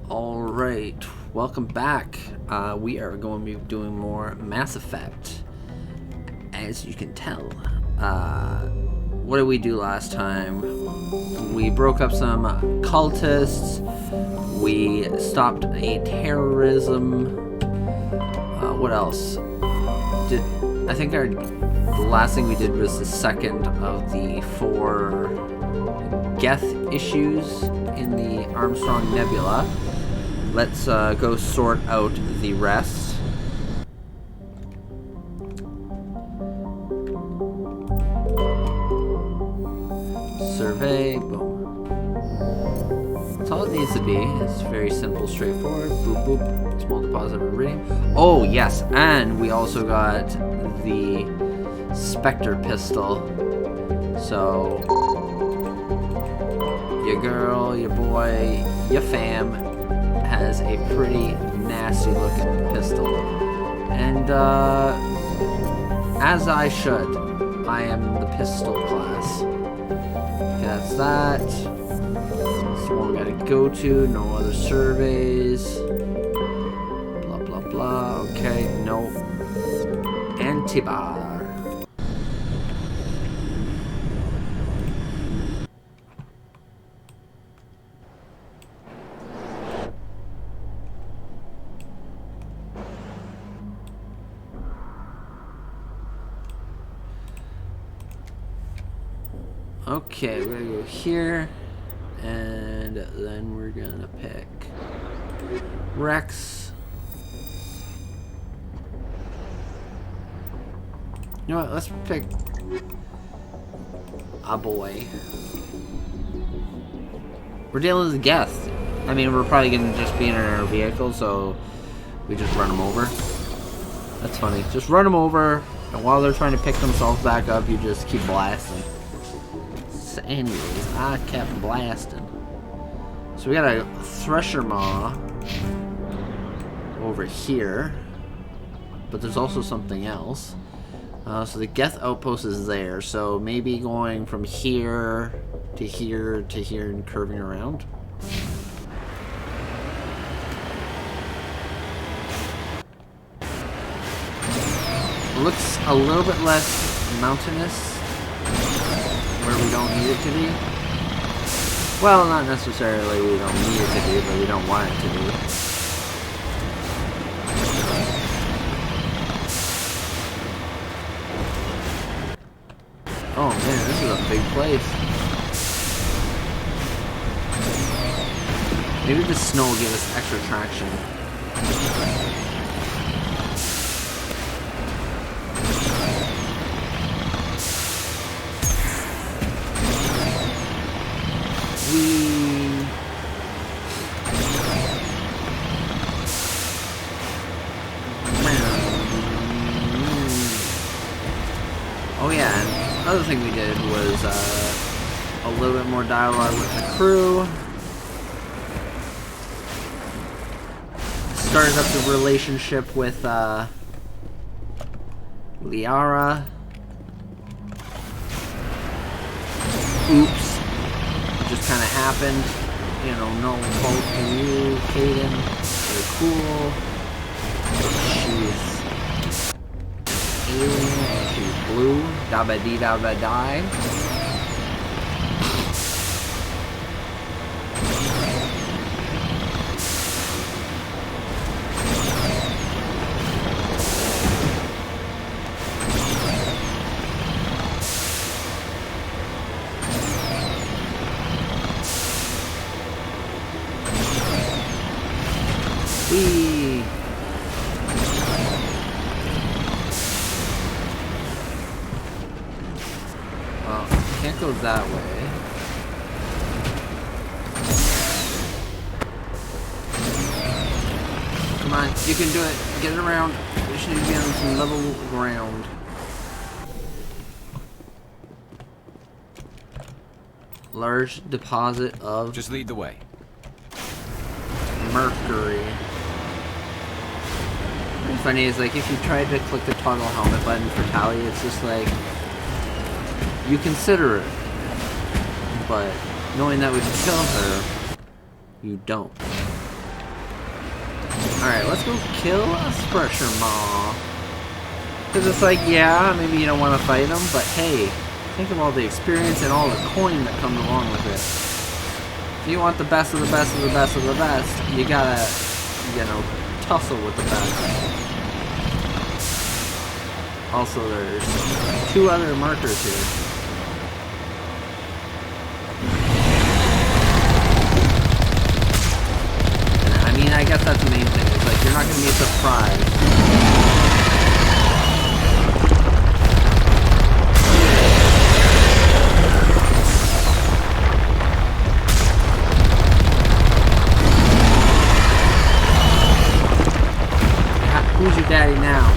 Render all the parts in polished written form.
Alright, welcome back. We are going to be doing more Mass Effect. As you can tell, what did we do last time? We broke up some cultists, we stopped a terrorism, what else? I think the last thing we did was the second of the 4 Geth issues in the Armstrong Nebula. Let's go sort out the rest. Survey, boom. That's all it needs to be. It's very simple, straightforward. Boop, boop. Small deposit of iridium. Oh, yes, and we also got the Spectre pistol. So, your girl, your boy, your fam has a pretty nasty looking pistol. And as I should. I am the pistol class. Okay, that's that. That's the one we gotta go to. No other surveys. Blah blah blah. Okay, no. Antibar. Okay, we're gonna go here, and then we're gonna pick Rex. You know what, let's pick a boy. We're dealing with a Geth. I mean, we're probably gonna just be in our vehicle, so we just run them over. That's funny. Just run them over, and while they're trying to pick themselves back up, you just keep blasting. Anyways, I kept blasting. So we got a Thresher Maw over here, but there's also something else. So the Geth outpost is there, so maybe going from here to here to here and curving around. It looks a little bit less mountainous where we don't need it to be. Well, not necessarily we don't need it to be, but we don't want it to be. Oh man, this is a big place. Maybe the snow will give us extra traction. Oh yeah, and another thing we did was a little bit more dialogue with the crew. Started up the relationship with Liara. Oops. It just kind of happened. You know, no fault to you, Kaden. You're cool. She's alien and she's blue. Dabba dee dabba die. Well, can't go that way. Come on, you can do it. Get it around. We should need to be on some level ground. Large deposit of... Just lead the way. Mercury. What's funny is, like, if you tried to click the toggle helmet button for Tali, it's just like, you consider it, but knowing that we can kill her, you don't. Alright, let's go kill a Sprusher Maw. Because it's like, yeah, maybe you don't want to fight them, but hey, think of all the experience and all the coin that comes along with it. If you want the best of the best of the best of the best, you gotta, you know, tussle with the best. Also, there's 2 other markers here. I mean, I guess that's the main thing. It's like, you're not going to be surprised. Who's your daddy now?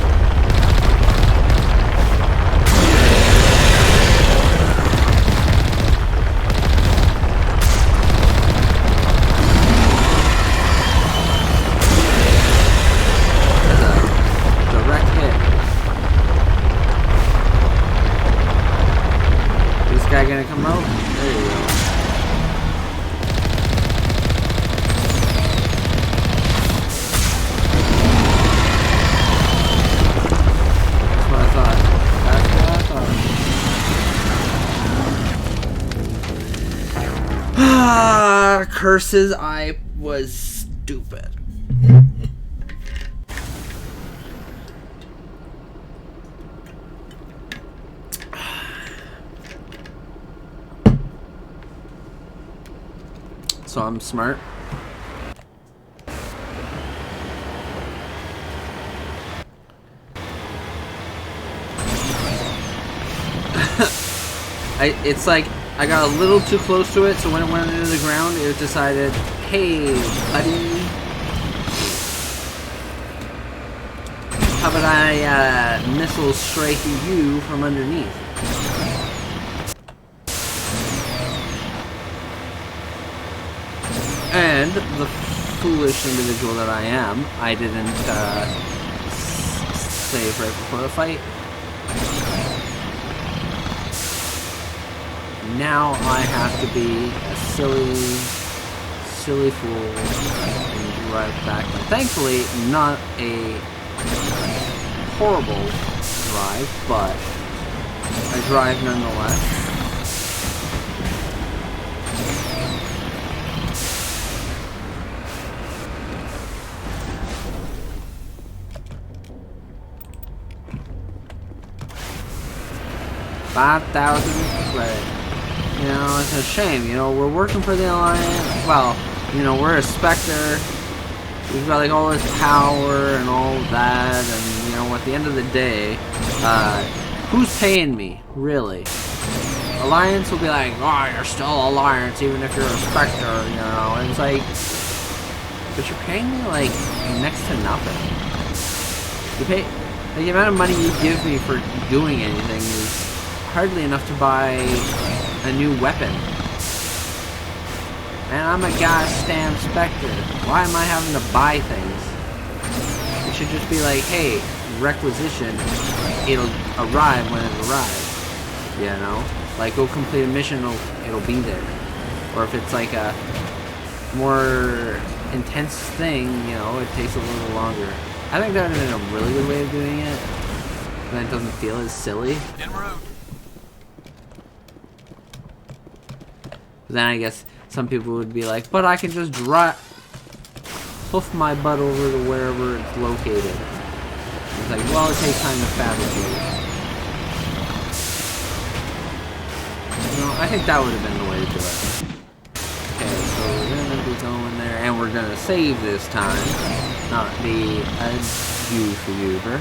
Gonna come out? There you go. That's what I thought. That's what I thought. Ah, curses, I was stupid. So I'm smart. It's like I got a little too close to it, so when it went into the ground, it decided, hey, buddy, how about I missile strike you from underneath? And the foolish individual that I am, I didn't save right before the fight. Now I have to be a silly fool and drive back. And thankfully, not a horrible drive, but a drive nonetheless. $5,000 credit. You know, it's a shame. You know, we're working for the Alliance. Well, you know, we're a Spectre. We've got like all this power and all that, and you know, at the end of the day, who's paying me, really? Alliance will be like, oh, you're still Alliance, even if you're a Spectre, you know. And it's like, but you're paying me like next to nothing. You pay the amount of money you give me for doing anything is hardly enough to buy a new weapon. And I'm a goddamn Spectre. Why am I having to buy things? It should just be like, hey, requisition, it'll arrive when it arrives. You know? Like, go complete a mission, it'll be there. Or if it's like a more intense thing, you know, it takes a little longer. I think that would have been a really good way of doing it. Then it doesn't feel as silly. En route. Then I guess some people would be like, but I can just hoof my butt over to wherever it's located. It's like, well, it takes time to fabricate. You know, I think that would have been the way to do it. Okay, so we're gonna be going there, and we're gonna save this time, not be a goof-goober.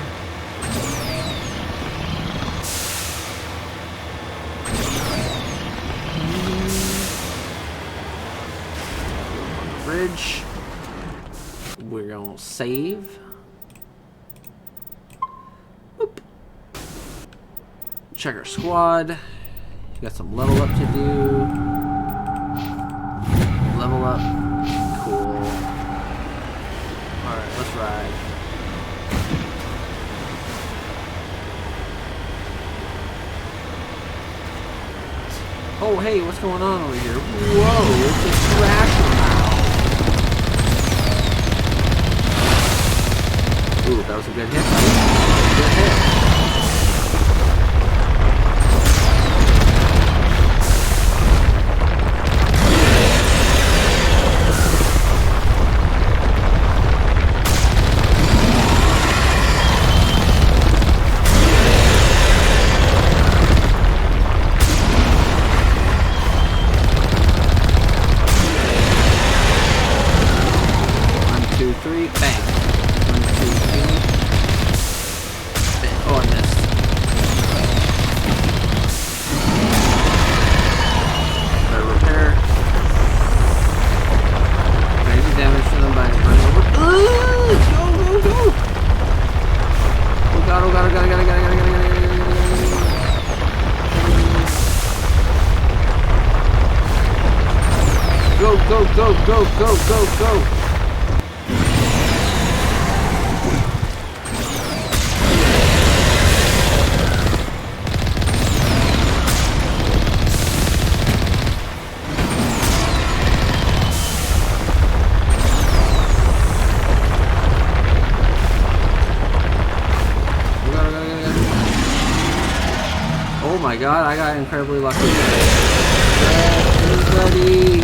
Bridge. We're gonna save. Boop. Check our squad. Got some level up to do. Level up. Cool. Alright, let's ride. Oh, hey, what's going on over here? Whoa, it's a trash now. Go, go, go, go! Oh my god, I got incredibly lucky. Everybody!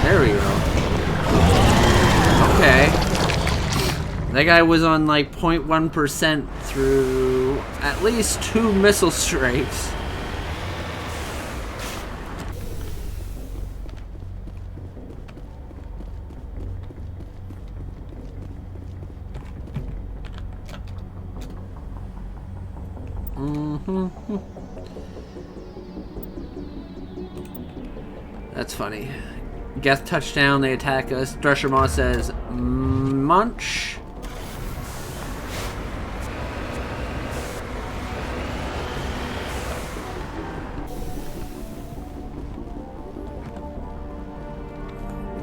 There we go. Okay. That guy was on like 0.1% through at least 2 missile strikes. That's funny. Geth touchdown, they attack us. Thresher Maw says, munch.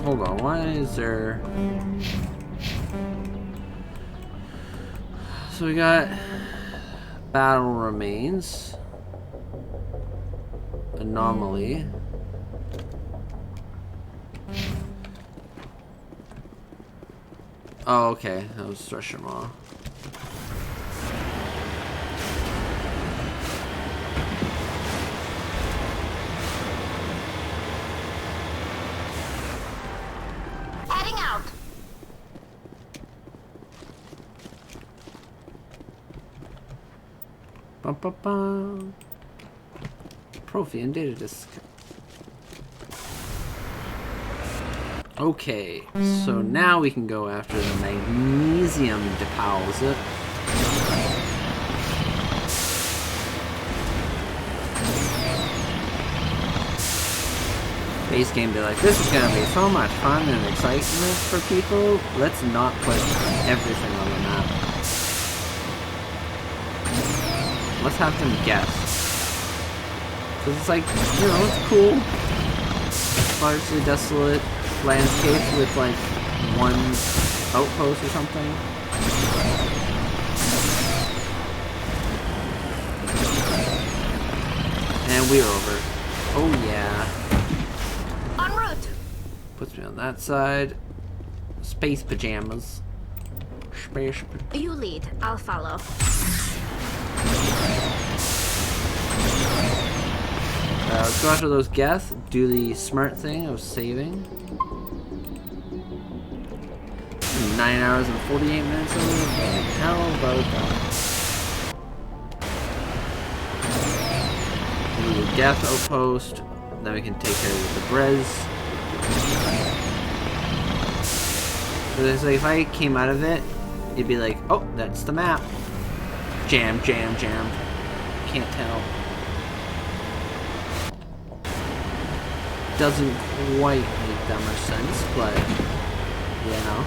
Hold on, why is there... So we got battle remains. Anomaly. Oh, okay. That was Thresher Maw. Heading out. Bum, bum, bum. Profian data disk. Okay, so now we can go after the magnesium deposit. Base game be like, this is gonna be so much fun and excitement for people. Let's not put everything on the map. Let's have them guess. Cause it's like, you know, it's cool. Largely desolate landscape with like one outpost or something. And we're over. Oh yeah. En route. Puts me on that side. Space pajamas. Space. You lead. I'll follow. Let's go after those Geth. Do the smart thing of saving. 9 hours and 48 minutes over the game. How about that? Do the Geth outpost. Then we can take care of the Brez. So it's like if I came out of it, it'd be like, oh, that's the map. Jam, jam, jam. Can't tell. Doesn't quite make that much sense, but you know.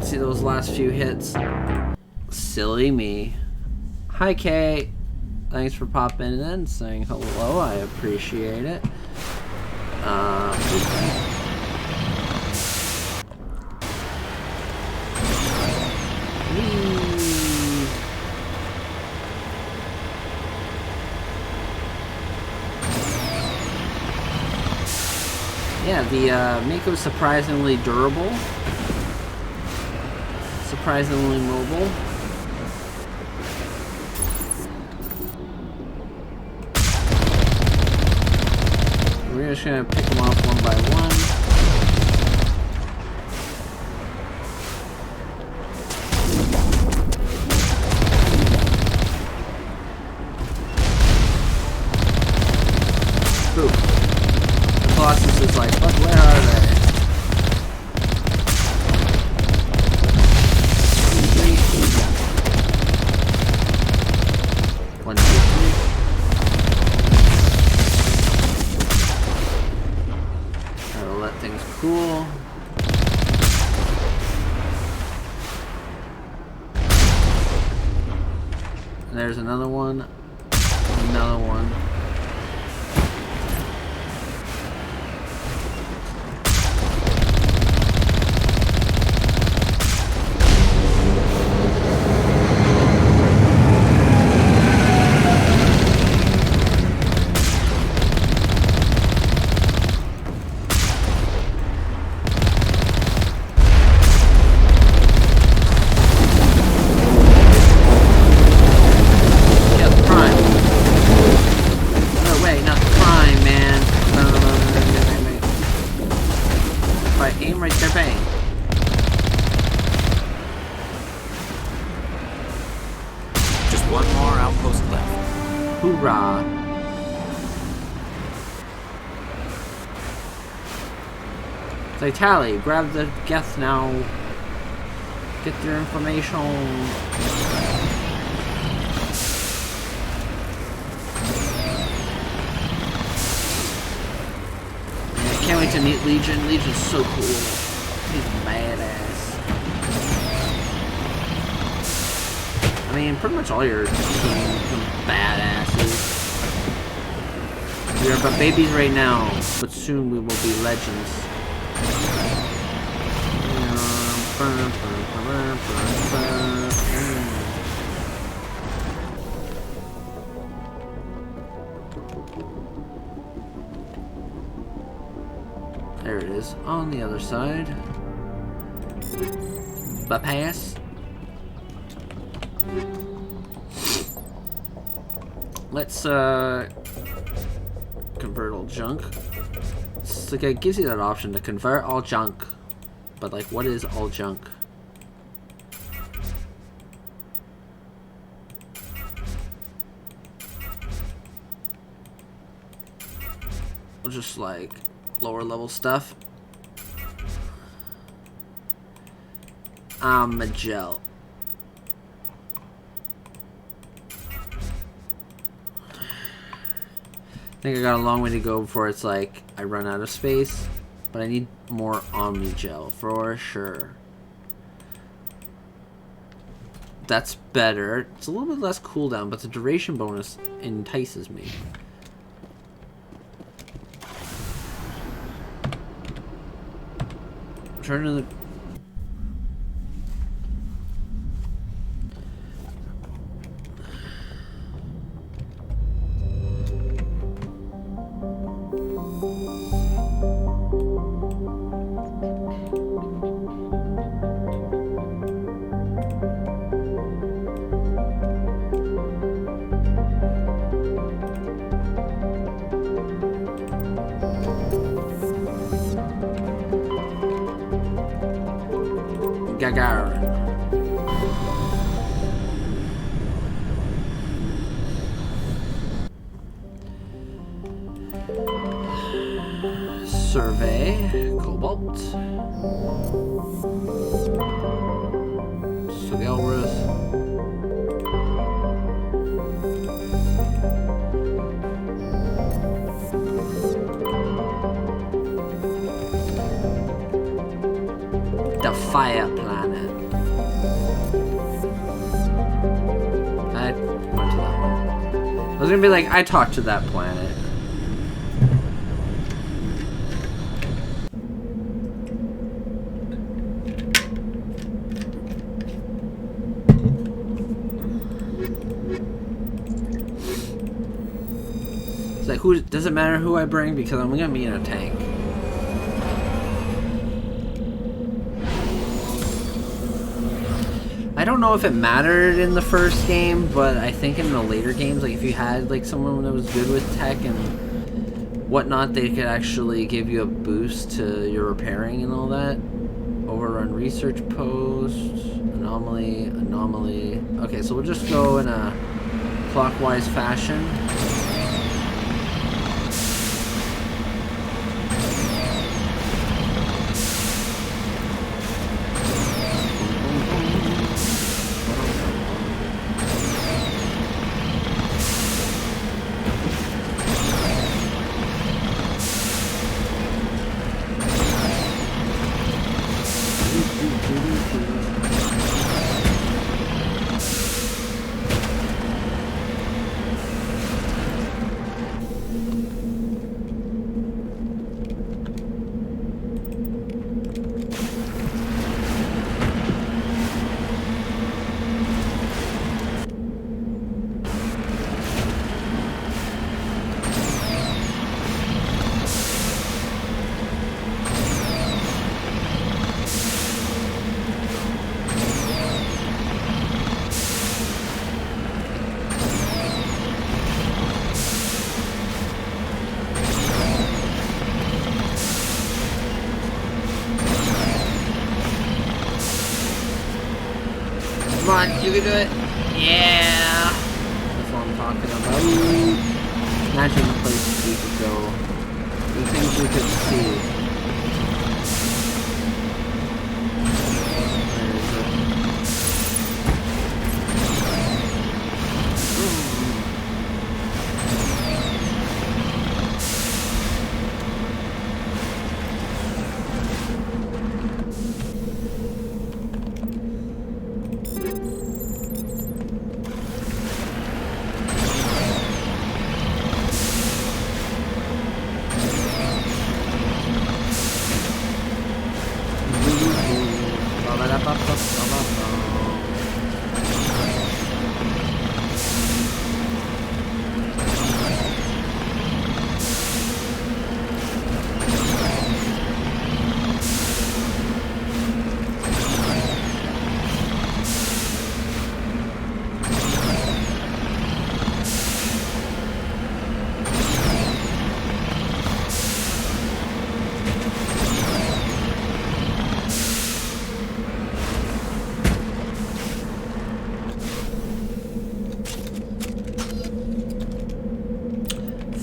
See those last few hits. Silly me. Hi Kay. Thanks for popping in and saying hello. I appreciate it. Yeah, the Miko's surprisingly durable. Surprisingly mobile. we're just gonna pick them off one by one. Boom. The Colossus is like, but where are they? One, two, three. Gotta let things cool. And there's another one. Another one. Hoorah! Say, Tally, grab the guests now. Get their information. I can't wait to meet Legion. Legion's so cool. He's badass. I mean, pretty much all your teams are badasses. We are but babies right now, but soon we will be legends. There it is, on the other side. Bypass. Let's convert all junk. It's like it gives you that option to convert all junk, but like, what is all junk? We'll just like lower level stuff. Gel. I think I got a long way to go before it's like I run out of space, but I need more Omni Gel for sure. That's better. It's a little bit less cooldown, but the duration bonus entices me. Turn to the Gagarin. Survey, Cobalt. Sigalrus. The Fire Planet. I went to that one. I was gonna be like, I talked to that planet. It's like, who does it matter who I bring because I'm gonna be in a tank. I don't know if it mattered in the first game, but I think in the later games, like if you had like someone that was good with tech and whatnot, they could actually give you a boost to your repairing and all that. Overrun research post, anomaly. Okay, so we'll just go in a clockwise fashion. Come on, you can do it. Yeah. That's what I'm talking about. Imagine the places we could go. The things we could see.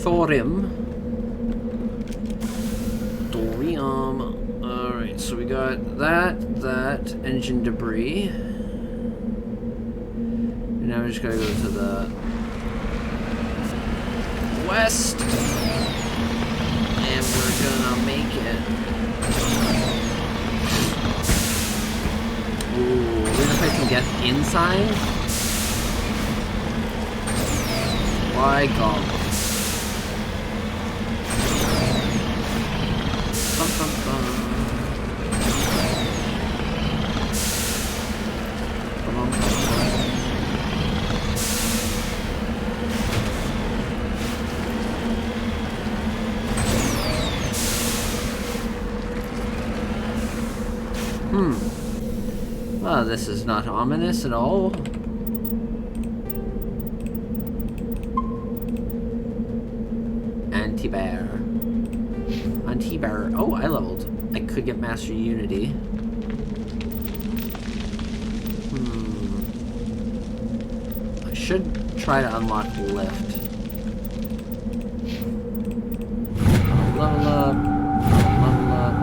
Thorium. Alright, so we got that, engine debris. And now we just gotta go to the west. And we're gonna make it. Ooh, we're gonna fight some guests inside? My God. Well, this is not ominous at all. Anti-bear. Anti-bear. Oh, I leveled. I could get Master Unity. I should try to unlock Lift. Level up. Level up.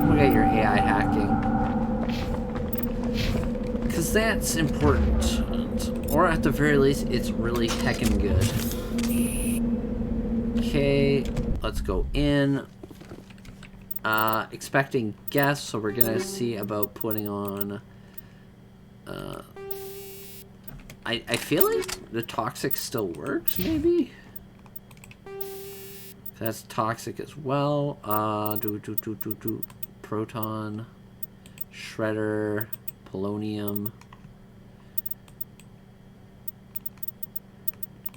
Look at your AI hacking. Because that's important. Or at the very least, it's really heckin' good. Okay, let's go in. Expecting guests, so we're gonna see about putting on... I feel like the toxic still works, maybe? That's toxic as well. Proton, Shredder, Polonium,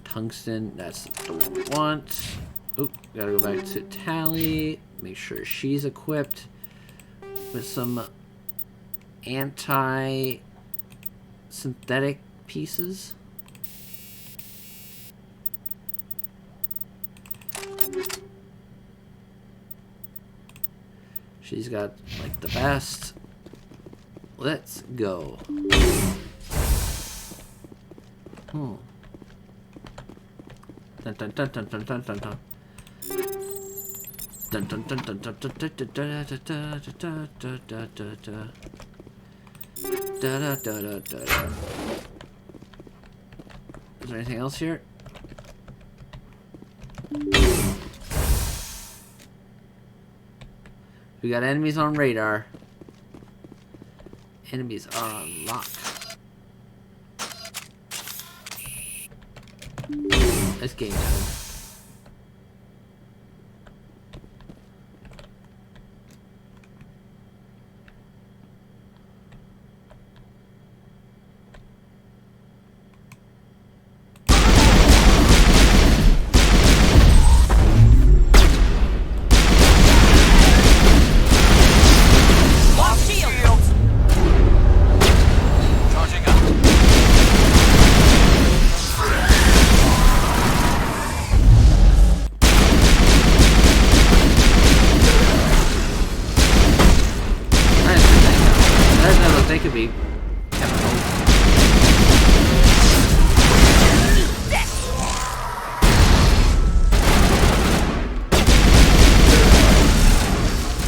Tungsten, that's the one we want. Oop, gotta go back to Tally, make sure she's equipped with some anti-synthetic pieces. She's got like the best. Let's go. Dun, dun, dun, dun, dun, dun, dun, dun. Dun, dun, dun, dun, dun, dun, dun, dun, dun, dun, dun, dun, dun, dun. Da, da, da, da, da, da. Is there anything else here? We got enemies on radar. Enemies are on lock. It's game time. They could be chemicals.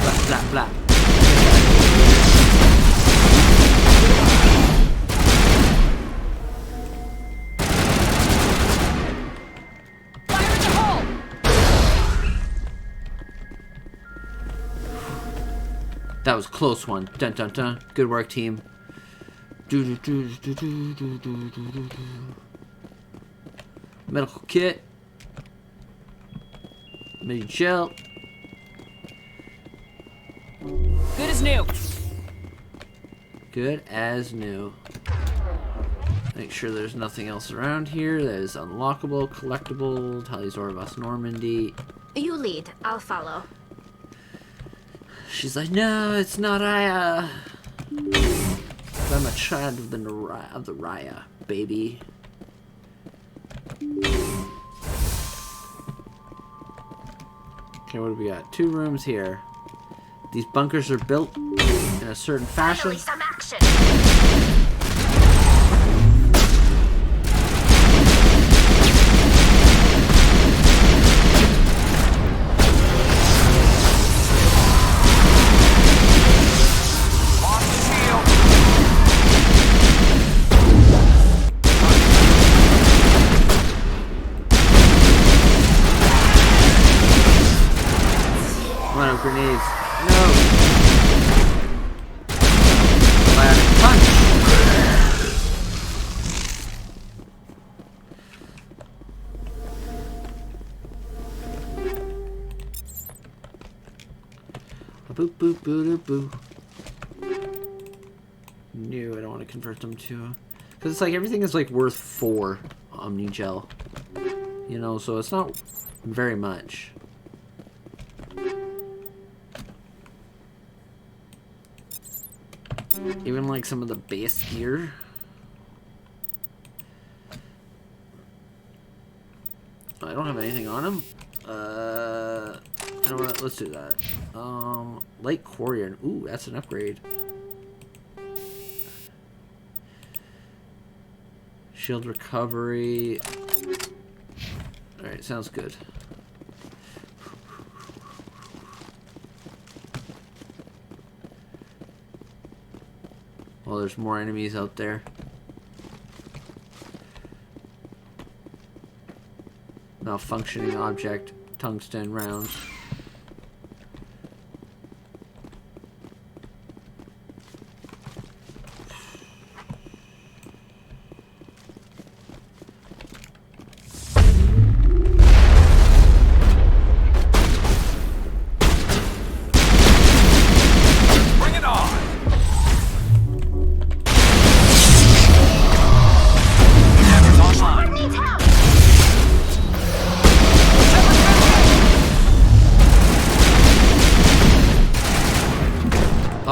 Blah, blah, blah. Fire in the hole! That was a close one. Dun dun dun. Good work, team. Medical kit. Mini gel. Good as new. Good as new. Make sure there's nothing else around here that is unlockable, collectible. Talizor of us Normandy. You lead. I'll follow. She's like, no, it's not Raya. I'm a child of the Raya, baby. Okay, what do we got? 2 rooms here. These bunkers are built in a certain fashion. Finally, some action. Grenades. No. Bionic punch. Boop boop boo boo. No, I don't want to convert them to, because it's like everything is like worth 4 Omni Gel. You know, so it's not very much. Even like some of the base gear. I don't have anything on him. You know what? Let's do that. Light Courier. Ooh, that's an upgrade. Shield recovery. Alright, sounds good. Well, there's more enemies out there. Malfunctioning object, tungsten rounds.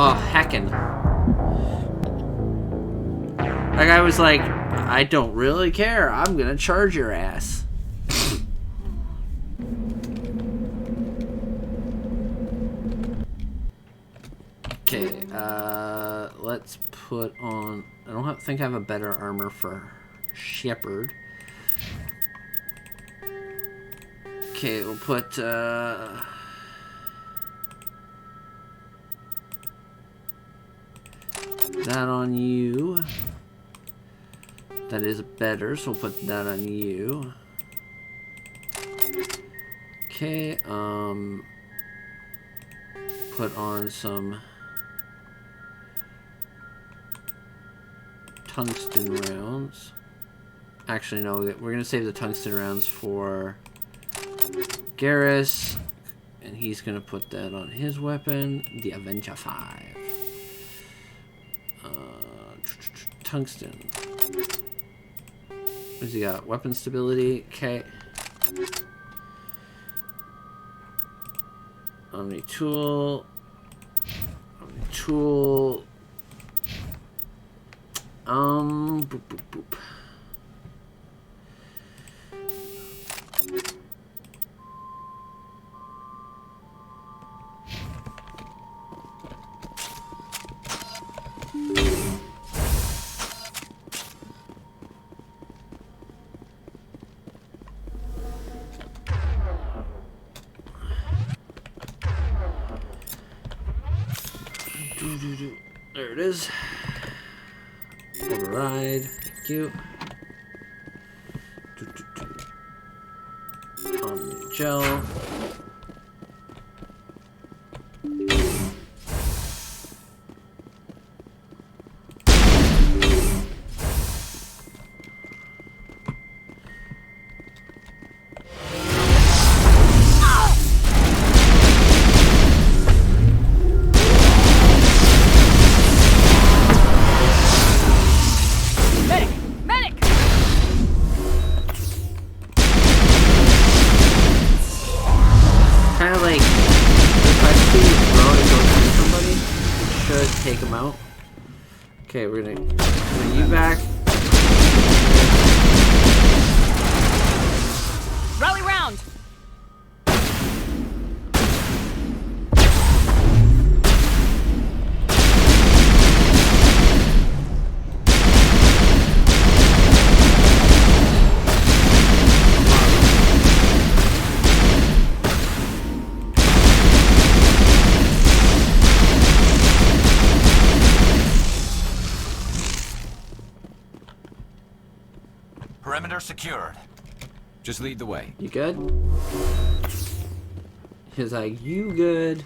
Oh, heckin'. That guy was like, I don't really care. I'm gonna charge your ass. Okay, let's put on... I don't think I have a better armor for Shepherd. Okay, we'll put, that on you. That is better, so we'll put that on you. Okay, put on some tungsten rounds. Actually, no, we're gonna save the tungsten rounds for Garrus, and he's gonna put that on his weapon, the Avenger 5. Tungsten. What's he got? Weapon stability. Okay. Omni tool. Omni tool. Boop, boop, boop. There it is. Override. Thank you. Gel. Take him out. Okay, we're gonna bring you back. Rally round. Perimeter secured. Just lead the way. You good? He's like, you good?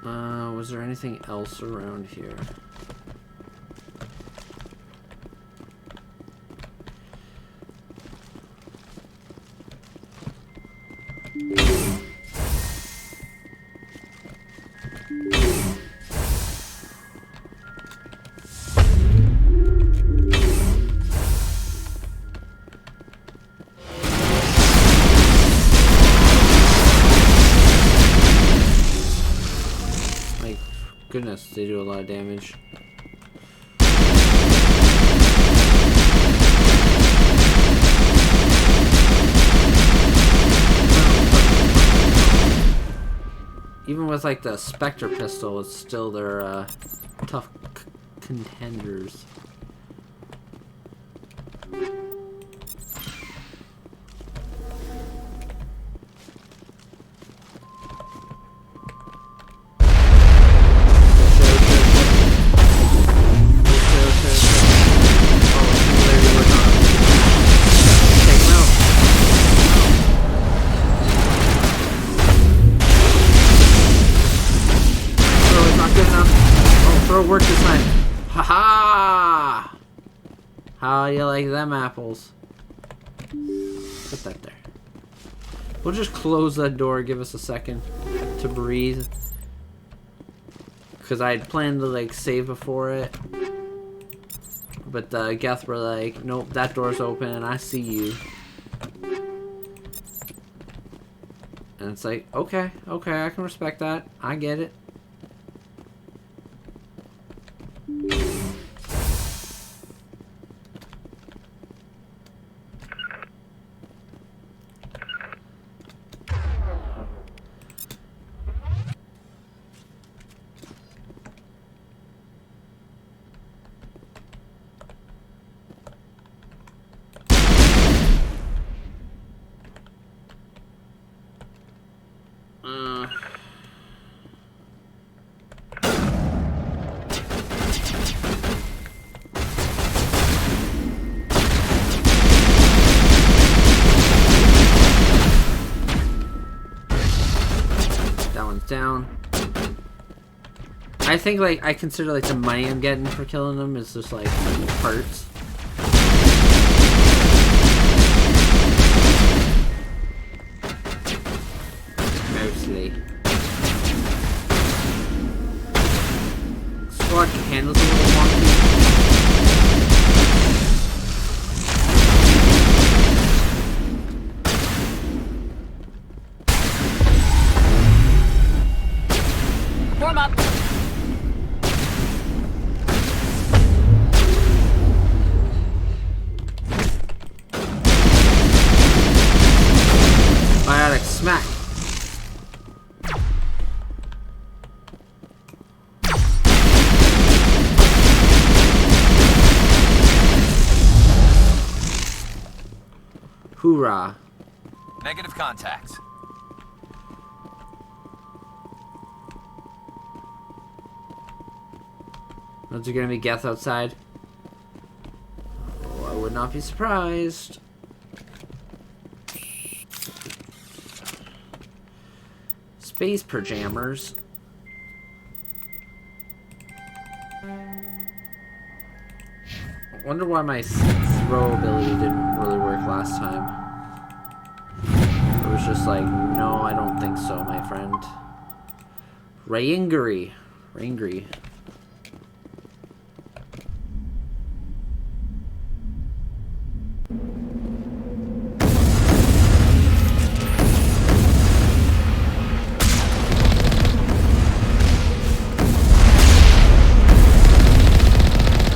Was there anything else around here? Goodness, they do a lot of damage. Even with like the Spectre pistol, it's still their tough contenders. Work this time. Haha! How you like them apples? Put that there. We'll just close that door, give us a second to breathe. Because I had planned to like save before it. But Geth were like, nope, that door's open and I see you. And it's like, okay, I can respect that. I get it. Down. I think like I consider like the money I'm getting for killing them is just like parts. Mostly. Squad handles a little wonky. Warm up. Biotic smack. Hoorah. Negative contact. Is there gonna be Geth outside? Oh, I would not be surprised. Space pajamas. I wonder why my throw ability didn't really work last time. It was just like, no, I don't think so, my friend. Rangry.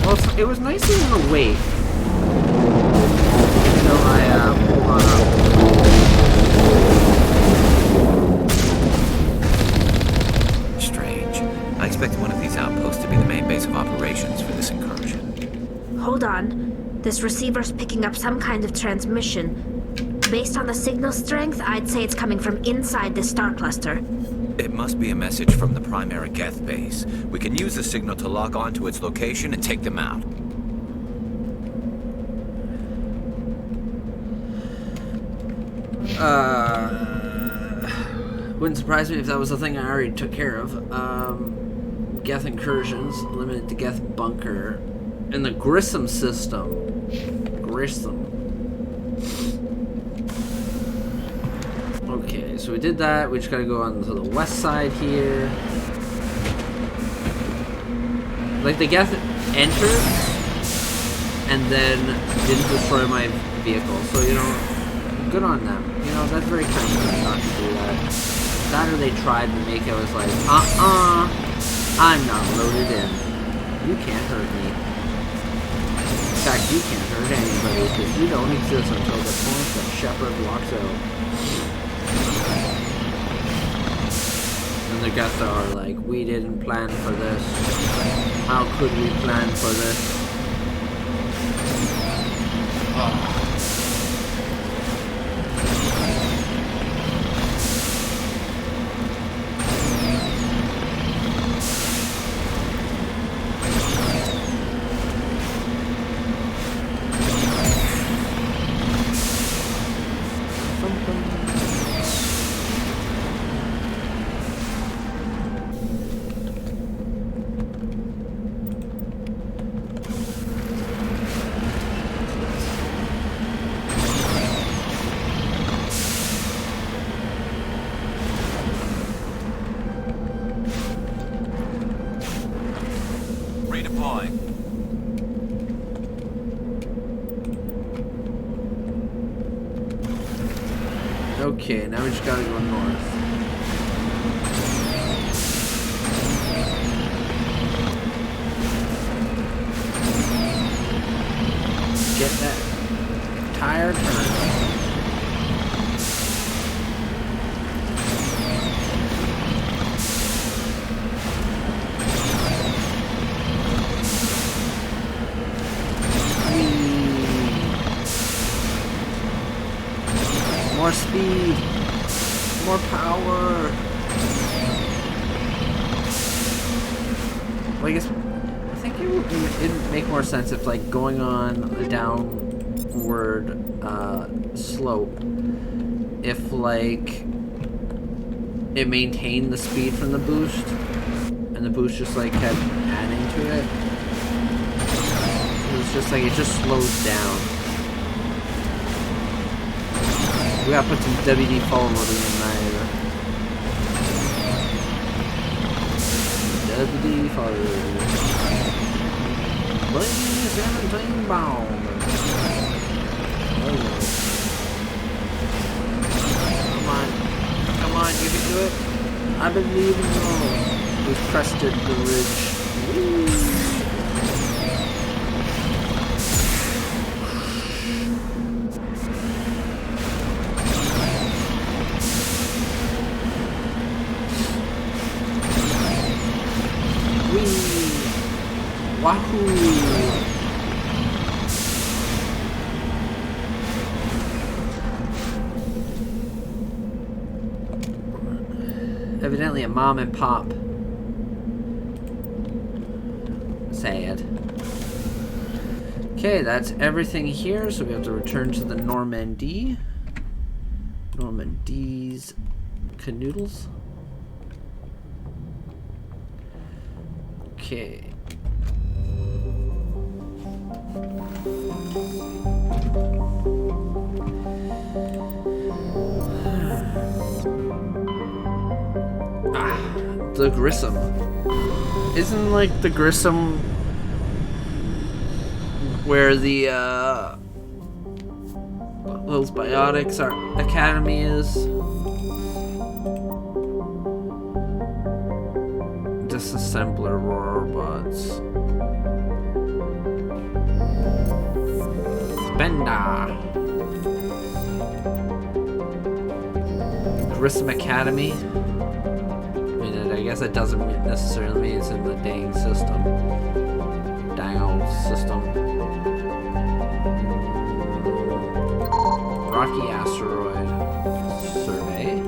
Well, it was nice in the wait. Until I pulled on up. Strange. I expected one of these outposts to be the main base of operations for this incursion. Hold on. This receiver's picking up some kind of transmission. Based on the signal strength, I'd say it's coming from inside this star cluster. It must be a message from the primary Geth base. We can use the signal to lock onto its location and take them out. Wouldn't surprise me if that was the thing I already took care of. Geth incursions, limited to Geth bunker. In the Grissom system. Grissom. Okay, so we did that. We just gotta go on to the west side here. Like, the Geth entered and then didn't destroy my vehicle. So, you know, good on them. You know, that's very kind of them not to do that. That or they tried to make it was like, I'm not loaded in. You can't hurt me. In fact, you can't hurt anybody because you don't exist until the point that Shepard walks out. And the Geth are like, we didn't plan for this. How could we plan for this? Oh. Okay, now we just gotta go north. Get that tire turned. More speed, more power. Well, I guess I think it'd make more sense if, like, going on a downward slope, if, like, it maintained the speed from the boost, and the boost just, like, kept adding to it. It was just like it just slows down. We gotta put some WD forward in there. WD forward. Blaze 17 bomb. Come on, you can do it. I believe in you. We've crested the ridge. Woo. Wahoo! Evidently a mom and pop. Sad. Okay, that's everything here, so we have to return to the Normandy. Normandy's canoodles. Okay. The Grissom. Isn't, like, the Grissom where the those biotics academy is? Disassembler robots. Benda. Grissom Academy. I mean, I guess it doesn't necessarily mean it's in the dang system. Dang old system. Rocky asteroid survey.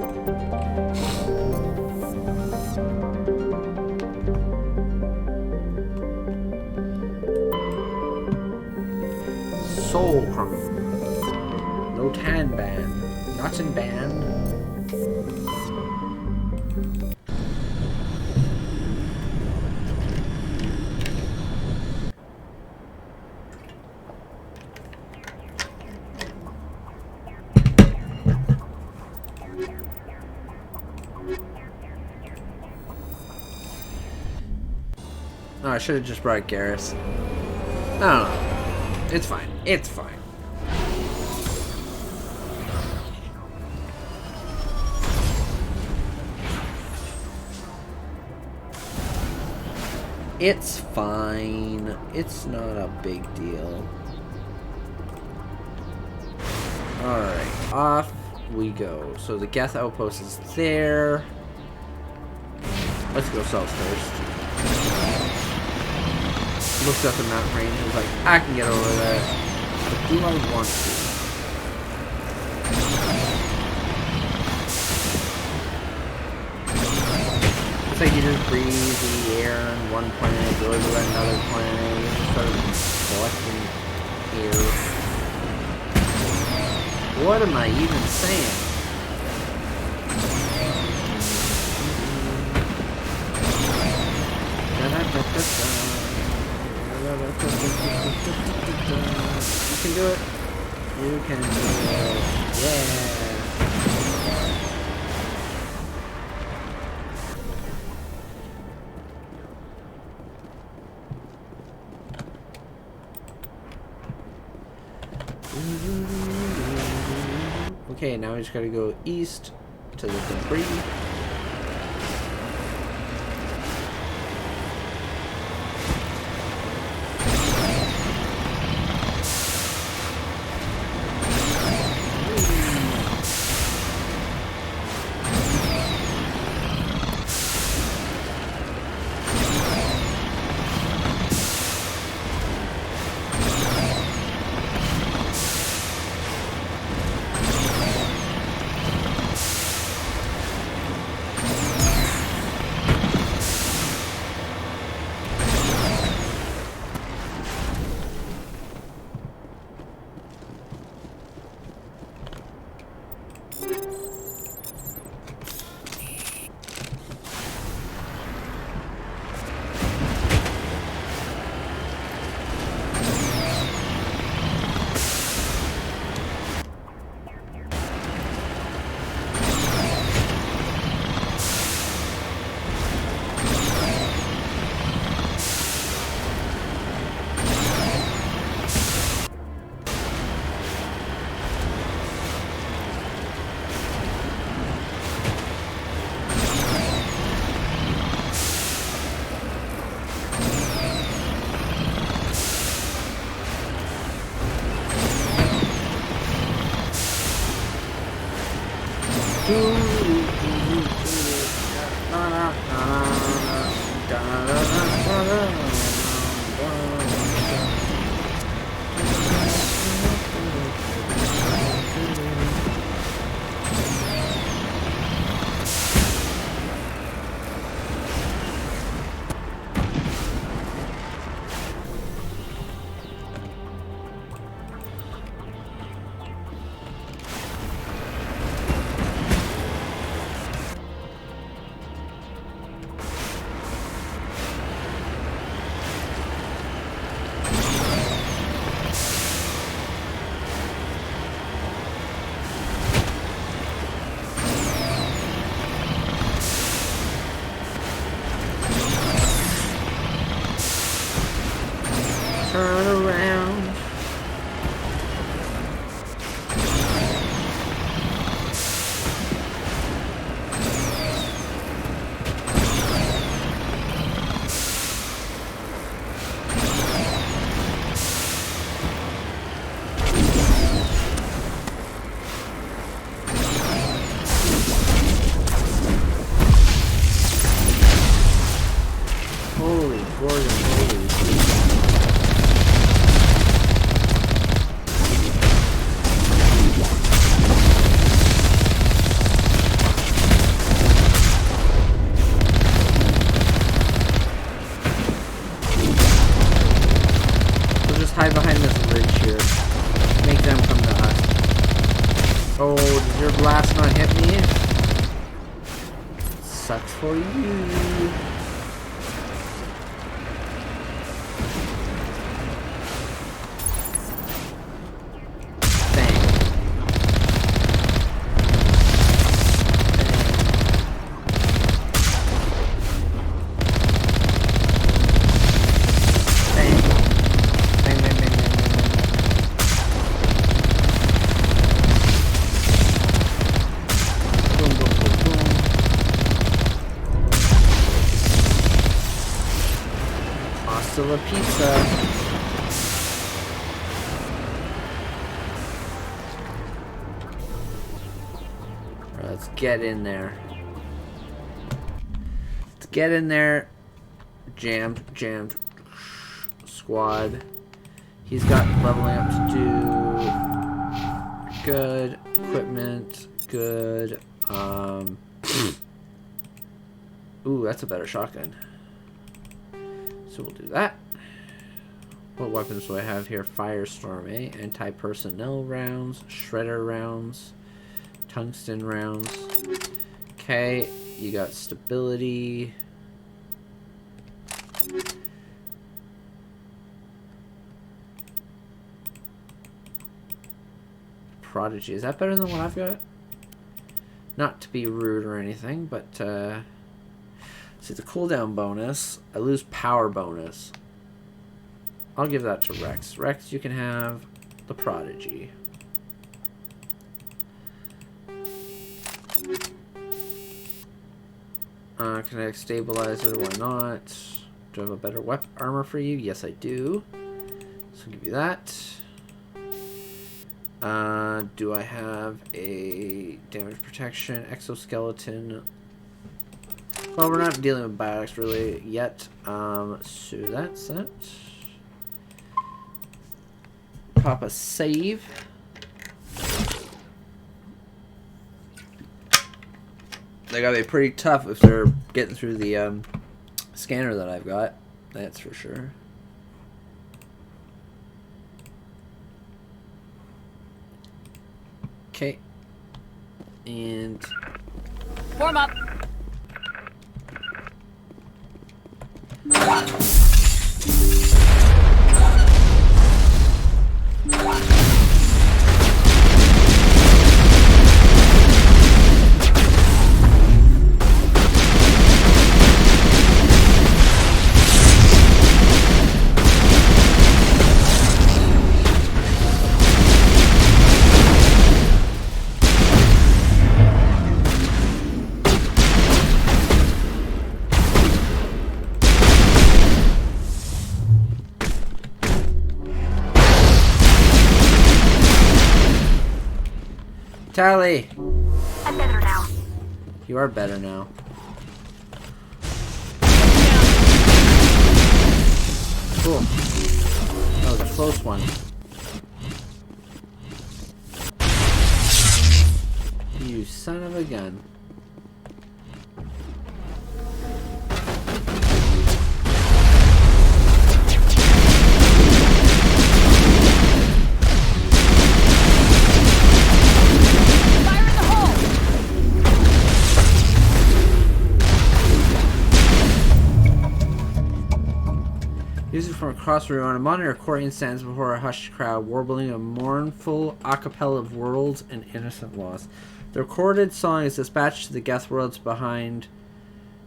Soul Chrome. No tan band. Not in band. Oh, I should have just brought Garrus. I don't know. It's fine. It's fine. It's fine. It's not a big deal. Alright, off we go. So the Geth outpost is there. Let's go south first. Looked up in that range and was like, I can get over there. But do I want to? It's like you just breathe the air on one planet, go to another planet, and start collecting air. What am I even saying? You can do it. You can do it. Yeah. Okay, Okay, now we just gotta go east to the debris. Turn around. Holy Gordon, holy. Hide behind this ridge here. Make them come to us. Oh, did your blast not hit me? Sucks for you. A pizza. Right, let's get in there. Let's get in there. Jammed. Squad. He's got leveling up to do. Good. Equipment. Good. Ooh, that's a better shotgun. So we'll do that. What weapons do I have here? Firestorm, eh? Anti-personnel rounds, shredder rounds, tungsten rounds. Okay, you got stability. Prodigy, is that better than what I've got? Not to be rude or anything, but see the cooldown bonus. I lose power bonus. I'll give that to Rex. Rex, you can have the Prodigy. Kinetic stabilizer, why not? Do I have a better armor for you? Yes, I do. So I'll give you that. Do I have a damage protection, exoskeleton? Well, we're not dealing with biotics really yet. So that's it. Pop a save. They gotta be pretty tough if they're getting through the scanner that I've got. That's for sure. Okay. And form up. Tally! I'm better now. You are better now. Cool. That was a close one. You son of a gun. Music from across the room. On a monitor, Corian stands before a hushed crowd, warbling a mournful a cappella of worlds and innocent loss. The recorded song is dispatched to the guest worlds behind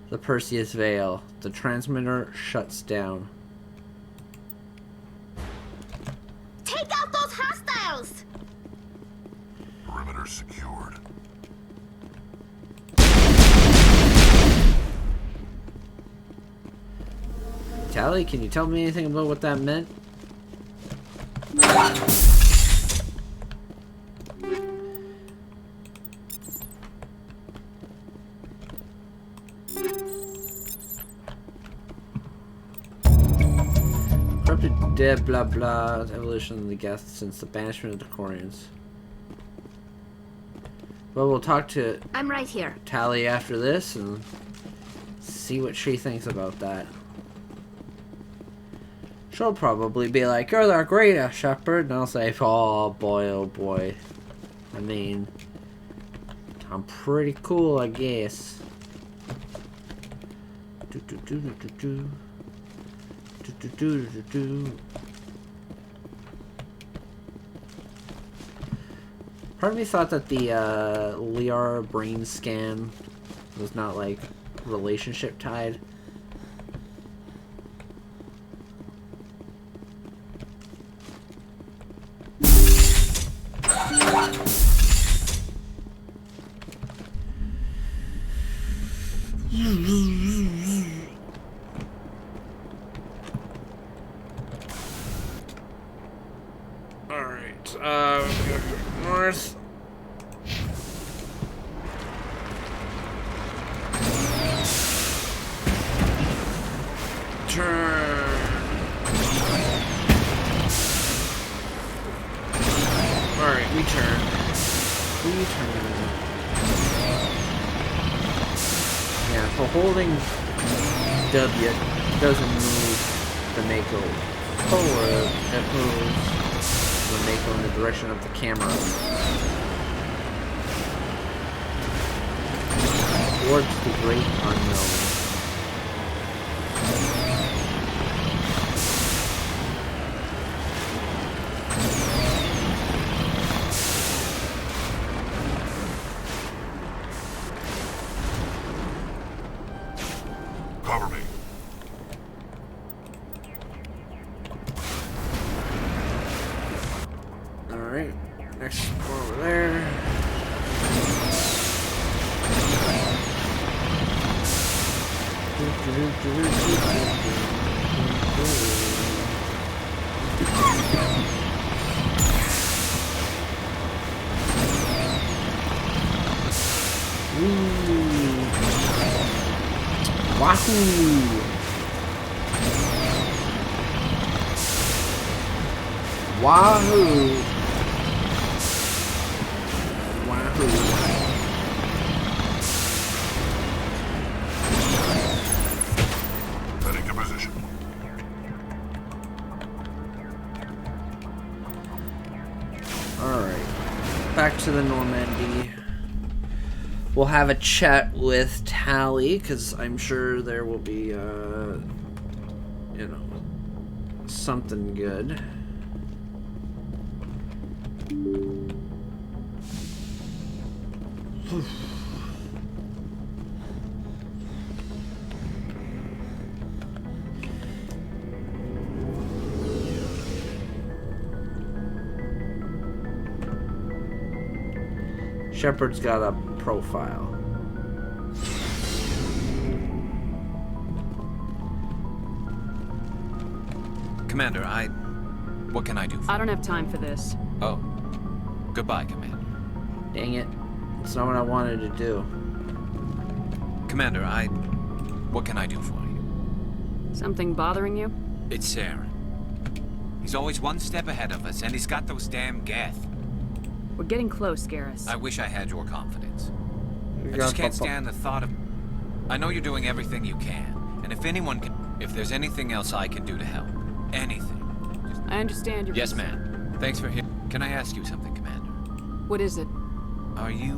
the Perseus Veil. The transmitter shuts down. Take out those hostiles! Perimeter secured. Tally, can you tell me anything about what that meant? Corrupted dead, blah blah, evolution of the guests since the banishment of the Corians. Well, we'll talk to I'm right here. Tally after this and see what she thinks about that. She'll probably be like, "You're the greatest, Shepherd," and I'll say, "Oh boy, oh boy. I mean, I'm pretty cool, I guess." Part of me thought that the Liara brain scan was not like relationship tied. Alright, we're gonna go north. Turn. Alright, we turn. We turn. Yeah, so holding W doesn't move the Mako forward, it moves the Mako in the direction of the camera. Towards the great unknown. Cover me. Alright, next one over there. Wahoo! Wahoo! Wahoo! Heading to position. Alright. Back to the Normandy. We'll have a chat with Tally, because I'm sure there will be, you know, something good. Shepard's got a profile. Commander, what can I do for I don't have time for this. Oh. Goodbye, Commander. Dang it. It's not what I wanted to do. Commander, what can I do for you? Something bothering you? It's Saren. He's always one step ahead of us, and he's got those damn Geth. We're getting close, Garrus. I wish I had your confidence. I just can't stand the thought of... I know you're doing everything you can, and if anyone can... If there's anything else I can do to help, anything. I understand your... Yes, ma'am. Thanks for hearing. Can I ask you something, Commander? What is it? Are you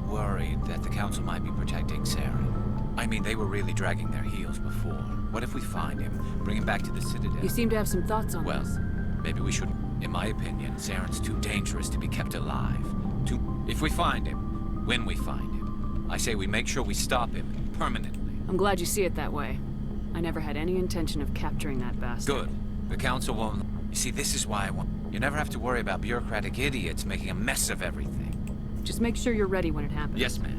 worried that the Council might be protecting Saren? I mean, they were really dragging their heels before. What if we find him, bring him back to the Citadel? You seem to have some thoughts on this. Well, maybe we should. In my opinion, Saren's too dangerous to be kept alive. If we find him, when we find him, I say we make sure we stop him permanently. I'm glad you see it that way. I never had any intention of capturing that bastard. Good. The Council won't... You see, this is why I want... You never have to worry about bureaucratic idiots making a mess of everything. Just make sure you're ready when it happens. Yes, ma'am.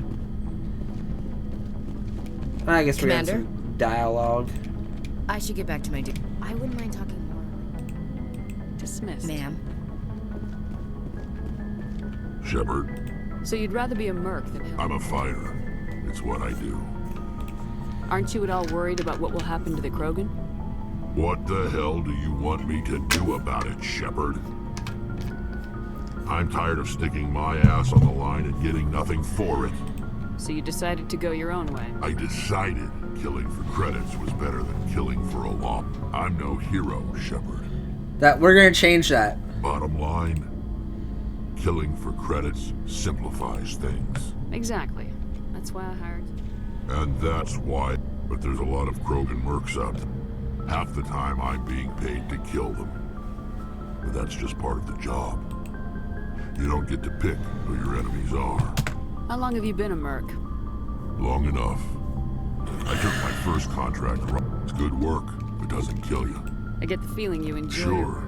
I guess we got Commander? some dialogue. I should get back to my duty. I wouldn't mind talking more. Dismissed. Ma'am. Shepard, So you'd rather be a merc than him? I'm a fighter. It's what I do. Aren't you at all worried about what will happen to the Krogan? What the hell do you want me to do about it, Shepard? I'm tired of sticking my ass on the line and getting nothing for it. So you decided to go your own way? I decided killing for credits was better than killing for a law. I'm no hero, Shepard. That we're gonna change that. Bottom line, killing for credits simplifies things. Exactly. That's why I hired you. And that's why. But there's a lot of Krogan mercs out there. Half the time I'm being paid to kill them. But that's just part of the job. You don't get to pick who your enemies are. How long have you been a merc? Long enough. I took my first contract. It's good work. It doesn't kill you. I get the feeling you enjoy it. Sure.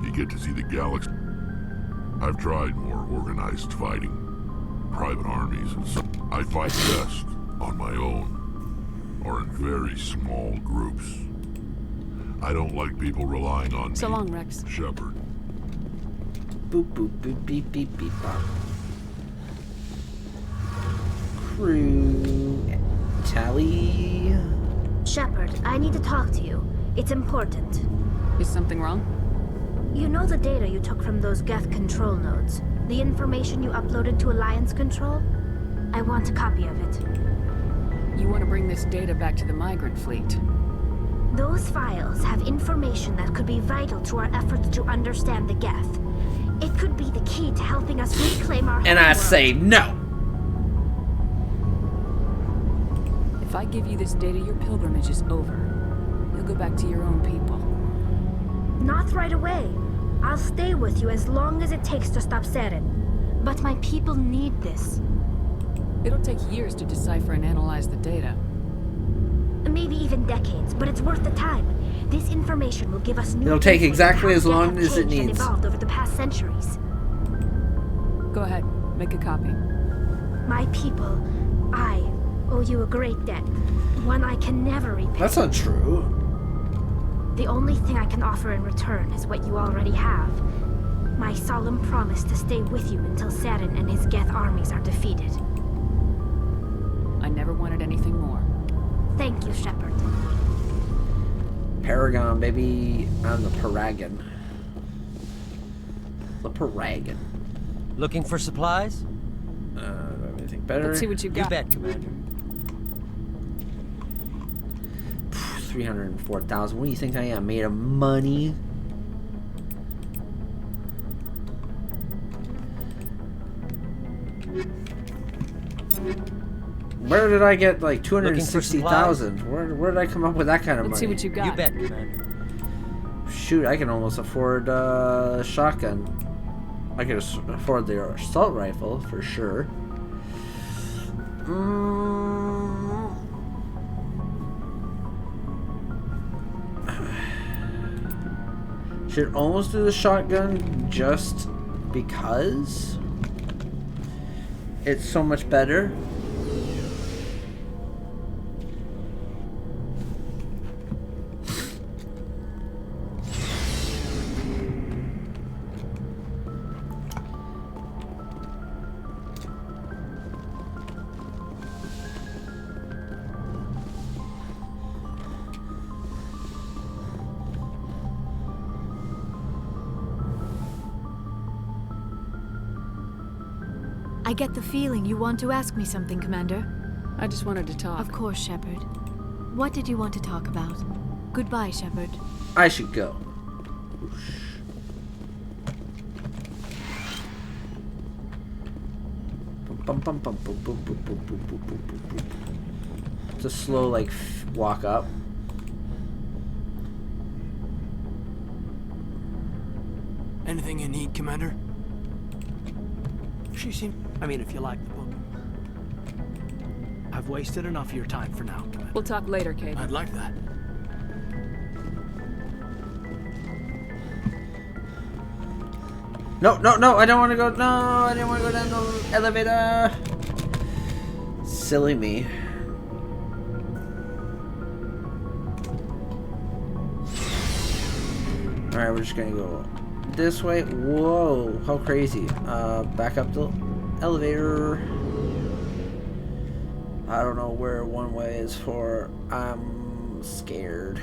You get to see the galaxy. I've tried more organized fighting. Private armies and so. I fight best on my own. Or in very small groups. I don't like people relying on So me. long, Rex. Shepard. Boop boop boop beep beep beep bop. Crew Tally. Shepard, I need to talk to you. It's important. Is something wrong? You know the data you took from those Geth control nodes? The information you uploaded to Alliance Control? I want a copy of it. You want to bring this data back to the migrant fleet? Those files have information that could be vital to our efforts to understand the Geth. It could be the key to helping us reclaim our And I homeworld. say no. If I give you this data, your pilgrimage is over. You'll go back to your own people. Not right away. I'll stay with you as long as it takes to stop Saren. But my people need this. It'll take years to decipher and analyze the data. Maybe even decades, but it's worth the time. This information will give us new It'll take insight into exactly how as Geth long have as it changed and needs. evolved over the past centuries. Go ahead, make a copy. My people, I owe you a great debt. One I can never repay. That's not true. The only thing I can offer in return is what you already have. My solemn promise to stay with you until Saturn and his Geth armies are defeated. I never wanted anything more. Thank you, Shepard. Paragon, baby. I'm the Paragon. The Paragon. Looking for supplies? Do I have anything better? Let's see what you You got. bet, Commander. 304,000. What do you think I am? Made of money? Where did I get like 260,000? Where did I come up with that kind of Let's money? see what you got. You bet, Commander. Shoot, I can almost afford a shotgun. I could afford the assault rifle for sure. Should almost do the shotgun just because it's so much better. I get the feeling you want to ask me something, Commander. I just wanted to talk. Of course, Shepard. What did you want to talk about? Goodbye, Shepard. I should go. It's a slow, like, walk up. Anything you need, Commander? She seemed... I mean, if you like the book. I've wasted enough of your time for now, Commander. We'll talk later, Cade. I'd like that. No, I don't want to go. No, I didn't want to go down the elevator. Silly me. Alright, we're just gonna go this way. Whoa, how crazy. Back up the elevator. I don't know where one way is for. I'm scared.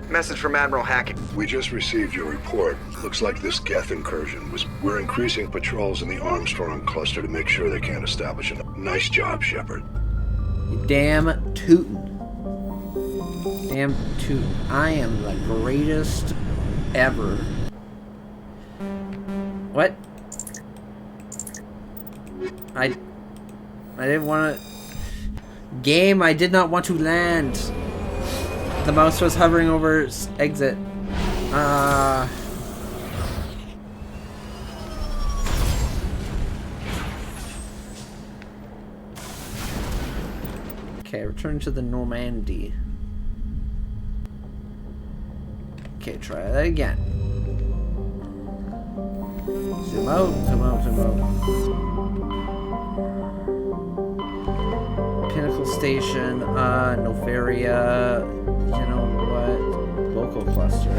Message from Admiral Hackett. We just received your report. Looks like this Geth incursion was... We're increasing patrols in the Armstrong cluster to make sure they can't establish a... Nice job, Shepard. Damn tootin'. Damn tootin'. I am the greatest ever. What? I didn't want to... Game, I did not want to land. The mouse was hovering over exit. Okay, return to the Normandy. Okay, try that again. Zoom out, zoom out, zoom out. Pinnacle Station, Novaria, you know what? Local cluster.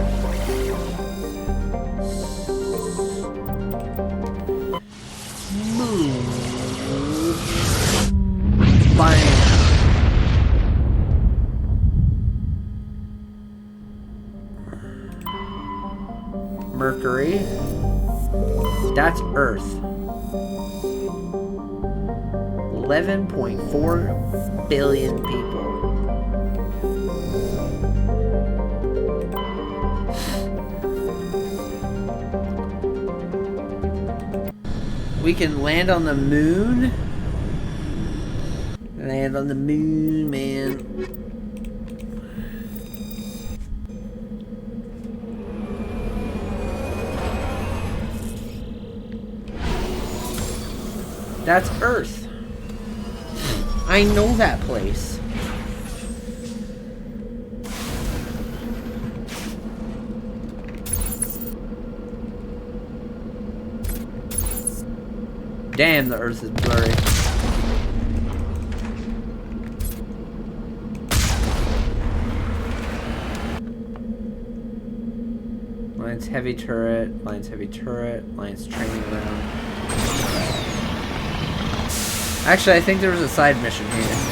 Move. Bang. Mercury. That's Earth. 11.4 billion people. We can land on the moon. Land on the moon, man. That's Earth. I know that place. Damn, the earth is blurry. Lions heavy turret, Lions heavy turret, Lions training ground. Actually, I think there was a side mission here.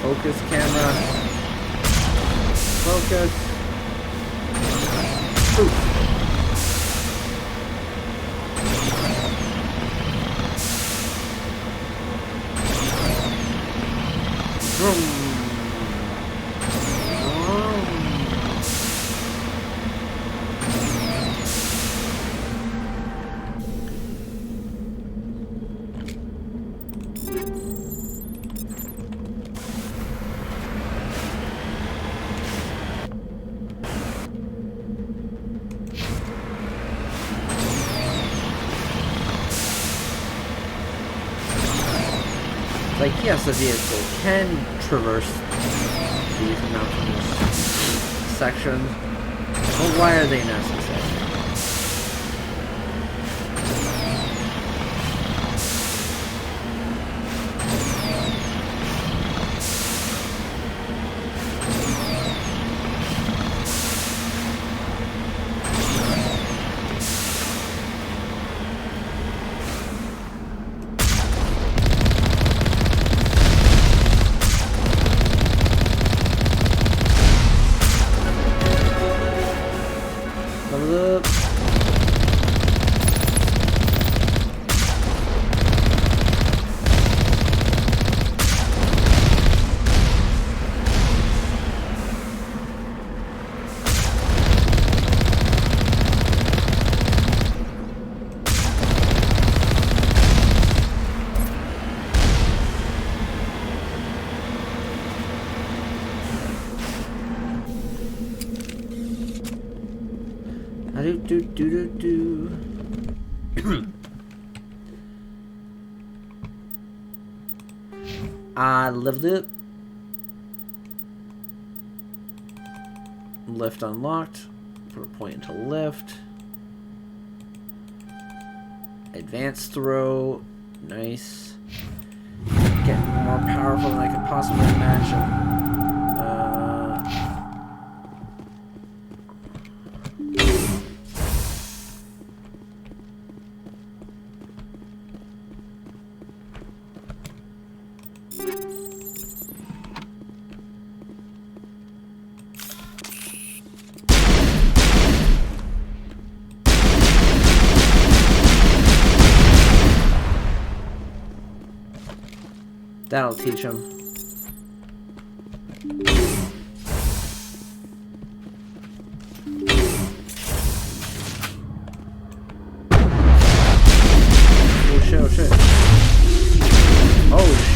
Focus camera. Focus. Ooh. Vroom. Like, yes, the vehicle can traverse these mountainous sections, but why are they necessary? I lived it. Lift unlocked. Put a point into lift. Advanced throw. Nice. Getting more powerful than I could possibly imagine. That'll teach him. Oh shit, oh shit. Oh shit.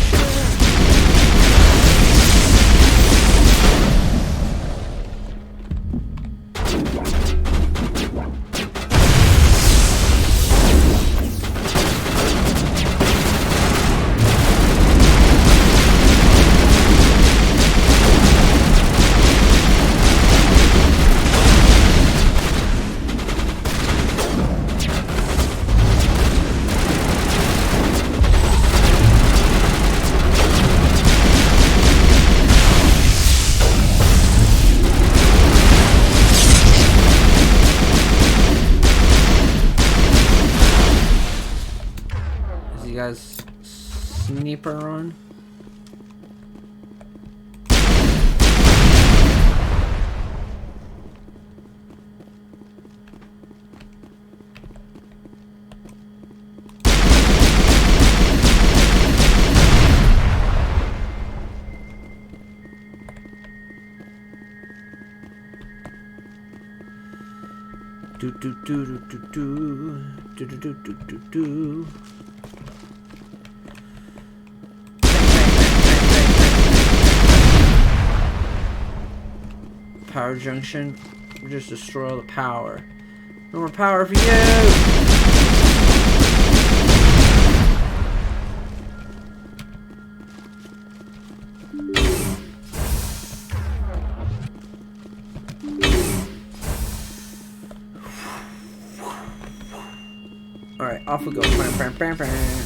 Sniper on. Do do do do do do do do do do do. Power junction. We just destroy all the power. No more power for you! Off we go. Bam, bam, bam, bam.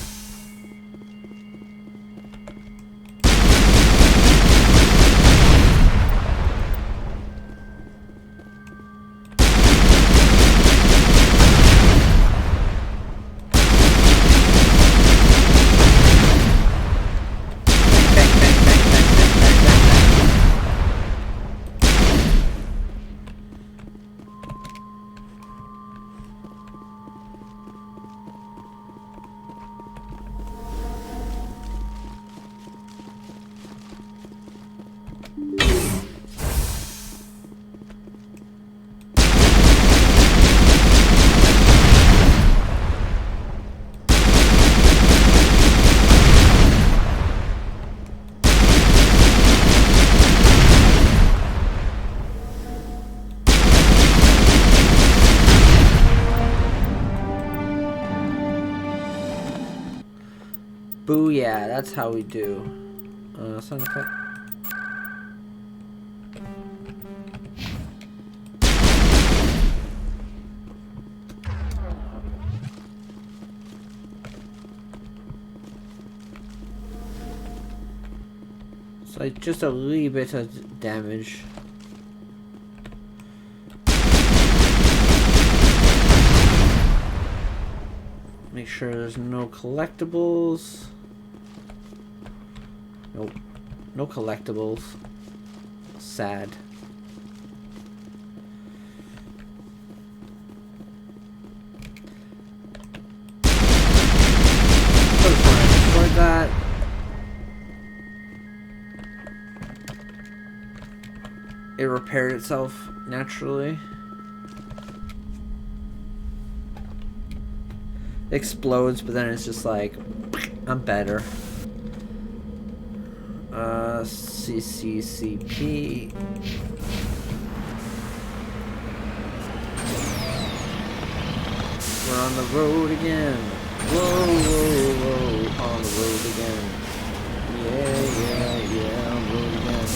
Booyah, that's how we do. Sound effect. It's like just a little bit of damage. Make sure there's no collectibles. Nope. No collectibles. Sad. Destroy that. It repaired itself naturally. Explodes, but then it's just like, I'm better. CCCP. We're on the road again. Whoa, whoa, whoa, on the road again. Yeah, on the road again.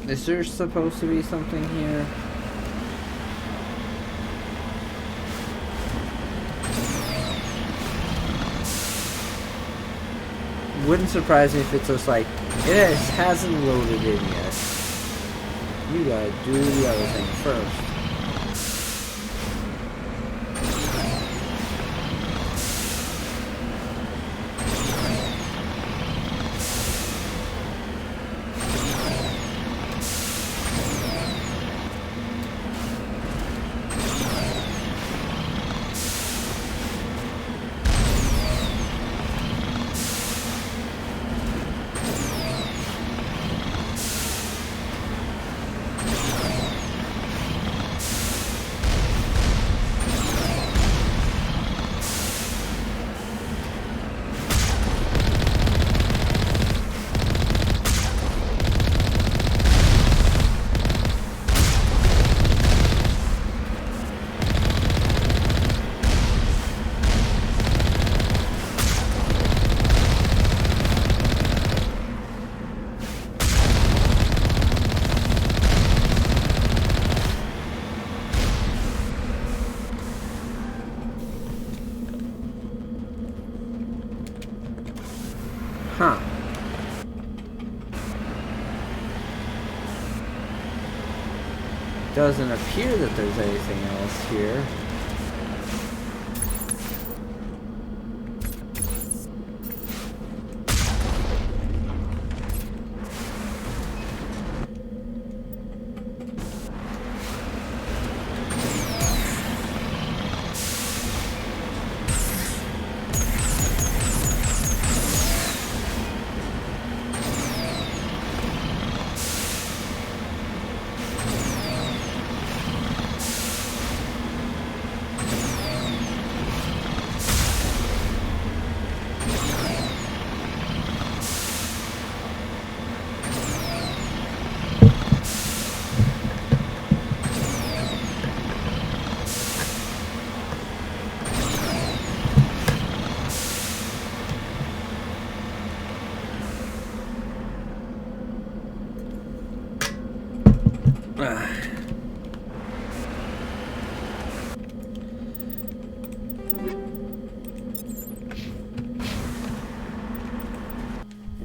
Is there supposed to be something here? Wouldn't surprise me if it's just like, it hasn't loaded in yet. You gotta do the other thing first. Huh. Doesn't appear that there's anything else here.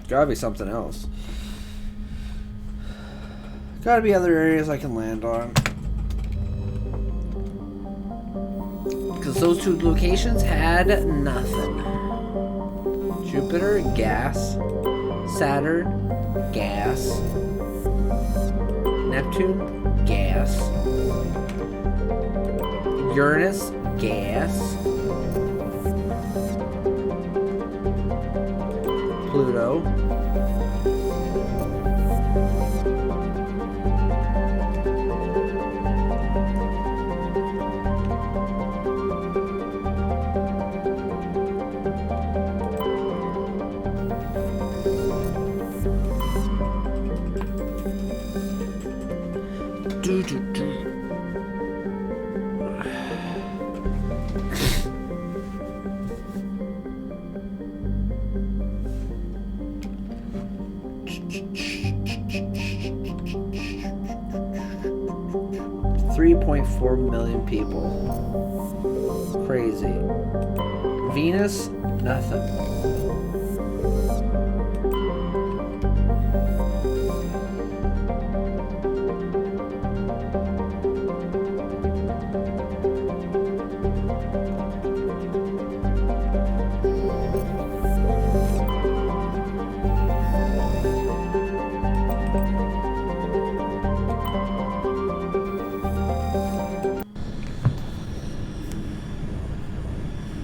Gotta be something else. Gotta be other areas I can land on. Because those two locations had nothing. Jupiter, gas. Saturn, gas. Neptune, gas. Uranus, gas. Pluto. Do, do, do. 3.4 million people. Crazy. Venus, nothing.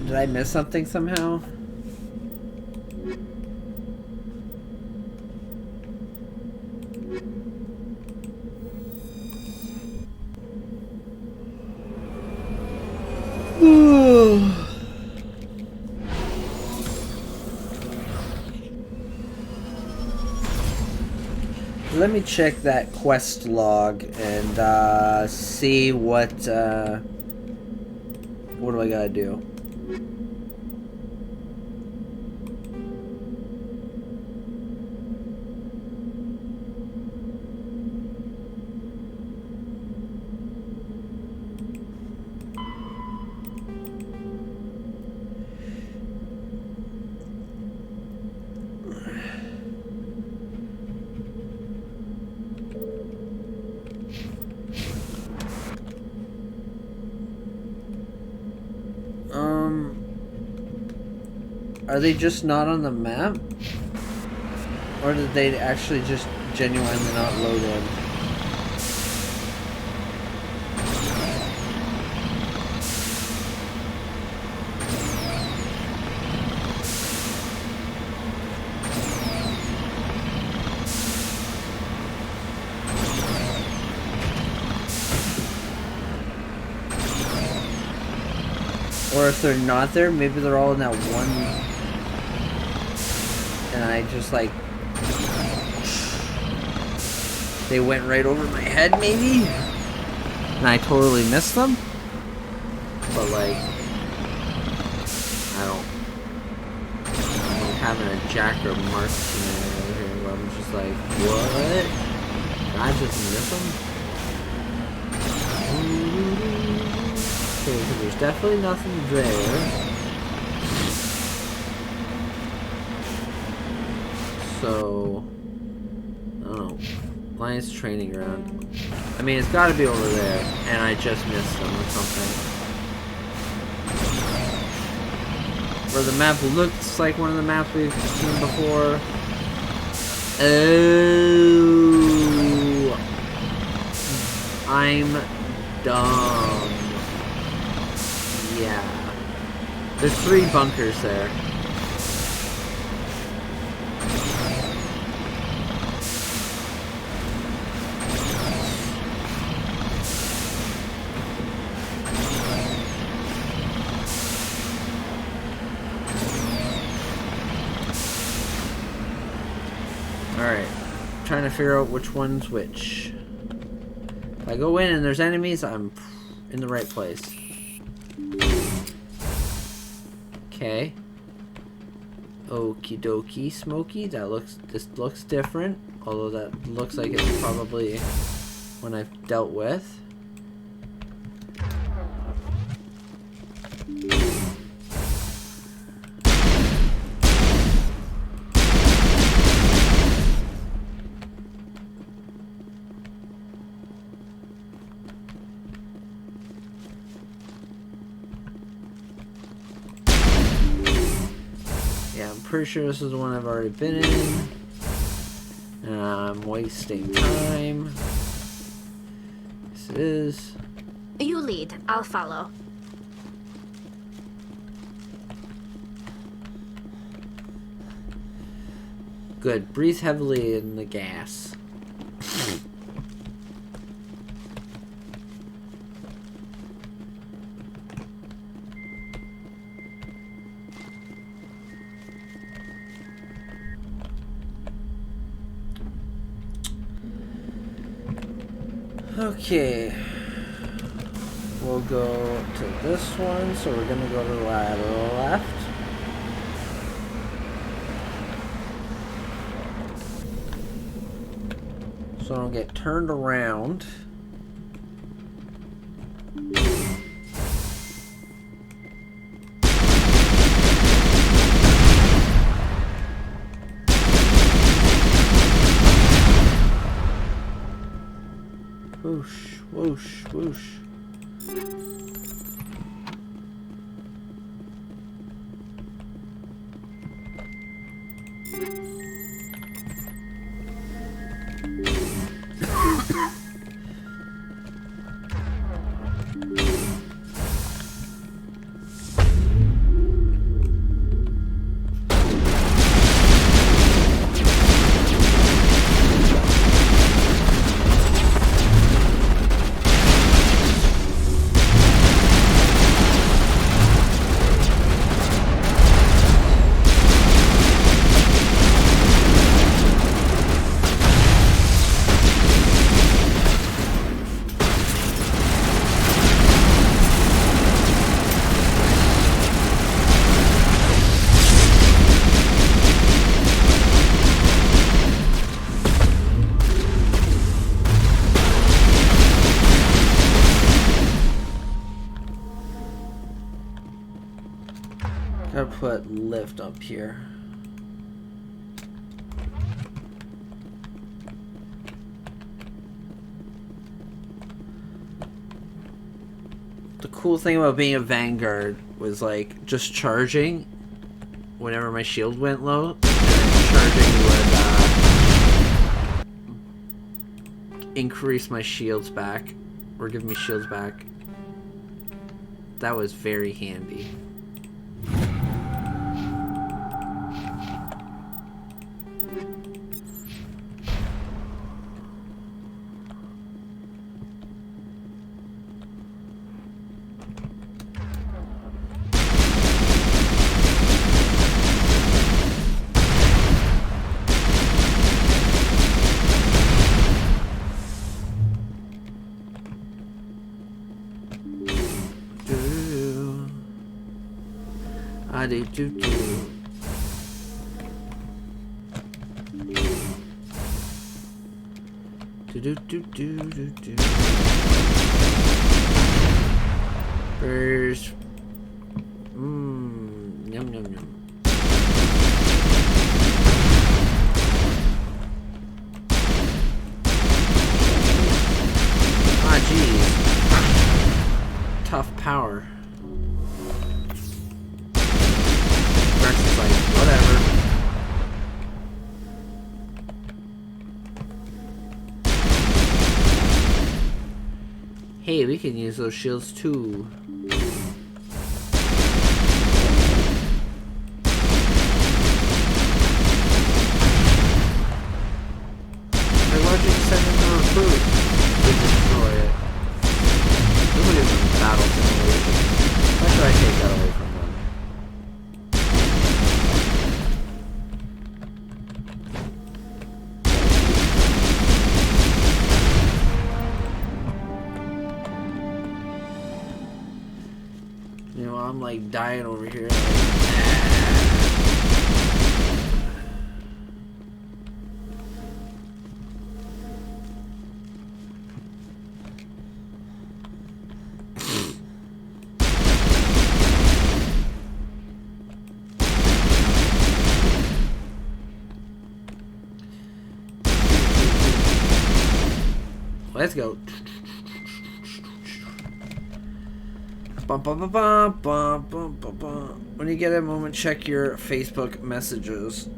Did I miss something somehow? Let me check that quest log and see what do I gotta do? Are they just not on the map? Or did they actually just genuinely not load in? Or if they're not there, maybe they're all in that one... And I just like... They went right over my head, maybe? And I totally missed them? But like... I don't... I'm having a Jack or Mark scenario here where I'm just like, what? Did I just miss them? Okay, so there's definitely nothing there. So, I don't know. Lions training ground. I mean, it's got to be over there, and I just missed them or something. Where the map looks like one of the maps we've seen before. Oh, I'm dumb. Yeah. There's 3 bunkers there. Trying to figure out which one's which. If I go in and there's enemies, I'm in the right place. Okay. Okie dokie, Smokey. This looks different. Although that looks like it's probably when I've dealt with. Yeah, I'm pretty sure this is the one I've already been in. And I'm wasting time. Yes, it is. You lead. I'll follow. Good. Breathe heavily in the gas. Okay, we'll go to this one, so we're gonna go to the left. So I don't get turned around. Whoosh, whoosh, whoosh. Gotta put lift up here. The cool thing about being a Vanguard was like just charging whenever my shield went low, and then charging would increase my shields back, or give me shields back. That was very handy. Do do do. Do do do do do do. Burst. Yum yum yum. Ah, geez. Tough power. Versus like whatever. Hey, we can use those shields too. Like, why'd you send them to recruit? To destroy it. Nobody is in battle simulation. Why should I take that away from them? You know, I'm like dying over here. Let's go. Bum, bum, bum, bum, bum, bum, bum, bum. When you get a moment, check your Facebook messages.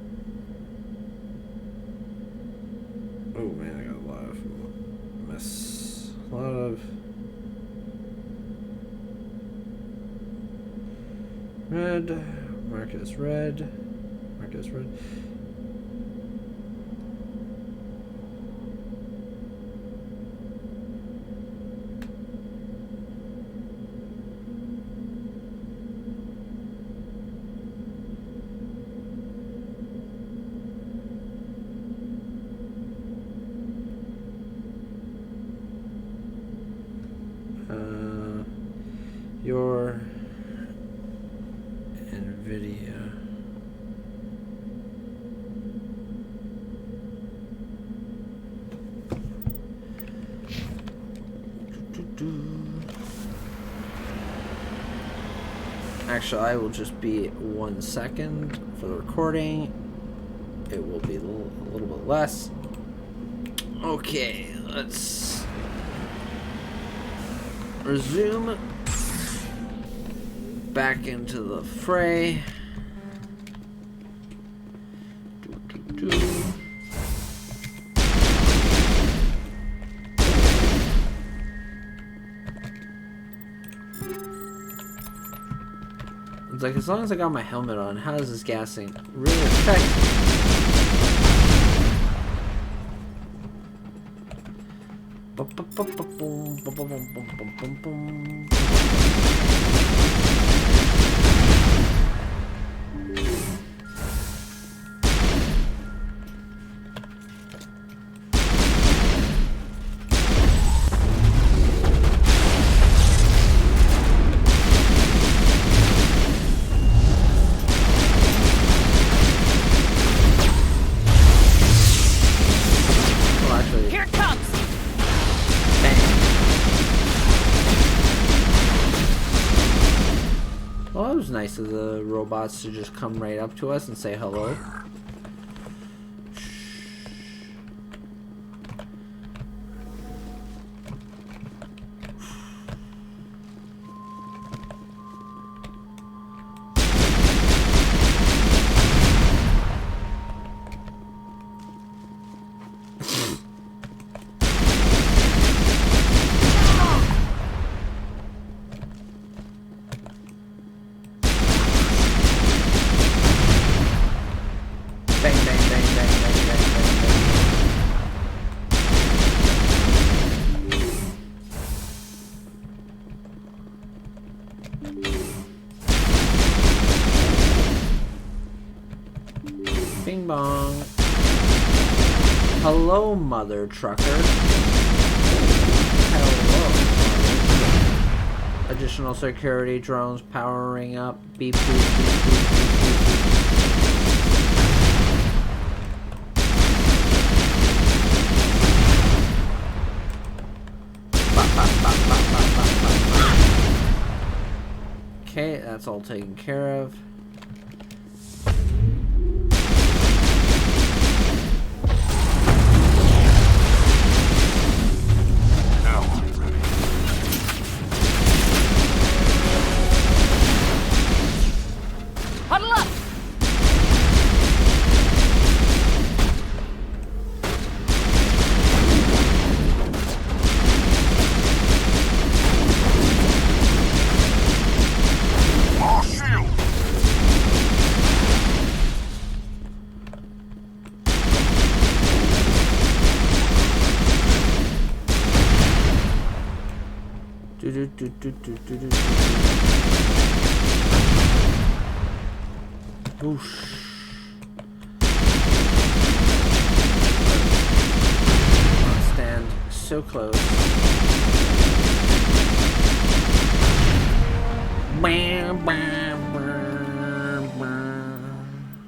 Oh man, I got a lot of mess. A lot of red. Marcus red. Marcus red. Your NVIDIA. Actually, I will just be 1 second for the recording. It will be a little bit less. Okay, let's resume back into the fray. It's like, as long as I got my helmet on, how does this gassing really affect me? Well, it was nice of the robots to just come right up to us and say hello. Bing bong. Hello, mother trucker. Hello. Additional security drones powering up. Beep boop beep boop beep boop. Okay, that's all taken care of. Whoosh. Stand so close. Bam, bam, bam, bam.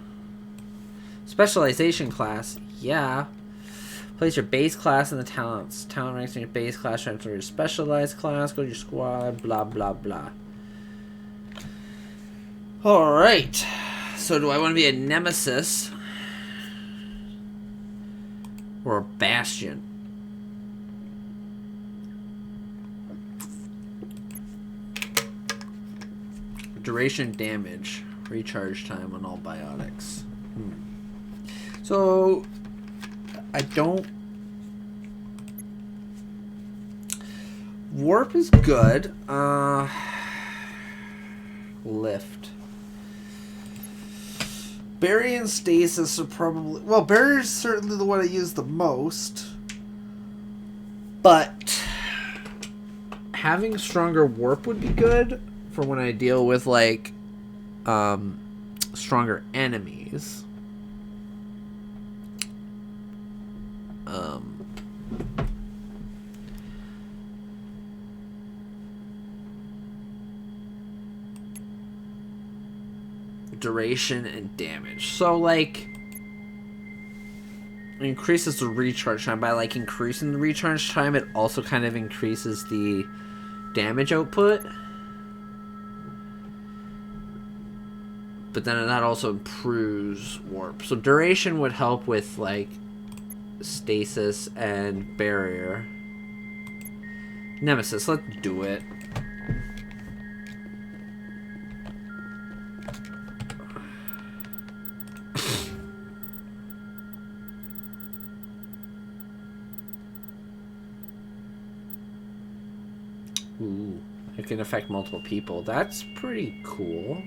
Specialization class, yeah. Place your base class in the talents. Talent ranks in your base class. Transfer your specialized class. Go to your squad. Blah, blah, blah. Alright. So do I want to be a nemesis? Or a bastion? Duration damage. Recharge time on all biotics. So, I don't... Warp is good. Lift. Barrier and Stasis are probably... Well, Barrier is certainly the one I use the most. But having stronger Warp would be good for when I deal with, like, stronger enemies. Duration and damage. So, like, it increases the recharge time. By, like, increasing the recharge time, it also kind of increases the damage output. But then that also improves warp. So duration would help with, like, stasis and barrier. Nemesis, let's do it. Ooh, it can affect multiple people. That's pretty cool.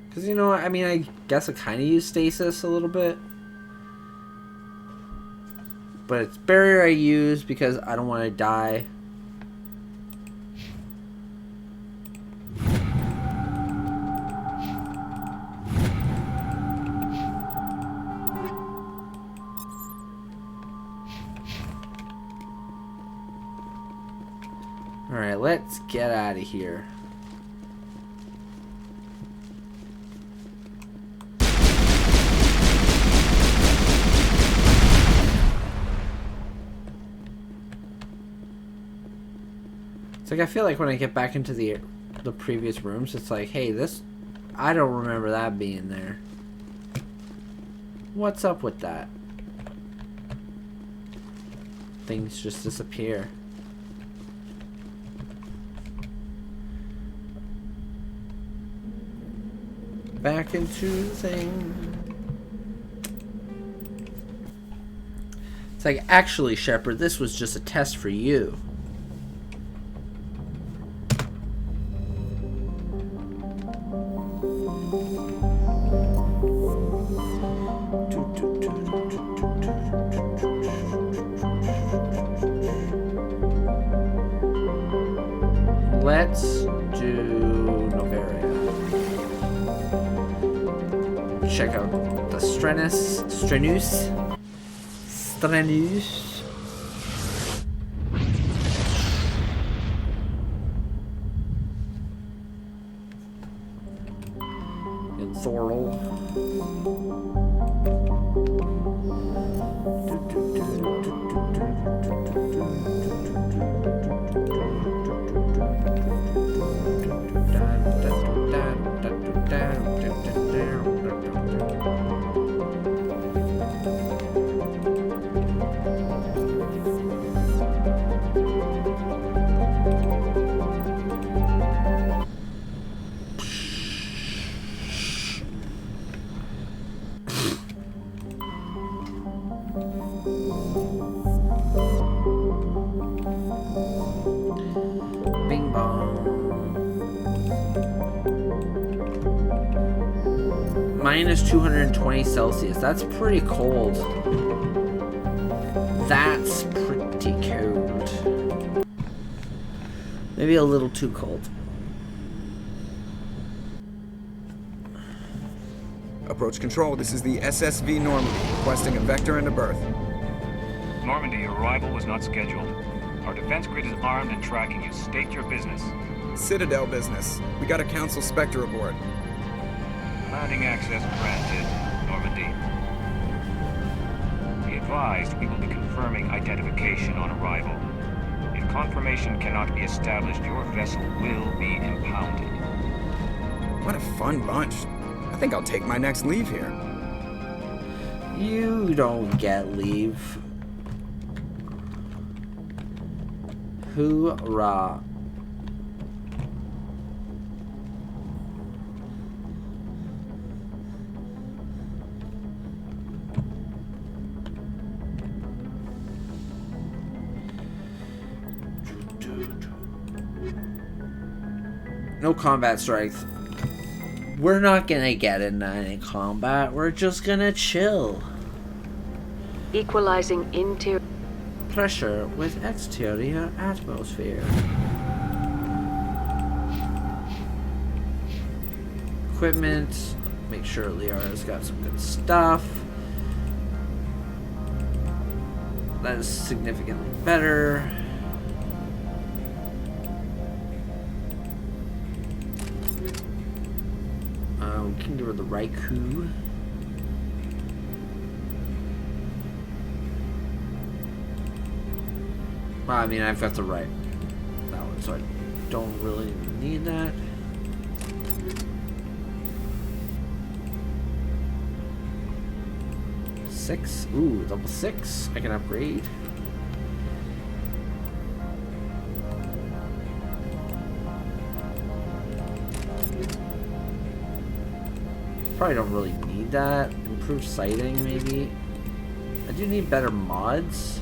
Because, you know, I mean, I guess I kind of use stasis a little bit. But it's barrier I use because I don't want to die. Alright, let's get out of here. It's like, I feel like when I get back into the previous rooms, it's like, hey, this... I don't remember that being there. What's up with that? Things just disappear. Back into the thing. It's like, actually, Shepard, this was just a test for you. Let's do Novaria. Check out the Strenus. And Thorol. Bing bong. Minus 220 Celsius. That's pretty cold. That's pretty cold. Maybe a little too cold. Approach control. This is the SSV Normandy, requesting a vector and a berth. Normandy, your arrival was not scheduled. Our defense grid is armed and tracking you. State your business. Citadel business. We got a Council Spectre aboard. Landing access granted, Normandy. Be advised, we will be confirming identification on arrival. If confirmation cannot be established, your vessel will be impounded. What a fun bunch. I think I'll take my next leave here. You don't get leave. Hoorah. No combat strength. We're not gonna get into any combat. We're just gonna chill. Equalizing interior pressure with exterior atmosphere. Equipment. Make sure Liara's got some good stuff. That is significantly better. We can give her the Raikou. Well, I mean, I've got the that one, so I don't really need that. Six? Ooh, level 6. I can upgrade. Probably don't really need that. Improved sighting, maybe. I do need better mods.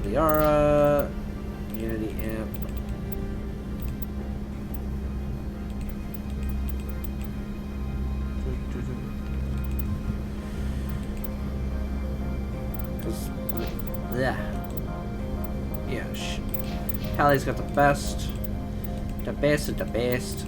Liara, Unity Amp. Yeah. Yeah, Callie's got the best. The best of the best.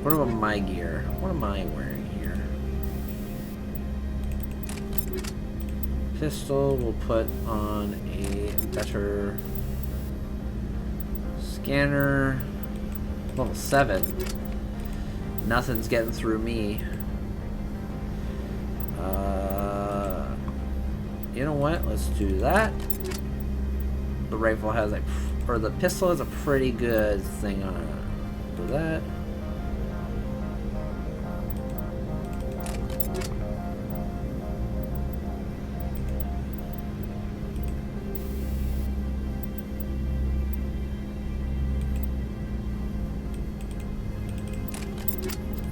What about my gear? What am I wearing here? Pistol will put on a better scanner. Level 7. Nothing's getting through me. You know what? Let's do that. The rifle has a, or the pistol has a pretty good thing on it. Do that.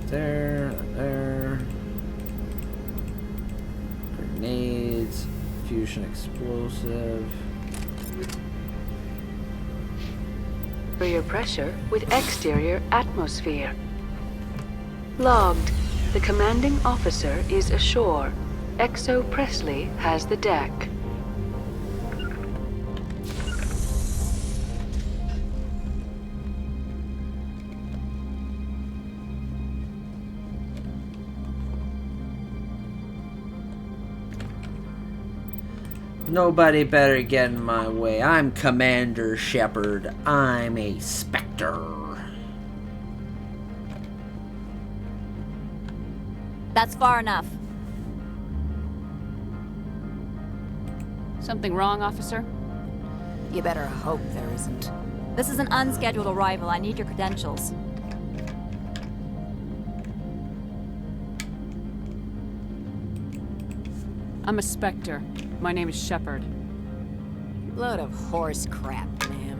There. Grenades, fusion explosive. Interior pressure with exterior atmosphere. Logged. The commanding officer is ashore. XO Paisley has the deck. Nobody better get in my way. I'm Commander Shepard. I'm a Spectre. That's far enough. Something wrong, officer? You better hope there isn't. This is an unscheduled arrival. I need your credentials. I'm a Spectre. My name is Shepard. Load of horse crap, ma'am.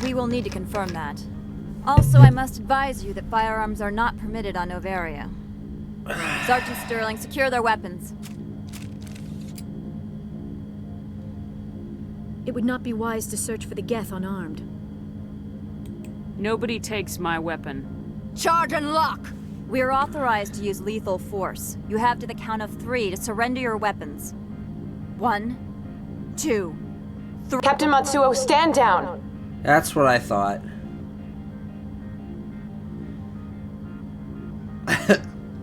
We will need to confirm that. Also, I must advise you that firearms are not permitted on Novaria. Sergeant Sterling, secure their weapons. It would not be wise to search for the Geth unarmed. Nobody takes my weapon. Charge and lock! We are authorized to use lethal force. You have to the count of 3 to surrender your weapons. 1, 2, 3. Captain Matsuo, stand down! That's what I thought.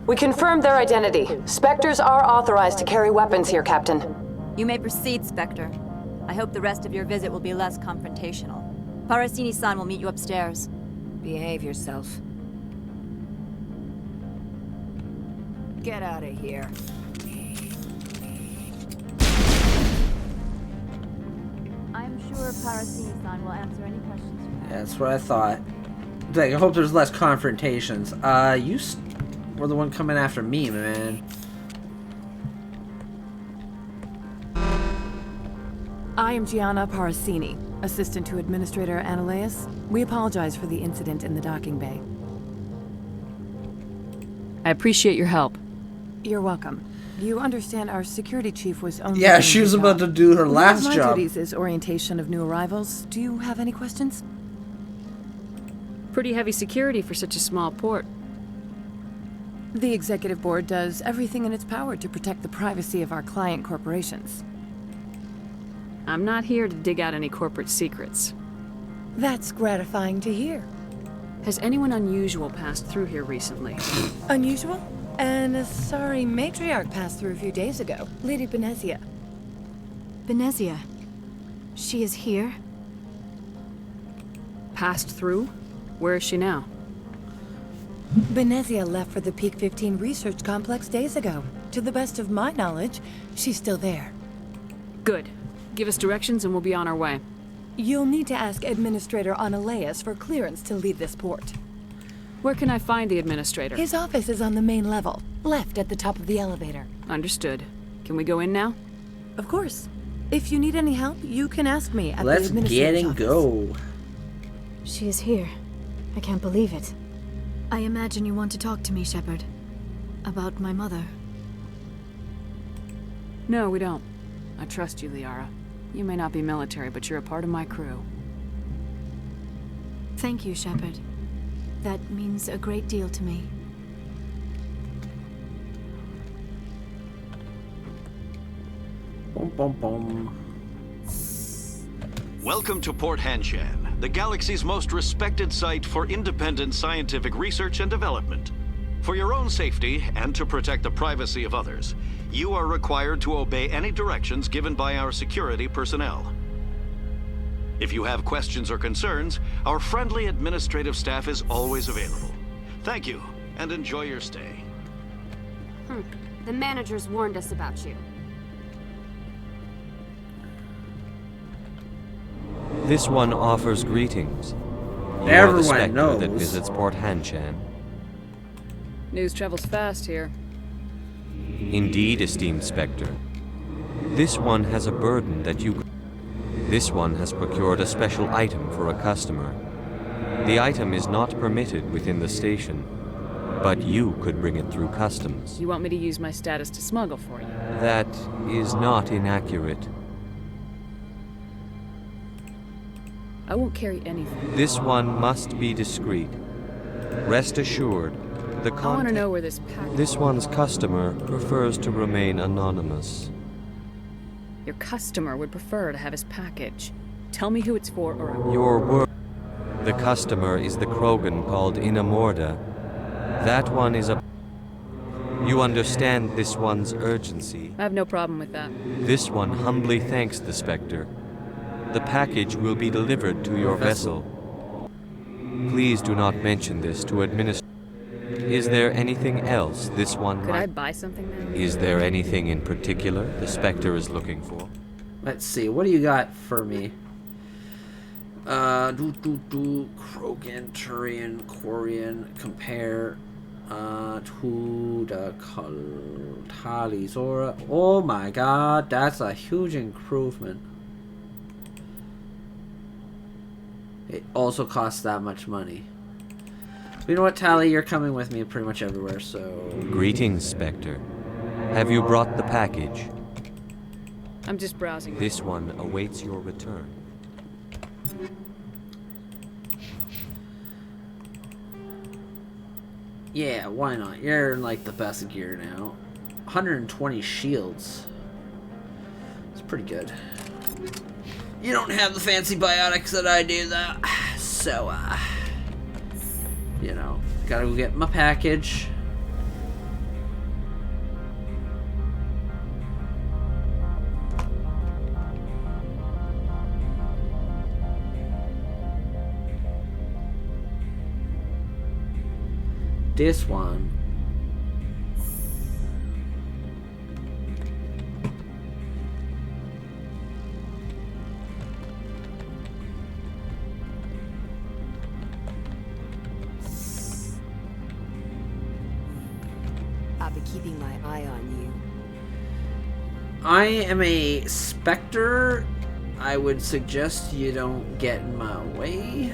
We confirmed their identity. Spectres are authorized to carry weapons here, Captain. You may proceed, Spectre. I hope the rest of your visit will be less confrontational. Parasini-san will meet you upstairs. Behave yourself. Get out of here. I'm sure Parasini-san will answer any questions you have. Yeah, that's what I thought. Like, I hope there's less confrontations. You were the one coming after me, man. I am Gianna Parasini, assistant to Administrator Ananias. We apologize for the incident in the docking bay. I appreciate your help. You're welcome. You understand our security chief was only... Yeah, she was about to do her last One of job. my duties is orientation of new arrivals. Do you have any questions? Pretty heavy security for such a small port. The executive board does everything in its power to protect the privacy of our client corporations. I'm not here to dig out any corporate secrets. That's gratifying to hear. Has anyone unusual passed through here recently? Unusual? And a sorry matriarch passed through a few days ago. Lady Benezia. Benezia? She is here? Passed through? Where is she now? Benezia left for the Peak 15 research complex days ago. To the best of my knowledge, she's still there. Good. Give us directions and we'll be on our way. You'll need to ask Administrator Ananias for clearance to leave this port. Where can I find the administrator? His office is on the main level, left at the top of the elevator. Understood. Can we go in now? Of course. If you need any help, you can ask me at Let's the get and office. go. She is here. I can't believe it. I imagine you want to talk to me, Shepard. About my mother. No, we don't. I trust you, Liara. You may not be military, but you're a part of my crew. Thank you, Shepard. That means a great deal to me. Boom, boom, boom. Welcome to Port Hanshan, the galaxy's most respected site for independent scientific research and development. For your own safety and to protect the privacy of others, you are required to obey any directions given by our security personnel. If you have questions or concerns, our friendly administrative staff is always available. Thank you, and enjoy your stay. The managers warned us about you. This one offers greetings. You are the Everyone Spectre knows. that visits Port Hanshan. News travels fast here. Indeed, esteemed Spectre. This one has a burden that you... This one has procured a special item for a customer. The item is not permitted within the station, but you could bring it through customs. You want me to use my status to smuggle for you? That is not inaccurate. I won't carry anything. This one must be discreet. Rest assured, the I want to know where this package... This one's customer prefers to remain anonymous. Your customer would prefer to have his package. Tell me who it's for, or I will... Your word. The customer is the Krogan called Inamorda. That one is a... You understand this one's urgency. I have no problem with that. This one humbly thanks the Spectre. The package will be delivered to your vessel. Please do not mention this to administration. Is there anything else this one Could I buy something now? Is there anything in particular the Spectre is looking for? Let's see, what do you got for me? Krogan, Turian, Quarian, compare to the Talizora. Oh my god, that's a huge improvement. It also costs that much money. You know what, Tally? You're coming with me pretty much everywhere, so... Greetings, Spectre. Have you brought the package? I'm just browsing. This one awaits your return. Yeah, why not? You're in like the best gear now. 120 shields. It's pretty good. You don't have the fancy biotics that I do, though. So, you know, gotta go get my package. This one. I'll be keeping my eye on you. I am a Spectre. I would suggest you don't get in my way.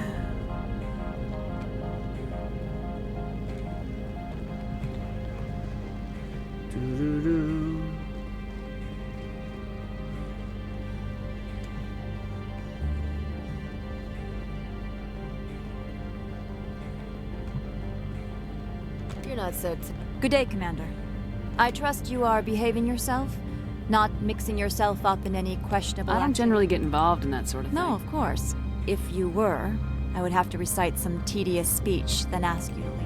Doo-doo-doo. You're not so... Good day, Commander. I trust you are behaving yourself? Not mixing yourself up in any questionable I don't activity? generally get involved in that sort of thing. No, of course. If you were, I would have to recite some tedious speech, then ask you to leave.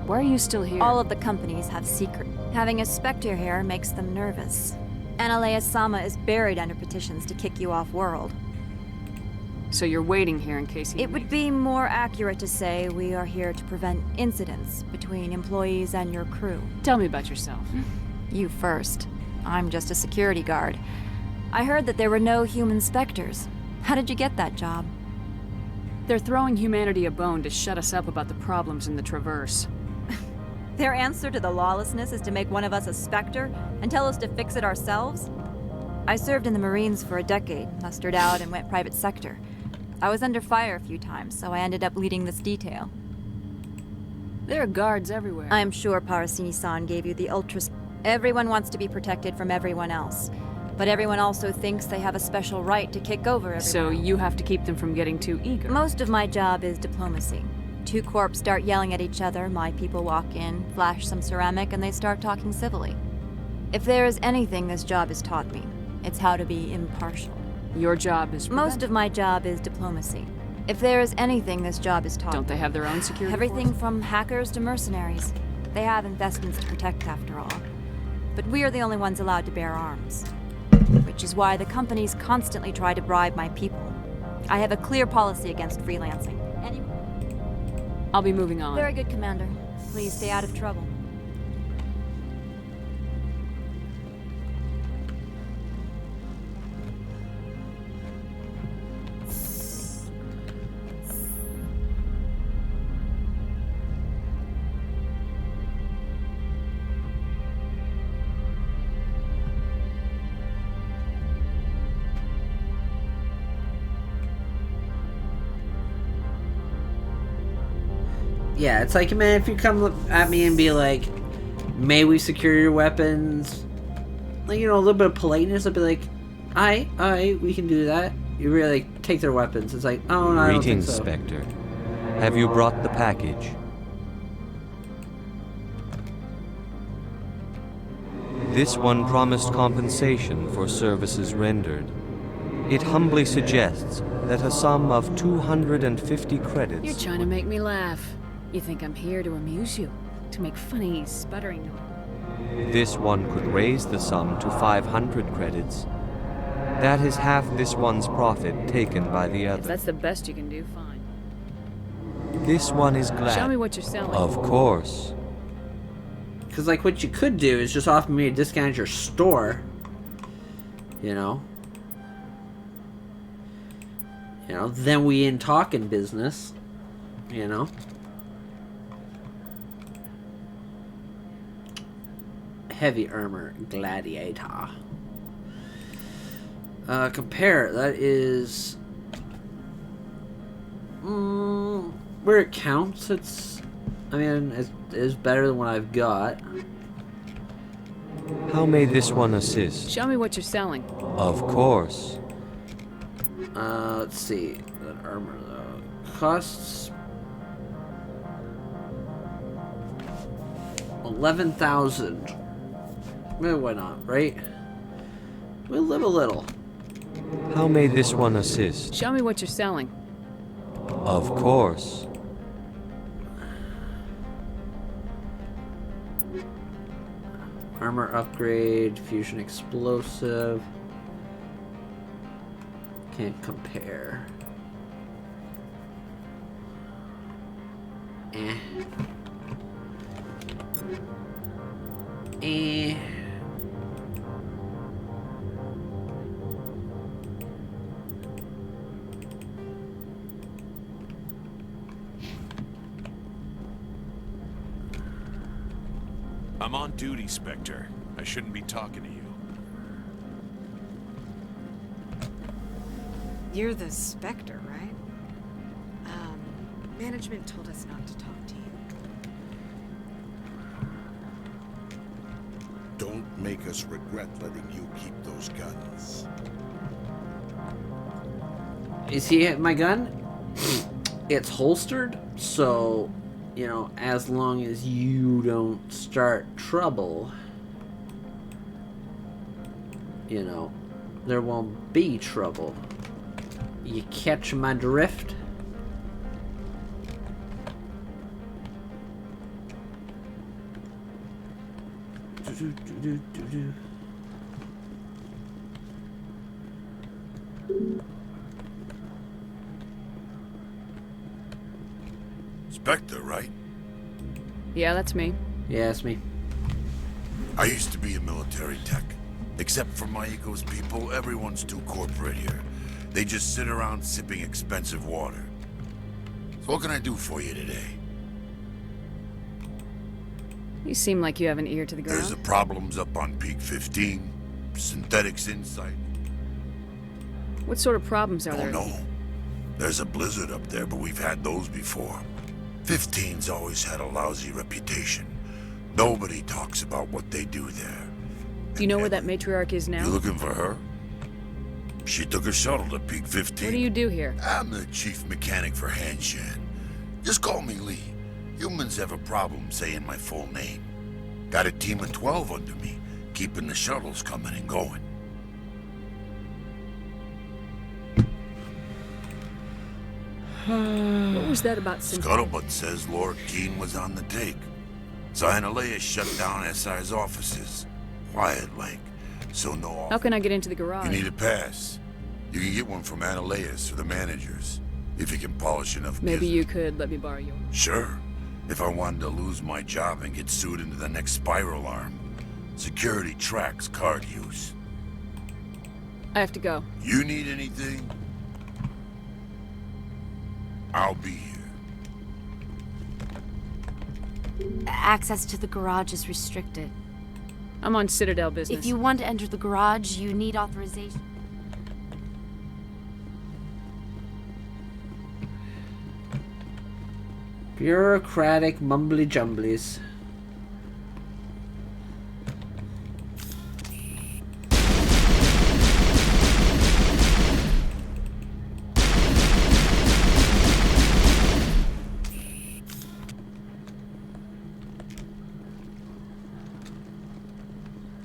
Why are you still here? All of the companies have secret. Having a Spectre here makes them nervous. Analea-sama is buried under petitions to kick you off world. So you're waiting here in case he... It would be more accurate to say we are here to prevent incidents between employees and your crew. Tell me about yourself. You first. I'm just a security guard. I heard that there were no human Spectres. How did you get that job? They're throwing humanity a bone to shut us up about the problems in the Traverse. Their answer to the lawlessness is to make one of us a Spectre and tell us to fix it ourselves? I served in the Marines for a decade, mustered out and went private sector. I was under fire a few times, so I ended up leading this detail. There are guards everywhere. I'm sure Parasini-san gave you the ultras. Everyone wants to be protected from everyone else. But everyone also thinks they have a special right to kick over everyone. So you have to keep them from getting too eager. Most of my job is diplomacy. Two corps start yelling at each other, my people walk in, flash some ceramic, and they start talking civilly. If there is anything this job has taught me, it's how to be impartial. Your job is... Most of my job is diplomacy. If there is anything this job has taught me... Don't they have their own security Everything force? from hackers to mercenaries. They have investments to protect, after all. But we are the only ones allowed to bear arms. Which is why the companies constantly try to bribe my people. I have a clear policy against freelancing. I'll be moving on. Very good, Commander. Please stay out of trouble. Yeah, it's like, man, if you come at me and be like, may we secure your weapons? Like, you know, a little bit of politeness, I'd be like, aye, we can do that. You really like, take their weapons. It's like, oh, no, I don't think Greetings, so. Spectre. Have you brought the package? This one promised compensation for services rendered. It humbly suggests that a sum of 250 credits... You're trying to make me laugh. You think I'm here to amuse you? To make funny, sputtering noise? This one could raise the sum to 500 credits. That is half this one's profit taken by the other. If that's the best you can do, fine. This one is glad. Show me what you're selling. Of course. Because, like, what you could do is just offer me a discount at your store. You know? You know, then we in talking business. You know? Heavy armor gladiator. Compare. That is... where it counts, it's... I mean, it is better than what I've got. How may this one assist? Show me what you're selling. Of course. Let's see. That armor, though. Costs... 11,000. Well, why not, right? We'll live a little. How may this one assist? Show me what you're selling. Of course. Armor upgrade, fusion explosive. Can't compare. I'm on duty, Spectre. I shouldn't be talking to you. You're the Spectre, right? Management told us not to talk to you. Don't make us regret letting you keep those guns. You see my gun? It's holstered, so, you know, as long as you don't start trouble, you know, there won't be trouble. You catch my drift? Spectre, right? Yeah, that's me. Yeah, it's me. I used to be a military tech. Except for my eco's people, everyone's too corporate here. They just sit around sipping expensive water. So what can I do for you today? You seem like you have an ear to the ground. There's the problems up on Peak 15. Synthetics Insight. What sort of problems are there? Oh no. There's a blizzard up there, but we've had those before. 15's always had a lousy reputation. Nobody talks about what they do there. Do you know where that Matriarch is now? You looking for her? She took a shuttle to Peak 15. What do you do here? I'm the chief mechanic for Hanshan. Just call me Lee. Humans have a problem saying my full name. Got a team of 12 under me, keeping the shuttles coming and going. What was that about Scuttlebutt says Lord Keene was on the take. So Analea shut down SI's offices. Quiet like, so no... How can I get into the garage? You need a pass. You can get one from Analeas or the managers, if you can polish enough Maybe gizzard. you could let me borrow yours. Sure. If I wanted to lose my job and get sued into the next spiral arm. Security tracks card use. I have to go. You need anything? I'll be here. Access to the garage is restricted. I'm on Citadel business. If you want to enter the garage, you need authorization. Bureaucratic mumbly jumblies.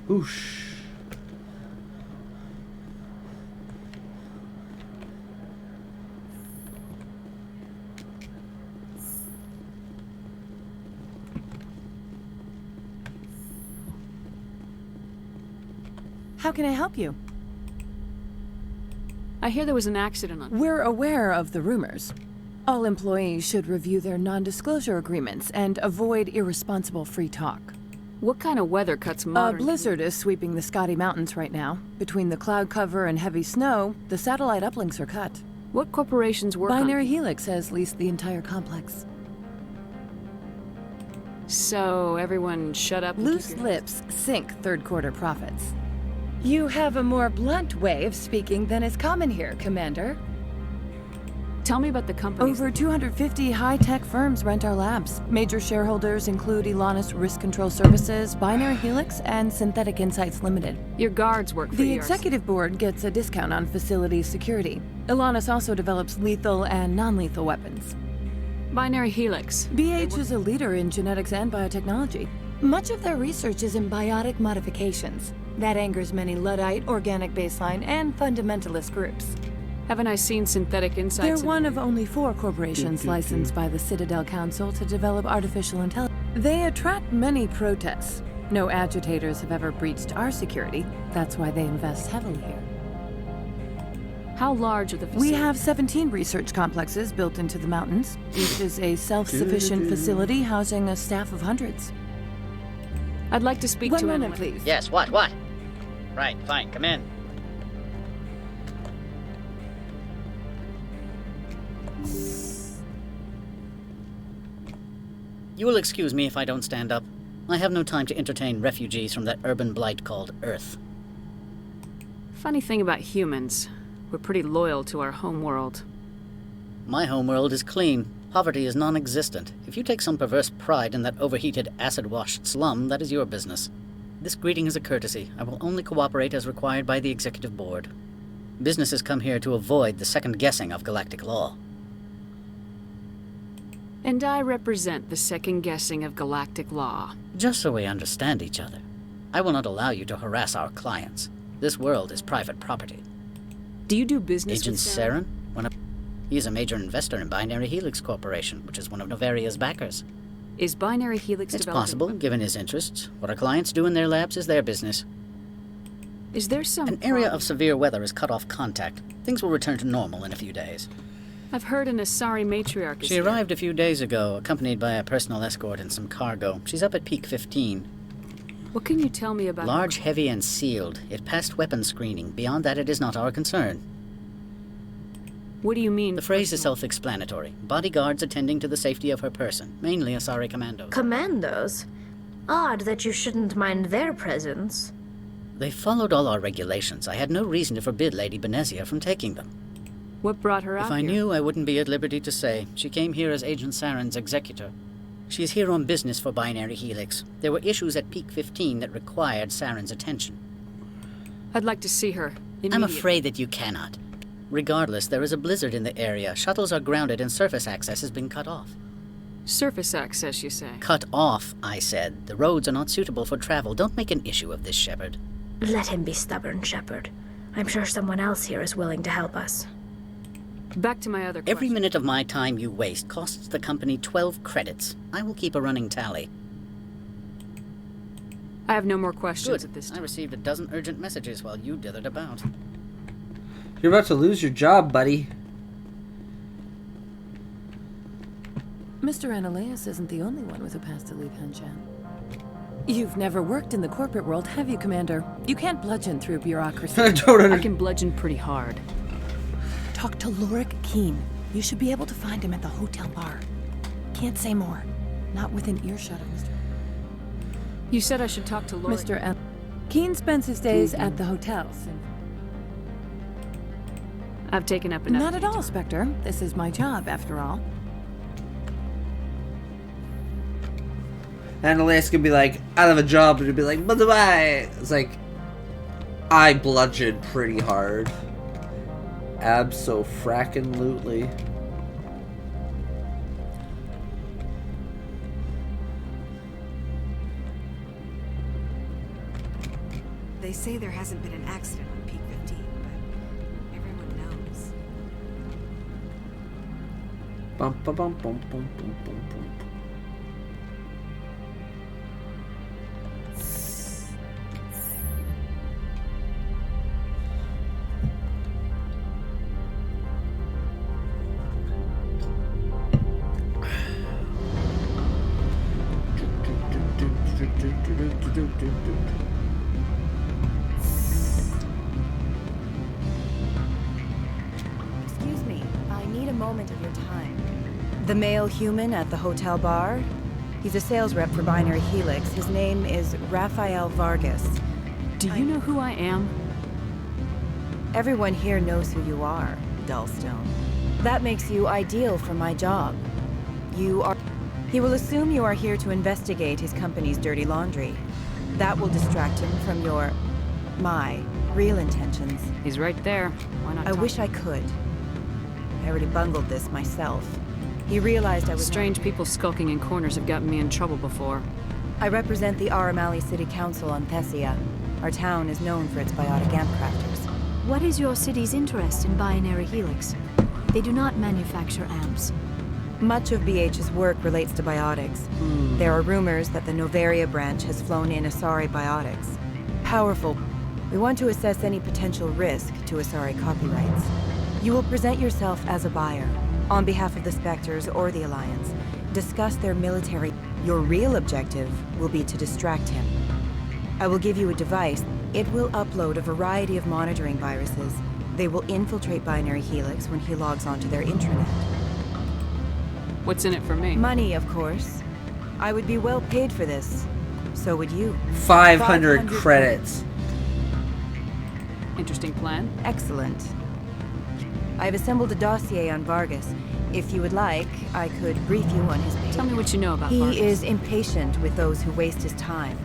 Whoosh. How can I help you? I hear there was an accident on... We're aware of the rumors. All employees should review their non-disclosure agreements and avoid irresponsible free talk. What kind of weather cuts modern... A blizzard is sweeping the Scotty Mountains right now. Between the cloud cover and heavy snow, the satellite uplinks are cut. What corporations work on... Binary Helix has leased the entire complex. So, everyone shut up and Loose lips sink third-quarter profits. You have a more blunt way of speaking than is common here, Commander. Tell me about the company. Over 250 high-tech firms rent our labs. Major shareholders include Ilanis Risk Control Services, Binary Helix, and Synthetic Insights Limited. Your guards work for The executive board gets a discount on facility security. Ilanis also develops lethal and non-lethal weapons. Binary Helix. BH is a leader in genetics and biotechnology. Much of their research is in biotic modifications. That angers many Luddite, organic baseline, and fundamentalist groups. Haven't I seen synthetic insights? They're one of only 4 corporations licensed by the Citadel Council to develop artificial intelligence. They attract many protests. No agitators have ever breached our security. That's why they invest heavily here. How large are the facilities? We have 17 research complexes built into the mountains. Each is a self-sufficient facility housing a staff of hundreds. I'd like to speak to One anyone. minute, please. Yes, what? Right, fine, come in. You will excuse me if I don't stand up. I have no time to entertain refugees from that urban blight called Earth. Funny thing about humans, we're pretty loyal to our homeworld. My homeworld is clean. Poverty is non-existent. If you take some perverse pride in that overheated, acid-washed slum, that is your business. This greeting is a courtesy. I will only cooperate as required by the Executive Board. Businesses come here to avoid the second-guessing of galactic law. And I represent the second-guessing of galactic law. Just so we understand each other, I will not allow you to harass our clients. This world is private property. Do you do business Agent with Saren? He is a major investor in Binary Helix Corporation, which is one of Novaria's backers. Is Binary Helix It's developing... possible, given his interests. What our clients do in their labs is their business. Is there some An area of severe weather has cut off contact. Things will return to normal in a few days. I've heard an Asari Matriarch is She here. arrived a few days ago, accompanied by a personal escort and some cargo. She's up at Peak 15. What can you tell me about... Large, heavy, and sealed. It passed weapons screening. Beyond that, it is not our concern. What do you mean? The phrase is self-explanatory. Bodyguards attending to the safety of her person, mainly Asari commandos. Commandos? Odd that you shouldn't mind their presence. They followed all our regulations. I had no reason to forbid Lady Benezia from taking them. What brought her out If I here? knew, I wouldn't be at liberty to say. She came here as Agent Saren's executor. She is here on business for Binary Helix. There were issues at Peak 15 that required Saren's attention. I'd like to see her. I'm afraid that you cannot. Regardless, there is a blizzard in the area. Shuttles are grounded and surface access has been cut off. Surface access, you say? Cut off, I said. The roads are not suitable for travel. Don't make an issue of this, Shepard. Let him be stubborn, Shepard. I'm sure someone else here is willing to help us. Back to my other question. Every minute of my time you waste costs the company 12 credits. I will keep a running tally. I have no more questions Good. at this time. I received a dozen urgent messages while you dithered about. You're about to lose your job, buddy. Mr. Ananias isn't the only one with a past to leave Hanshan. You've never worked in the corporate world, have you, Commander? You can't bludgeon through bureaucracy. I can bludgeon pretty hard. Talk to Lorik Keen. You should be able to find him at the hotel bar. Can't say more. Not within earshot of Mr. You said I should talk to Lorik. Mr. M. Keen spends his days at the hotels. I've taken up enough. Not at all, Spectre. This is my job, after all. And Elias could be like, I have a job, and he'd be like, bye. It's like, I bludgeoned pretty hard. Abso-frackin-lutely. They say there hasn't been an accident on Peak 15, but everyone knows. Bum, bum, bum, bum, bum, bum, bum, bum. Excuse me, I need a moment of your time. The male human at the hotel bar? He's a sales rep for Binary Helix. His name is Rafael Vargas. Do you know who I am? Everyone here knows who you are, Dullstone. That makes you ideal for my job. You are... He will assume you are here to investigate his company's dirty laundry. That will distract him from my real intentions. He's right there. Why not I wish I could. I already bungled this myself. He realized I was... Strange people skulking in corners have gotten me in trouble before. I represent the Aramali City Council on Thessia. Our town is known for its biotic amp crafters. What is your city's interest in binary helix? They do not manufacture amps. Much of BH's work relates to biotics. There are rumors that the Noveria branch has flown in Asari biotics. Powerful. We want to assess any potential risk to Asari copyrights. You will present yourself as a buyer, on behalf of the Spectres or the Alliance. Discuss their military. Your real objective will be to distract him. I will give you a device. It will upload a variety of monitoring viruses. They will infiltrate Binary Helix when he logs onto their intranet. What's in it for me? Money, of course. I would be well paid for this. So would you. 500 credits. Interesting plan. Excellent. I've assembled a dossier on Vargas. If you would like, I could brief you on his behavior. Tell me what you know about Vargas. He is impatient with those who waste his time.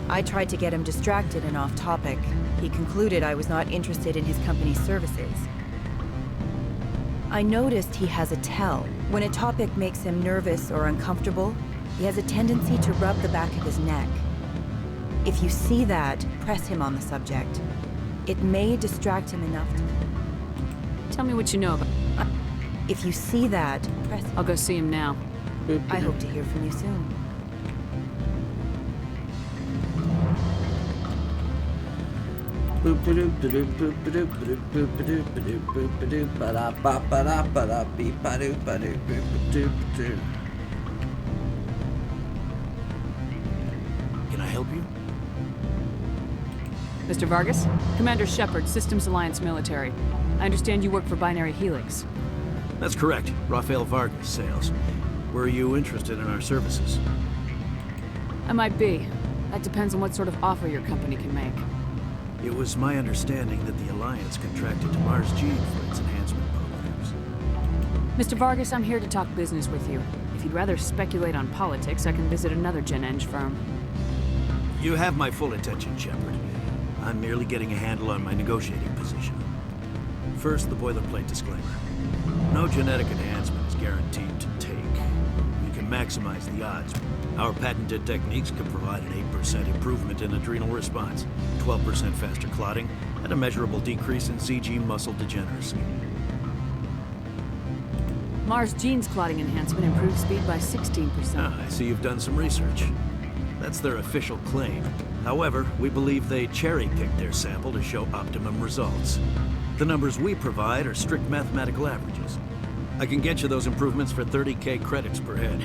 I tried to get him distracted and off topic. He concluded I was not interested in his company's services. I noticed he has a tell. When a topic makes him nervous or uncomfortable, he has a tendency to rub the back of his neck. If you see that, press him on the subject. It may distract him enough to... Tell me what you know about... If you see that, press him. I'll go see him now. I hope to hear from you soon. Can I help you? Mr. Vargas? Commander Shepard, Systems Alliance Military. I understand you work for Binary Helix. That's correct. Rafael Vargas, sales. Were you interested in our services? I might be. That depends on what sort of offer your company can make. It was my understanding that the Alliance contracted to Mars Gene for its enhancement programs. Mr. Vargas, I'm here to talk business with you. If you'd rather speculate on politics, I can visit another Gen Eng firm. You have my full attention, Shepard. I'm merely getting a handle on my negotiating position. First, the boilerplate disclaimer. No genetic enhancement is guaranteed to take. We can maximize the odds. Our patented techniques can provide an 8% improvement in adrenal response, 12% faster clotting, and a measurable decrease in CG muscle degeneracy. Mars Gene's clotting enhancement improves speed by 16%. Ah, I see you've done some research. That's their official claim. However, we believe they cherry-picked their sample to show optimum results. The numbers we provide are strict mathematical averages. I can get you those improvements for 30K credits per head.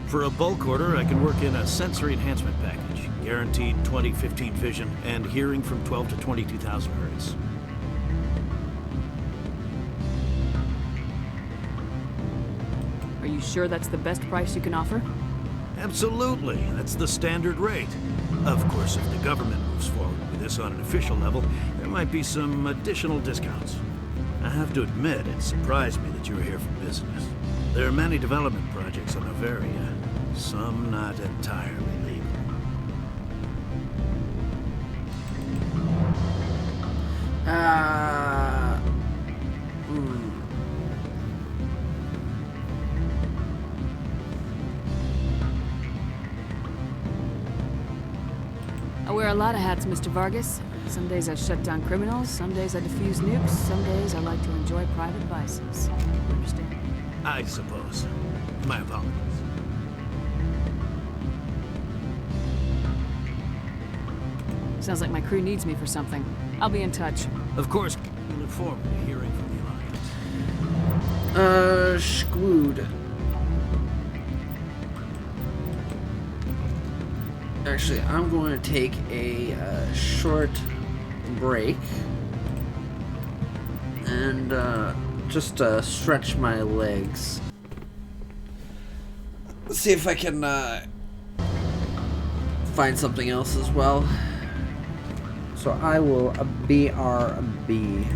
For a bulk order, I can work in a sensory enhancement package, guaranteed 20/15 vision, and hearing from 12 to 22,000 hertz. Are you sure that's the best price you can offer? Absolutely. That's the standard rate. Of course, if the government moves forward with this on an official level, there might be some additional discounts. I have to admit, it surprised me that you were here for business. There are many development projects on Noveria, some not entirely legal. I wear a lot of hats, Mr. Vargas. Some days I shut down criminals, some days I defuse nukes, some days I like to enjoy private vices. You understand? I suppose. My apologies. Sounds like my crew needs me for something. I'll be in touch. Of course, we look forward to hearing from the Alliance. Screwed. Actually, I'm going to take a short break and just stretch my legs. Let's see if I can find something else as well. So I will BRB.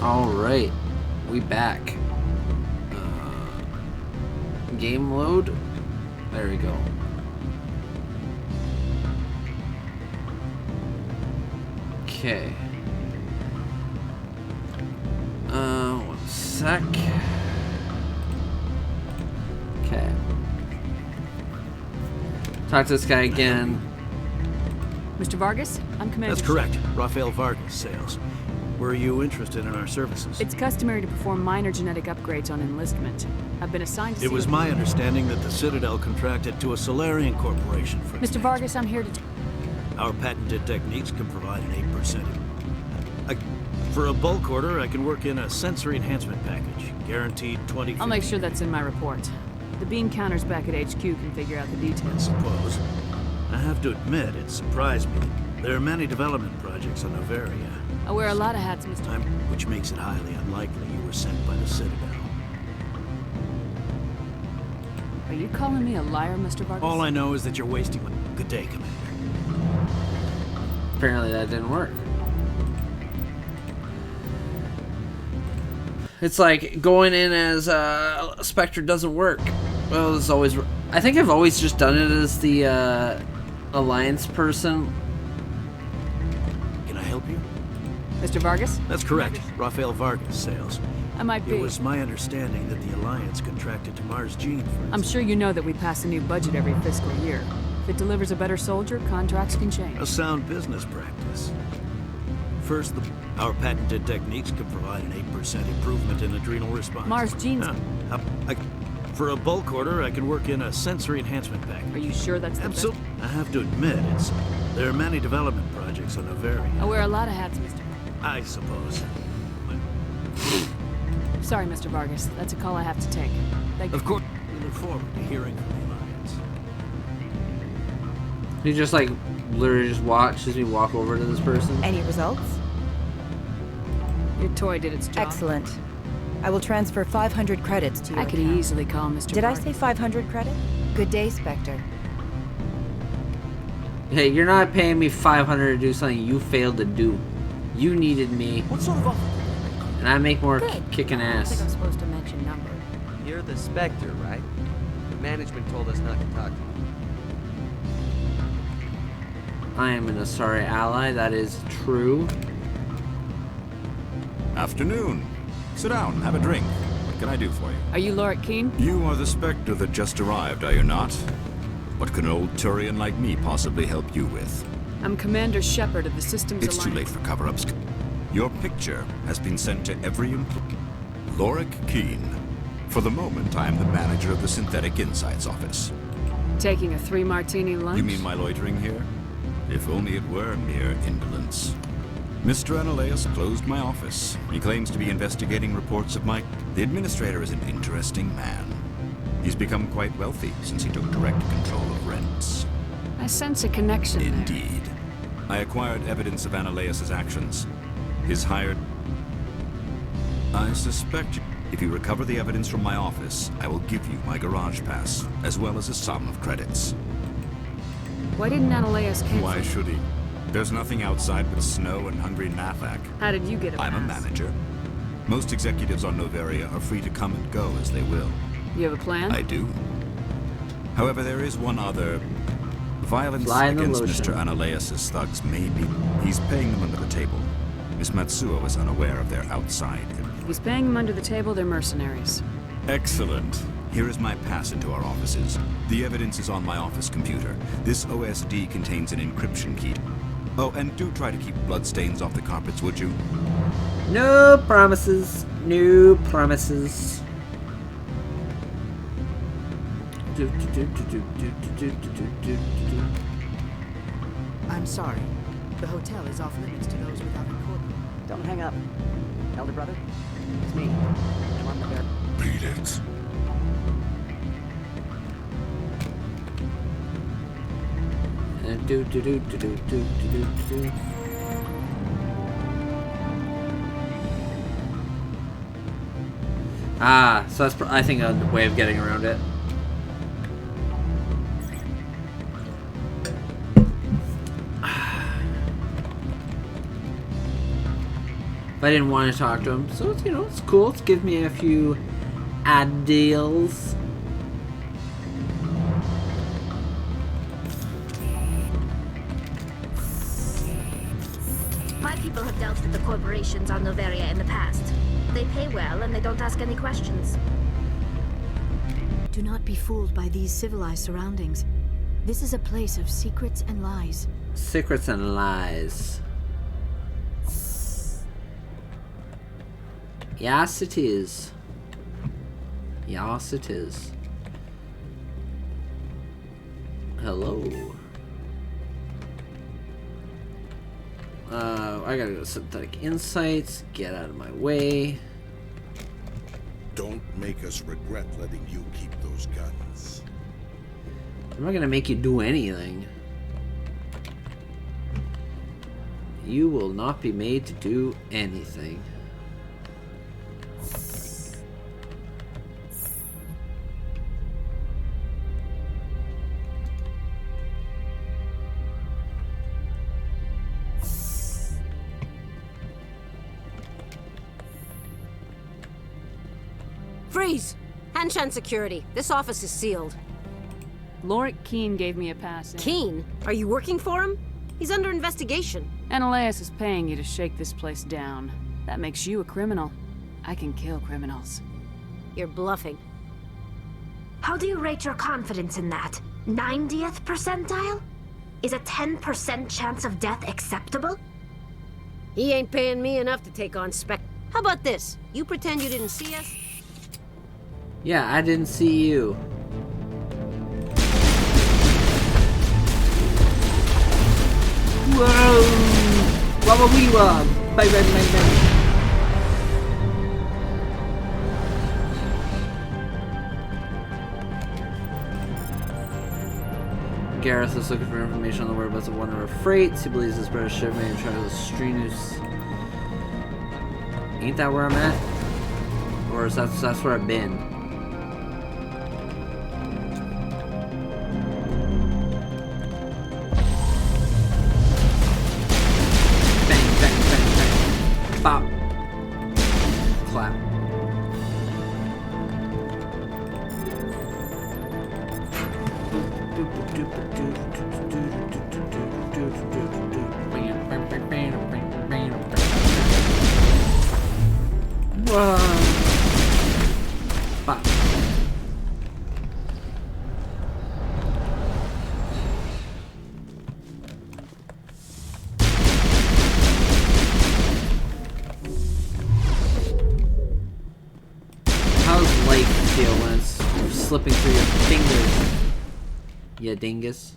Alright, we back. Game load. There we go. Okay. 1 sec. Okay. Talk to this guy again. Mr. Vargas, I'm Commander. That's correct. Rafael Vargas, sales. Were you interested in our services? It's customary to perform minor genetic upgrades on enlistment. I've been assigned to It was my understanding that the Citadel contracted to a Solarian corporation for Mr. Vargas, I'm here to... Our patented techniques can provide an 8%. For a bulk order, I can work in a sensory enhancement package. Guaranteed 20... I'll make sure that's in my report. The beam counters back at HQ can figure out the details. I suppose. I have to admit, it surprised me. There are many development projects on Noveria. I wear a lot of hats, Mr. Which makes it highly unlikely you were sent by the Citadel. Are you calling me a liar, Mr. Vargas? All I know is that you're wasting my... Good day, Commander. Apparently that didn't work. It's like going in as Spectre doesn't work. Well, it's always... I think I've always just done it as the Alliance person. Can I help you? Mr. Vargas? That's correct. Rafael Vargas, sales. I might be... It was my understanding that the Alliance contracted to Mars Gene for... I'm sure you know that we pass a new budget every fiscal year. If it delivers a better soldier, contracts can change. A sound business practice. First, our patented techniques can provide an 8% improvement in adrenal response. Mars Gene's... For a bulk order, I can work in a sensory enhancement package. Are you sure that's the best? I have to admit, there are many development projects on Noveria. I wear a lot of hats, Mr. I suppose. Sorry, Mr. Vargas. That's a call I have to take. Thank you. Of course. We look forward to hearing from the Alliance. He just like literally just watches me walk over to this person. Any results? Your toy did its job. Excellent. I will transfer 500 credits to you. I could easily call Mr. Did Vargas. I say 500 credit? Good day, Spectre. Hey, you're not paying me 500 to do something you failed to do. You needed me. What sort of offer? And I make more kicking I don't think I'm ass. supposed to mention number. You're the Spectre, right? Management told us not to talk to you. I am an Asari ally, that is true. Afternoon. Sit down, have a drink. What can I do for you? Are you Lorik Keen? You are the Spectre that just arrived, are you not? What can an old Turian like me possibly help you with? I'm Commander Shepard of the Systems It's too late Alliance. for cover-ups. Your picture has been sent to every employee. Lorik Keen. For the moment, I am the manager of the Synthetic Insights Office. Taking a 3-martini lunch? You mean my loitering here? If only it were mere indolence. Mr. Analeus closed my office. He claims to be investigating reports of my... The administrator is an interesting man. He's become quite wealthy since he took direct control of rents. I sense a connection there. Indeed. I acquired evidence of Analeus's actions. His hired... I suspect if you recover the evidence from my office, I will give you my garage pass, as well as a sum of credits. Why didn't Analeus cancel? Why should he? There's nothing outside but snow and hungry Nathak. How did you get a pass? I'm a manager. Most executives on Noveria are free to come and go as they will. You have a plan? I do. However, there is one other. Violence against Mr. Analeus's thugs may be... He's paying them under the table. Miss Matsuo is unaware of their outside. If he's paying them under the table, they're mercenaries. Excellent. Here is my pass into our offices. The evidence is on my office computer. This OSD contains an encryption key. Oh, and do try to keep bloodstains off the carpets, would you? No promises. No promises. I'm sorry. The hotel is off limits to those without a court. Don't hang up. Elder brother, it's me. I'm on the bear. Beat it. Ah, so that's I think a way of getting around it. If I didn't want to talk to him. So it's, you know, it's cool. It's gives me a few ideals. My people have dealt with the corporations on Noveria in the past. They pay well and they don't ask any questions. Do not be fooled by these civilized surroundings. This is a place of secrets and lies. Secrets and lies. Yes, it is. Yes, it is. Hello. I gotta go to Synthetic Insights. Get out of my way. Don't make us regret letting you keep those guns. I'm not gonna make you do anything. You will not be made to do anything. Freeze! Hanshan security. This office is sealed. Lorik Keene gave me a pass in. Keene? Are you working for him? He's under investigation. Ananias is paying you to shake this place down. That makes you a criminal. I can kill criminals. You're bluffing. How do you rate your confidence in that? 90th percentile? Is a 10% chance of death acceptable? He ain't paying me enough to take on Spec. How about this? You pretend you didn't see us? Yeah, I didn't see you. Whoa! Wabba wee wab! Bang bang bang bang! Gareth is looking for information on the whereabouts of one of our freights. He believes his brother ship may have tried to Strenus. Ain't that where I'm at? Or is that's where I've been? Bop. Clap. Whoa. Bop. When it's slipping through your fingers, you dingus.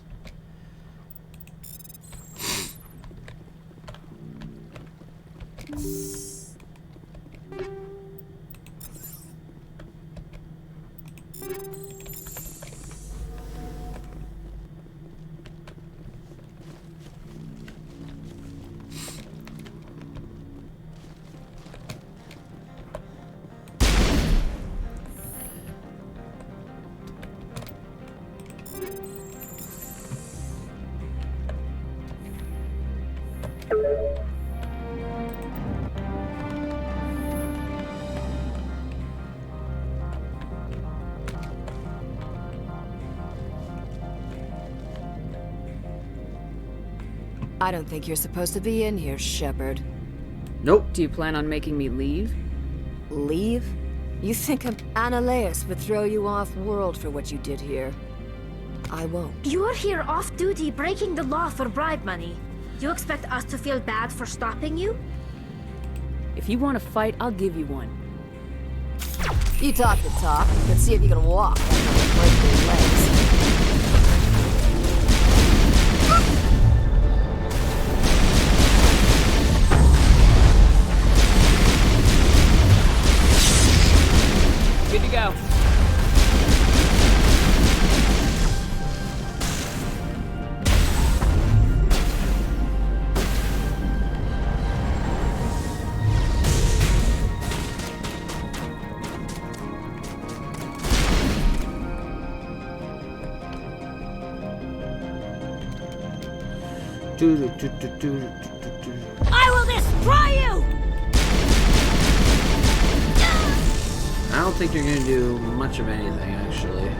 I don't think you're supposed to be in here, Shepard. Nope. Do you plan on making me leave? Leave? You think Ananias would throw you off-world for what you did here? I won't. You're here off-duty breaking the law for bribe money. You expect us to feel bad for stopping you? If you want to fight, I'll give you one. You talk the talk. Let's see if you can walk. Break your legs. Good to go. I will destroy you! I don't think you're gonna do much of anything, actually.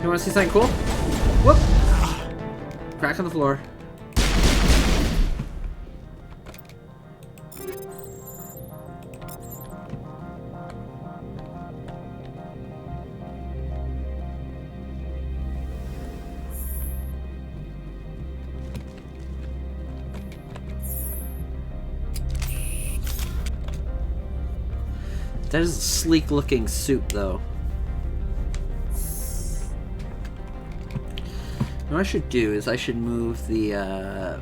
You wanna see something cool? Whoop! Crack on the floor. That is a sleek looking suit though. What I should do is I should move the,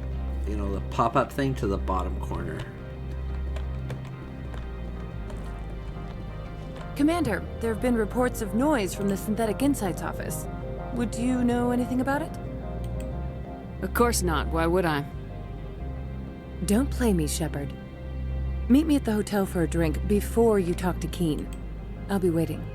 you know, the pop-up thing to the bottom corner. Commander, there have been reports of noise from the Synthetic Insights office. Would you know anything about it? Of course not. Why would I? Don't play me, Shepard. Meet me at the hotel for a drink before you talk to Keen. I'll be waiting.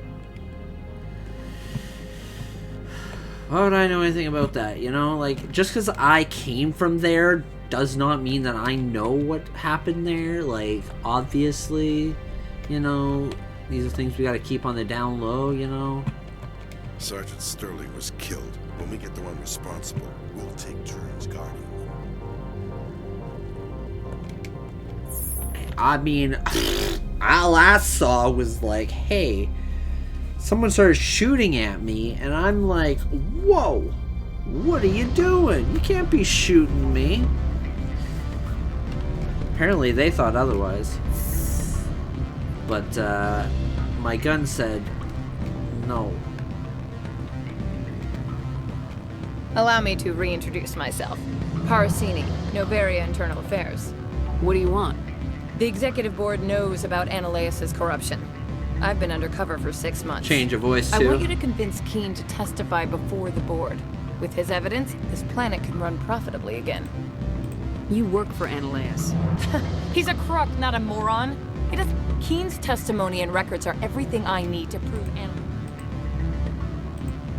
Why would I know anything about that? You know, like, just because I came from there does not mean that I know what happened there. Like, obviously, you know, these are things we gotta keep on the down low, you know? Sergeant Sterling was killed. When we get the one responsible, we'll take turns guarding. I mean, all I saw was like, hey, someone started shooting at me, and I'm like, whoa, what are you doing? You can't be shooting me. Apparently they thought otherwise. But my gun said no. Allow me to reintroduce myself. Parasini, Novaria Internal Affairs. What do you want? The Executive Board knows about Ananias' corruption. I've been undercover for 6 months. Change of voice, too. I want you to convince Keen to testify before the board. With his evidence, this planet can run profitably again. You work for Ananias. He's a crook, not a moron. Keen's testimony and records are everything I need to prove Ananias.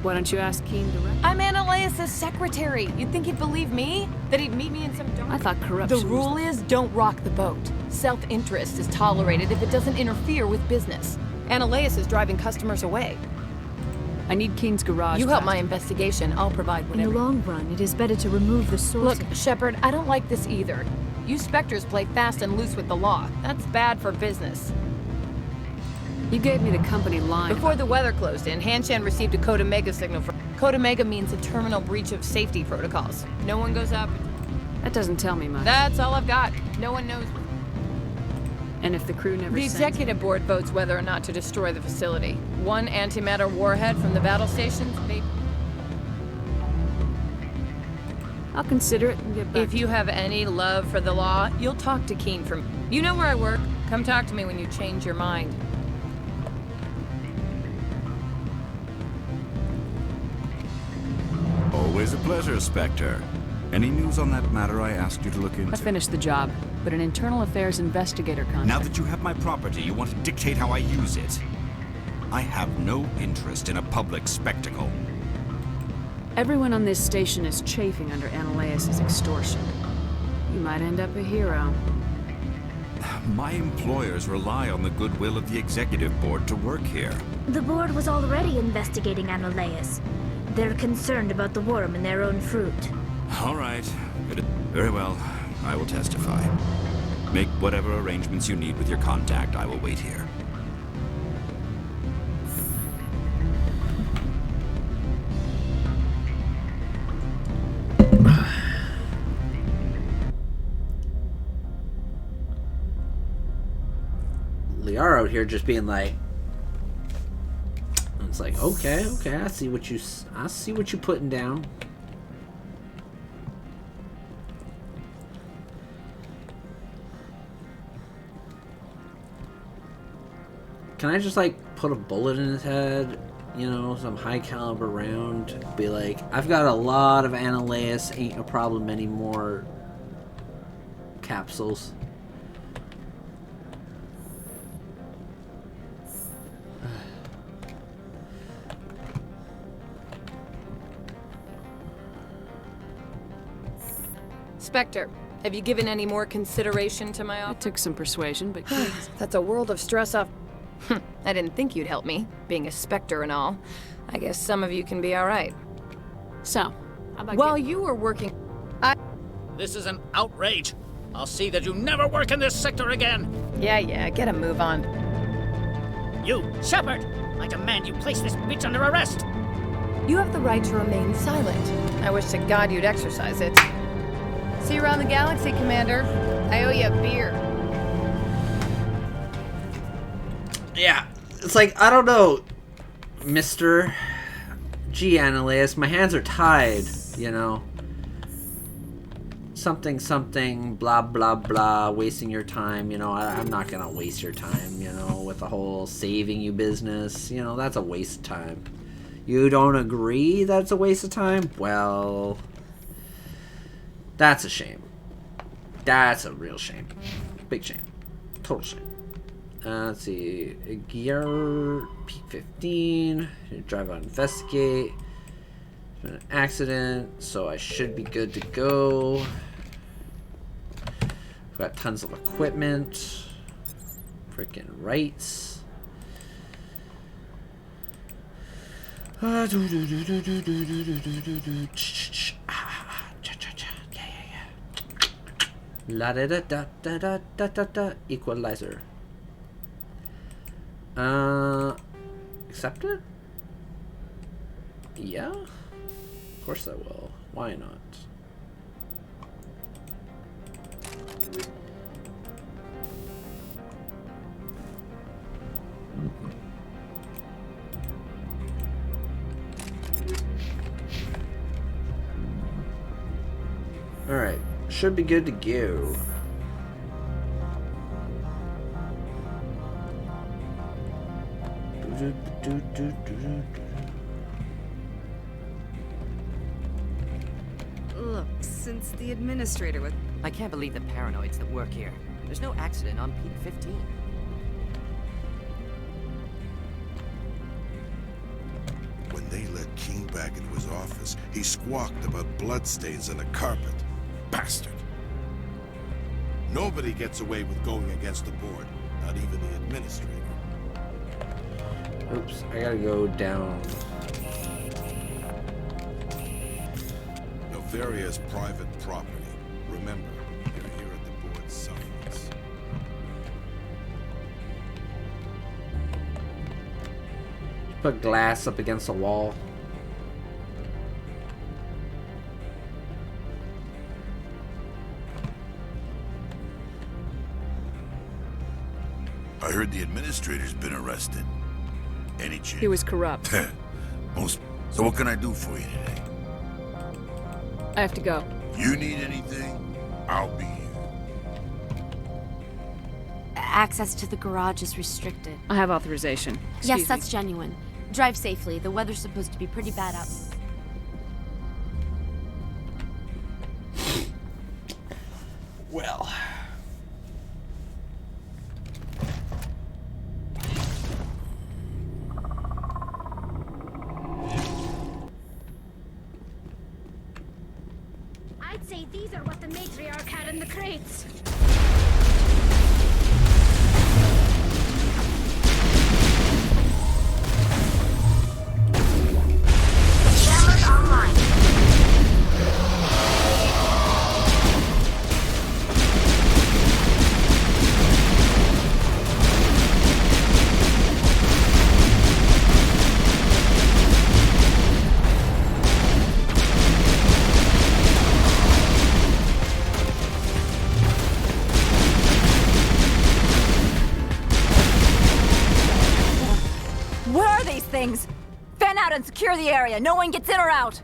Why don't you ask Keen directly? I'm Ananias' secretary. You'd think he'd believe me? That he'd meet me in some dark... I thought corruption The rule is, don't rock the boat. Self-interest is tolerated if it doesn't interfere with business. Ananias is driving customers away. I need Keen's garage. You help my investigation, I'll provide whatever. In the long run, it is better to remove the source. Look, Shepard, I don't like this either. You Spectres play fast and loose with the law. That's bad for business. You gave me the company line. Before the weather closed in, Hanshan received a Code Omega signal from... Code Omega means a terminal breach of safety protocols. No one goes up... That doesn't tell me much. That's all I've got. No one knows... And if the crew never The Executive Board votes whether or not to destroy the facility. One antimatter warhead from the battle stations may... I'll consider it and get back. If you have any love for the law, you'll talk to Keen from... You know where I work. Come talk to me when you change your mind. Always a pleasure, Spectre. Any news on that matter I asked you to look into? I finished the job, but an internal affairs investigator contract. Now that you have my property, you want to dictate how I use it. I have no interest in a public spectacle. Everyone on this station is chafing under Ananias' extortion. You might end up a hero. My employers rely on the goodwill of the Executive Board to work here. The board was already investigating Ananias. They're concerned about the worm in their own fruit. All right. Very well. I will testify. Make whatever arrangements you need with your contact. I will wait here. Liara out here just being like, it's like, okay, I see what you putting down. Can I just like put a bullet in his head? You know, some high caliber round. Be like, I've got a lot of Ananias, ain't a problem anymore capsules. Spectre, have you given any more consideration to my offer? It took some persuasion, but That's a world of stress off. I didn't think you'd help me, being a Spectre and all. I guess some of you can be alright. So, how about while you were working... This is an outrage. I'll see that you never work in this sector again. Yeah, get a move on. You, Shepard! I demand you place this bitch under arrest! You have the right to remain silent. I wish to God you'd exercise it. See you around the galaxy, Commander. I owe you a beer. Yeah, it's like, I don't know, Mr. Gee, Annaleus, my hands are tied, you know. Something, blah, blah, blah, wasting your time, you know. I'm not gonna waste your time, you know, with the whole saving you business. You know, that's a waste of time. You don't agree that's a waste of time? Well, that's a shame. That's a real shame. Big shame. Total shame. Let's see. Gear peak 15. Drive out, investigate. An accident, so I should be good to go. I've got tons of equipment. Freaking rights. La da da da da da da da da. Equalizer. Accept it? Yeah? Of course I will. Why not? Alright. Should be good to go. Look, since the administrator was... I can't believe the paranoids that work here. There's no accident on peak 15. When they let King back into his office, he squawked about bloodstains on the carpet. Bastard. Nobody gets away with going against the board, not even the administrator. Oops, I gotta go down. Novaria's private property. Remember, you're here at the board's suffrance. Put glass up against the wall. I heard the administrator's been arrested. Any chance? He was corrupt. So what can I do for you today? I have to go. You need anything? I'll be here. Access to the garage is restricted. I have authorization. Yes, that's genuine. Drive safely. The weather's supposed to be pretty bad out. Well. I'd say these are what the Matriarch had in the crates. Cameras online. What are these things? Fan out and secure the area. No one gets in or out.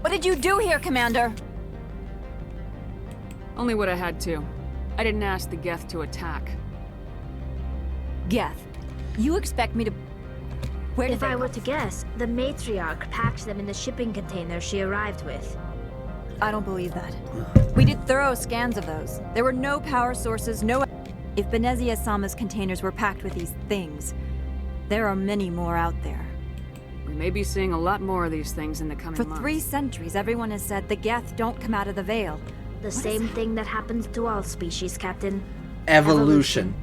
What did you do here, Commander? Only what I had to. I didn't ask the Geth to attack. Geth, you expect me to... Where did If I were to guess, the Matriarch packed them in the shipping container she arrived with. I don't believe that. We did thorough scans of those. There were no power sources, no... If Benezia-sama's containers were packed with these things, there are many more out there. We may be seeing a lot more of these things in the coming months. For 3 centuries, everyone has said the Geth don't come out of the Veil. The same thing that happens to all species, Captain. Evolution.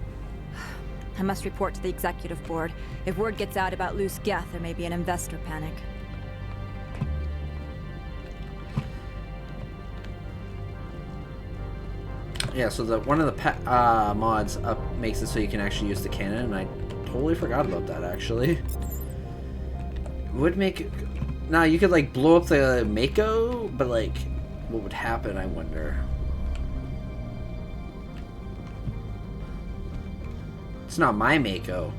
I must report to the executive board. If word gets out about loose Geth, there may be an investor panic. Yeah, so one of the mods makes it so you can actually use the cannon, and I totally forgot about that, actually. Would make it... Now, you could, like, blow up the Mako, but, like, what would happen, I wonder? It's not my Mako.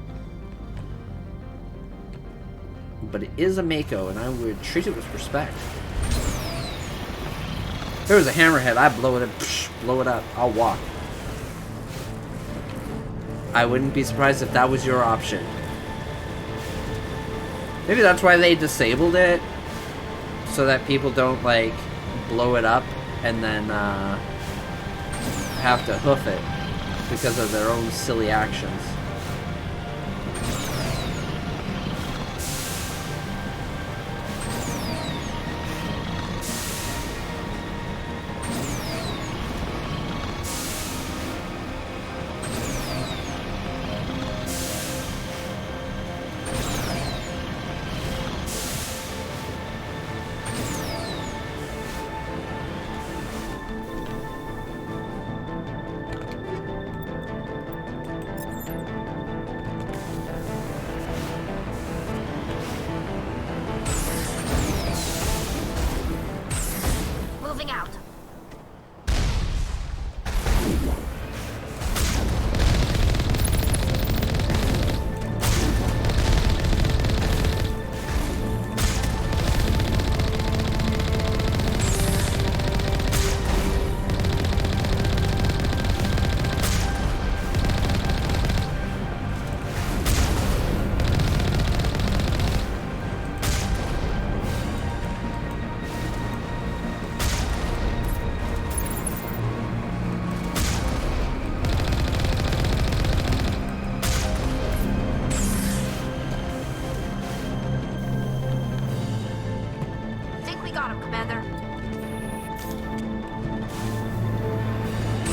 But it is a Mako, and I would treat it with respect. If there was a hammerhead, I'd blow it up. I'll walk. I wouldn't be surprised if that was your option. Maybe that's why they disabled it, so that people don't, like, blow it up and then have to hoof it because of their own silly actions. Moving out.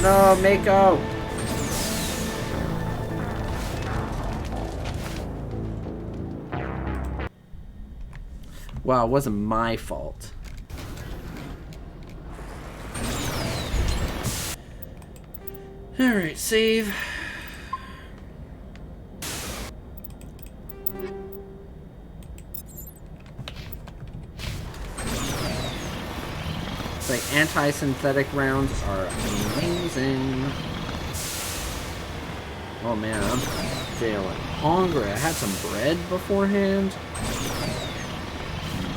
No, Mako! Wow, it wasn't my fault. Alright, save. Like, anti-synthetic rounds are amazing. Oh man, I'm feeling hungry. I had some bread beforehand.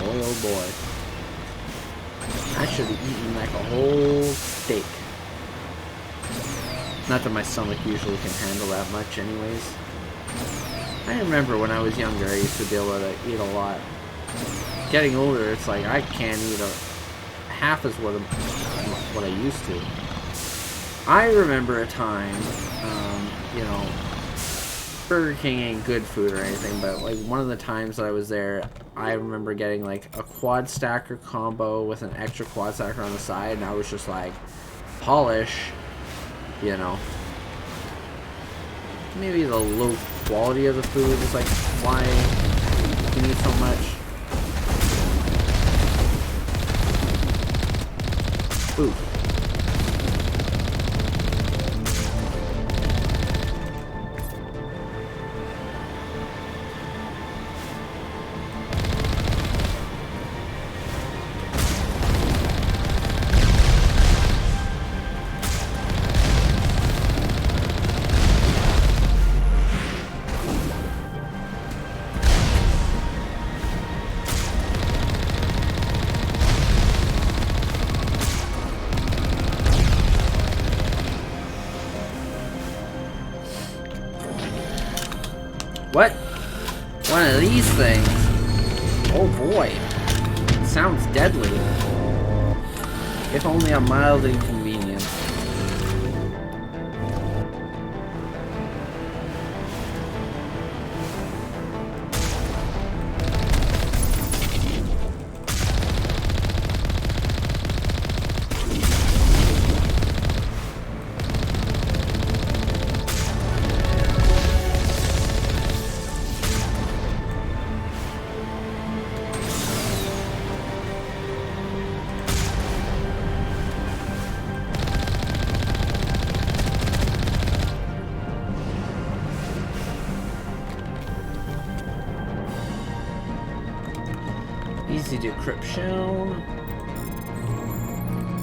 Boy, oh boy. I should have eaten like a whole steak. Not that my stomach usually can handle that much anyways. I remember when I was younger, I used to be able to eat a lot. Getting older, it's like I can't eat half as what I used to. I remember a time, you know, Burger King ain't good food or anything, but like one of the times that I was there, I remember getting like a quad stacker combo with an extra quad stacker on the side, and I was just like, polish, you know. Maybe the low quality of the food is like why you need so much. Ooh. What? One of these things? Oh boy. It sounds deadly. if only a mild inconvenience. Easy decryption.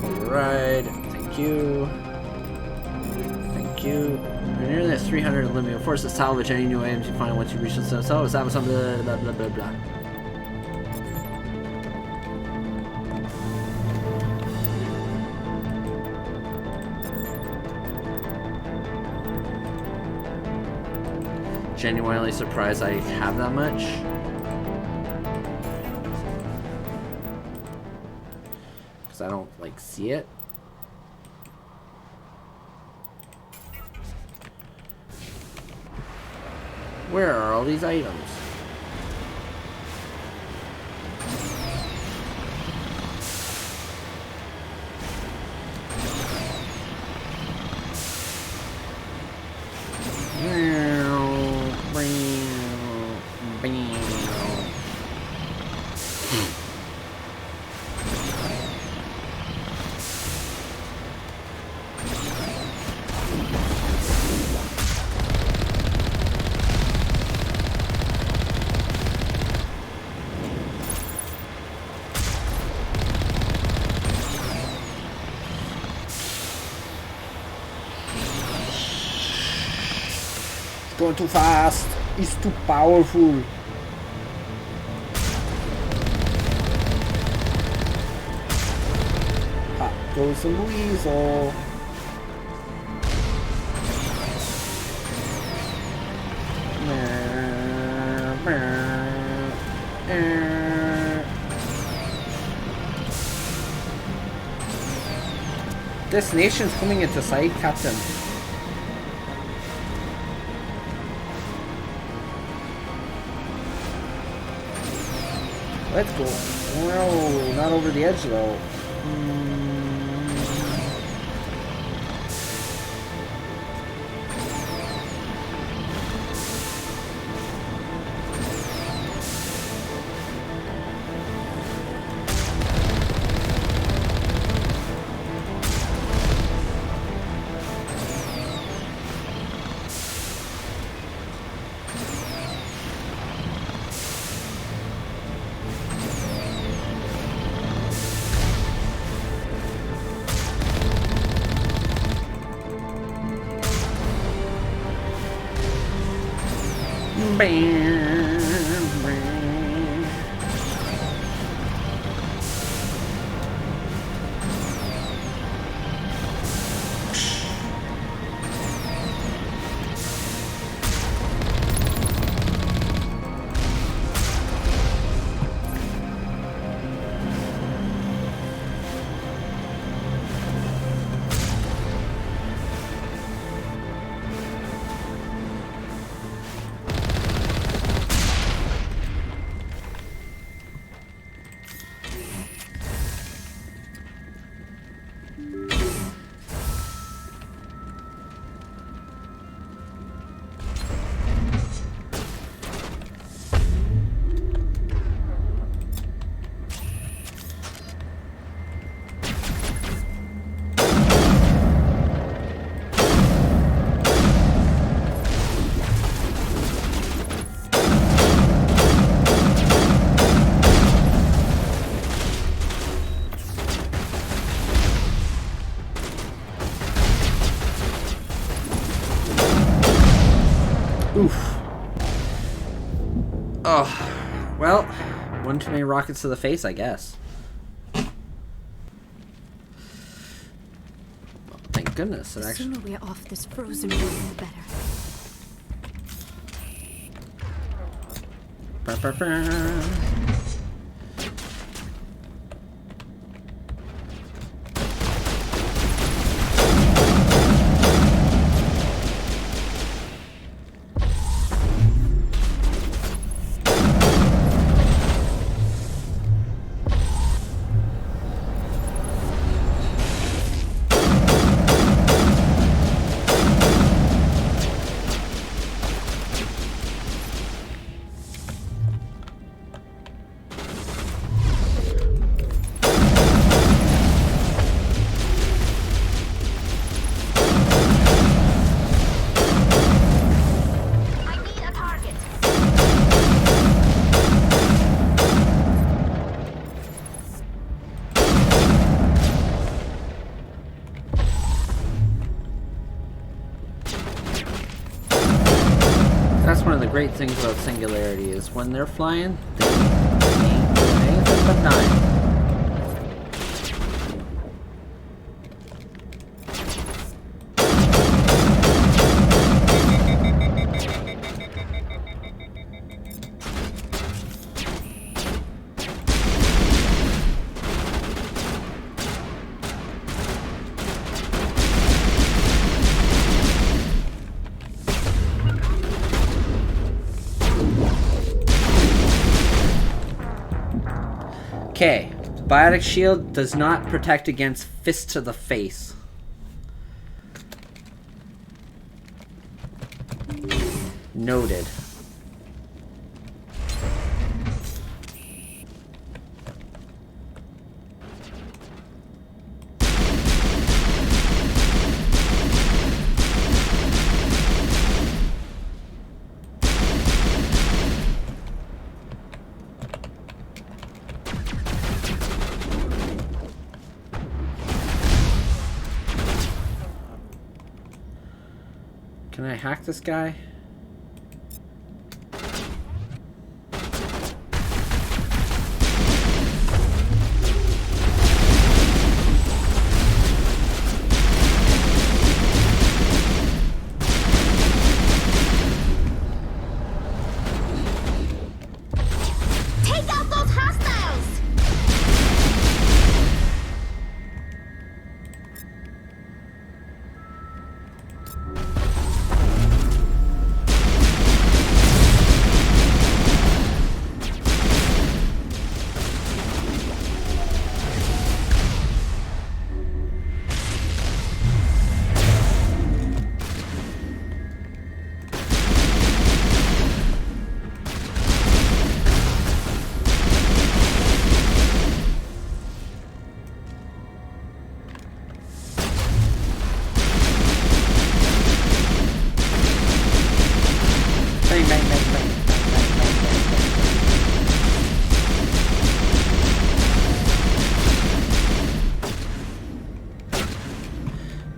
Override. Thank you. Thank you. We're nearly at 300 limit. You'll force to salvage any new items you find once you reach the zone. So, that was something blah blah blah blah. Genuinely surprised I have that much. Because I don't, like, see it. Where are all these items? Going too fast. It's too powerful. Ah, goes the weasel. Destination's coming into sight, Captain. Let's go. No, not over the edge though. Well, one too many rockets to the face, I guess. Well, thank goodness. The sooner we are off this frozen room, the better. great things about Singularity is when they're flying, they ain't doing anything but dying. Okay, biotic shield does not protect against fists to the face. Noted. Can I hack this guy? Take out those hostiles!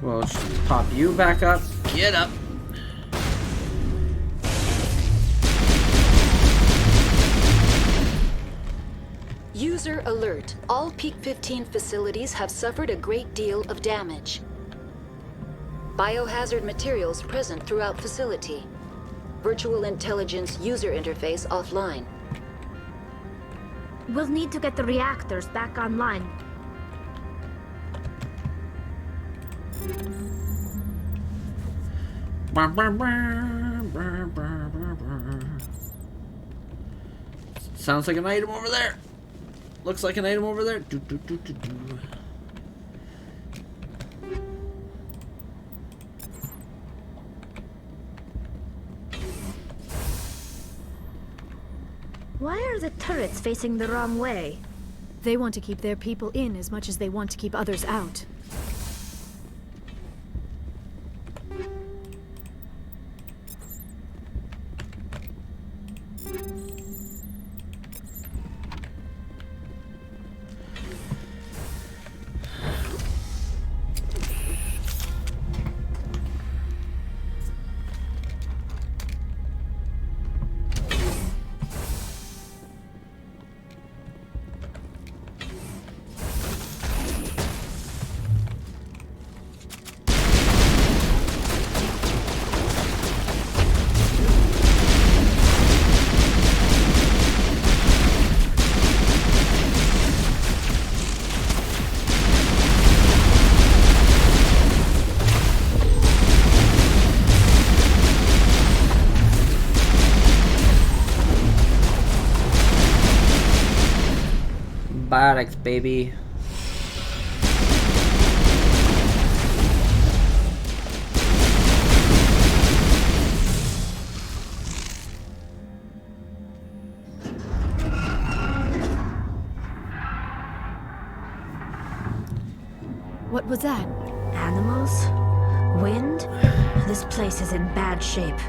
We'll just pop you back up. Get up. User alert. All Peak 15 facilities have suffered a great deal of damage. Biohazard materials present throughout facility. Virtual intelligence user interface offline. We'll need to get the reactors back online. Sounds like an item over there. Looks like an item over there. Why are the turrets facing the wrong way? They want to keep their people in as much as they want to keep others out. Biotics, baby. What was that? Animals? Wind? This place is in bad shape.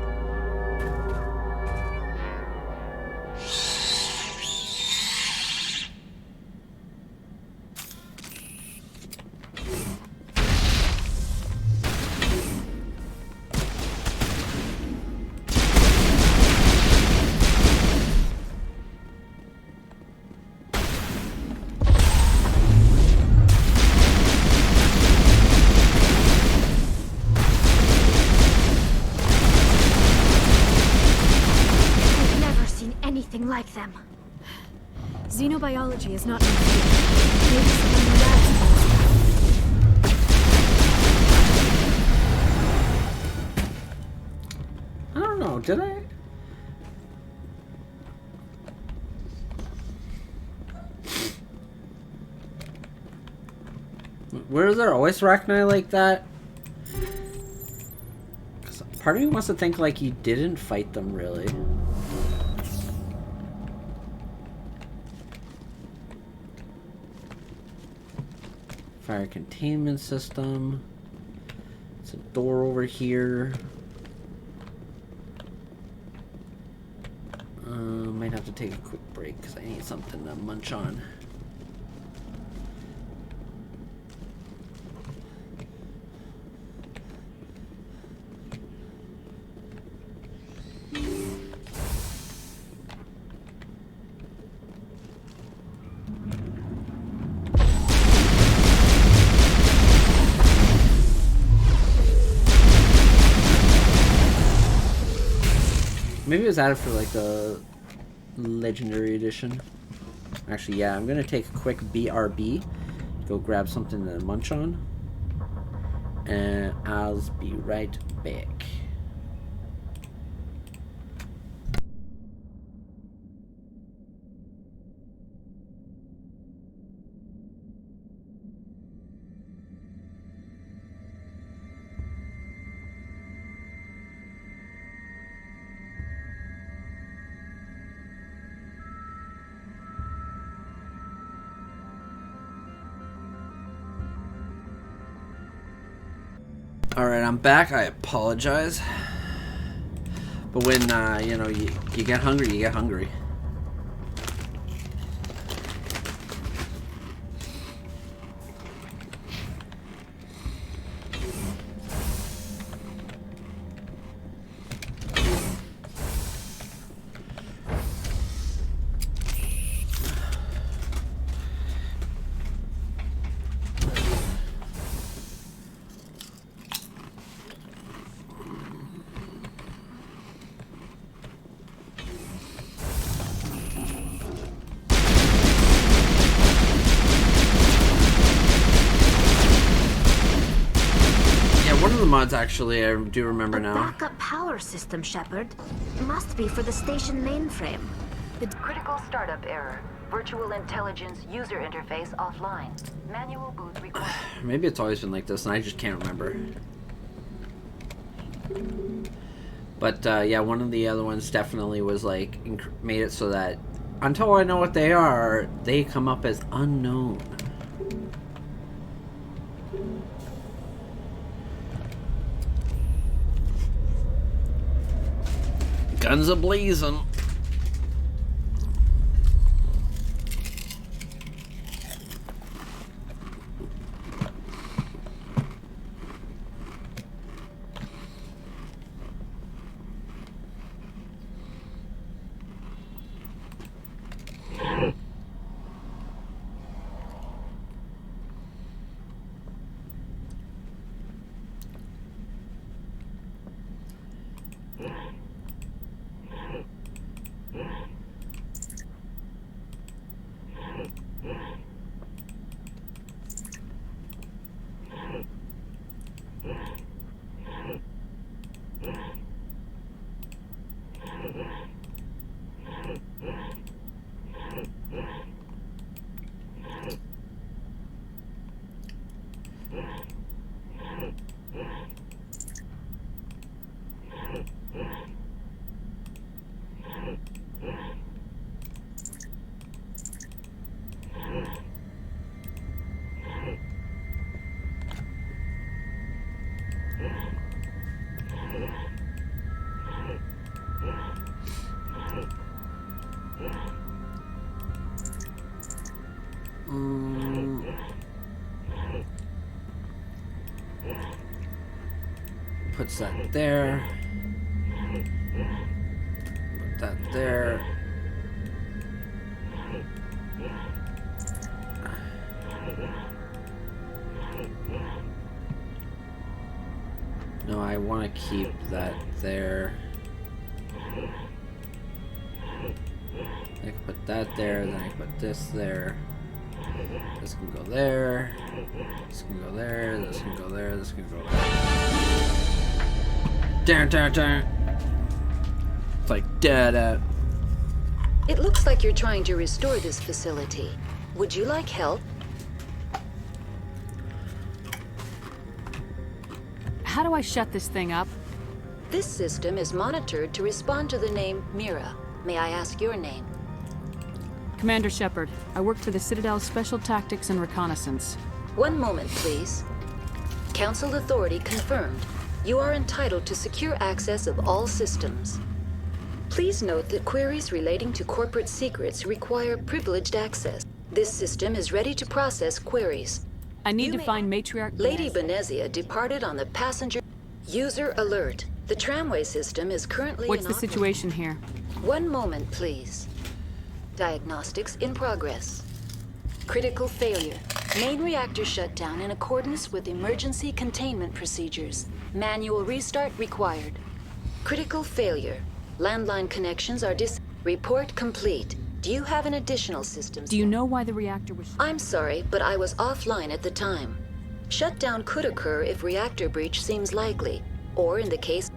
like them. Xenobiology is not my field. Maybe someone in the labs knows. I don't know, did I? Where is there always arachni like that? Because part of me wants to think like he didn't fight them really. Fire containment system. It's a door over here. Might have to take a quick break because I need something to munch on. Maybe it was added for like the Legendary Edition. Actually, yeah, I'm gonna take a quick BRB, go grab something to munch on, and I'll be right back. Alright, I'm back. I apologize. But when, you know, you get hungry, you get hungry. Mods, actually, I do remember now. Backup power system, Shepard. Must be for the station mainframe. Critical startup error. Virtual intelligence user interface offline. Manual boot required. Maybe it's always been like this, and I just can't remember. But yeah, one of the other ones definitely was like made it so that until I know what they are, they come up as unknown. Guns a-blazing. Puts that there. Put that there. No, I want to keep that there. I can put that there, then I can put this there. This can go there. This can go there. This can go there. This can go there. Darn. It's like dead. It looks like you're trying to restore this facility. Would you like help? How do I shut this thing up? This system is monitored to respond to the name Mira. May I ask your name? Commander Shepard. I work for the Citadel's Special Tactics and Reconnaissance. One moment, please. Council authority confirmed. You are entitled to secure access of all systems. Please note that queries relating to corporate secrets require privileged access. This system is ready to process queries. I need to find Matriarch Lady Benezia departed on the passenger... User alert. The tramway system is currently What's the situation here? One moment, please. Diagnostics in progress. Critical failure. Main reactor shut down in accordance with emergency containment procedures. Manual restart required. Critical failure. Landline connections are Report complete. Do you have an additional system? Do you know why the reactor was... I'm sorry, but I was offline at the time. Shutdown could occur if reactor breach seems likely, or in the case...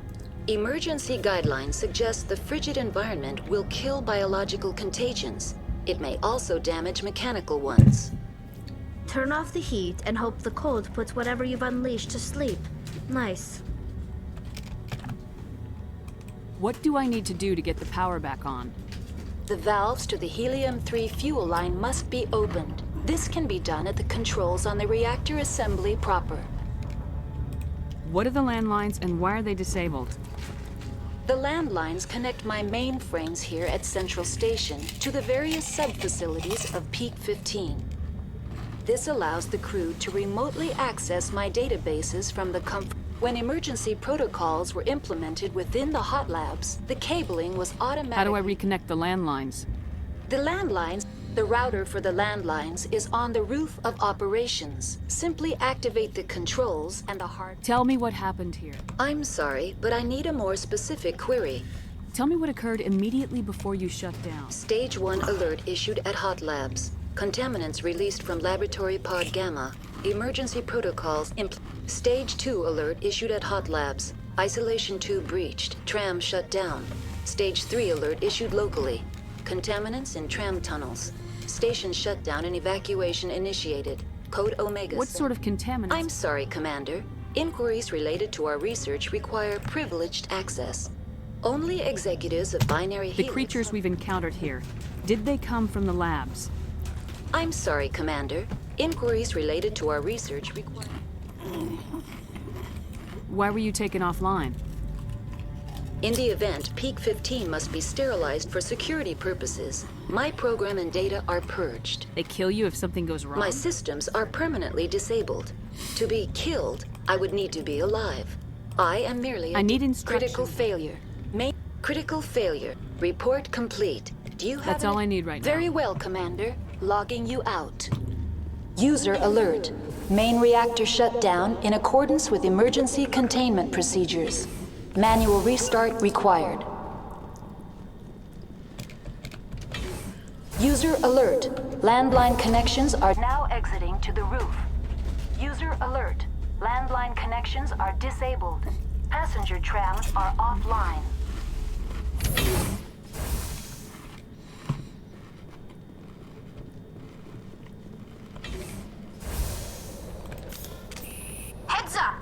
Emergency guidelines suggest the frigid environment will kill biological contagions. It may also damage mechanical ones. Turn off the heat and hope the cold puts whatever you've unleashed to sleep. Nice. What do I need to do to get the power back on? The valves to the helium-3 fuel line must be opened. This can be done at the controls on the reactor assembly proper. What are the landlines and why are they disabled? The landlines connect my mainframes here at Central Station to the various sub-facilities of Peak 15. This allows the crew to remotely access my databases from the comfort. When emergency protocols were implemented within the hot labs, the cabling was automatic. How do I reconnect the landlines? The router for the landlines is on the roof of operations. Simply activate the controls and the hard... Tell me what happened here. I'm sorry, but I need a more specific query. Tell me what occurred immediately before you shut down. Stage 1 alert issued at hot labs. Contaminants released from laboratory pod Gamma. Emergency protocols Stage 2 alert issued at hot labs. Isolation 2 breached. Tram shut down. Stage 3 alert issued locally. Contaminants in tram tunnels. Station shutdown and evacuation initiated. Code Omega. What sort of contaminants? I'm sorry, Commander. Inquiries related to our research require privileged access. Only executives of binary The creatures we've encountered here, did they come from the labs? I'm sorry, Commander. Inquiries related to our research require... Why were you taken offline? In the event, Peak 15 must be sterilized for security purposes. My program and data are purged. They kill you if something goes wrong? My systems are permanently disabled. To be killed, I would need to be alive. I am merely I need instructions. Critical failure. Critical failure. Report complete. Do you have That's all I need right now. Very well, Commander. Logging you out. User alert. Main reactor shut down in accordance with emergency containment procedures. Manual restart required. User alert. Landline connections are now exiting to the roof. User alert. Landline connections are disabled. Passenger trams are offline. Heads up!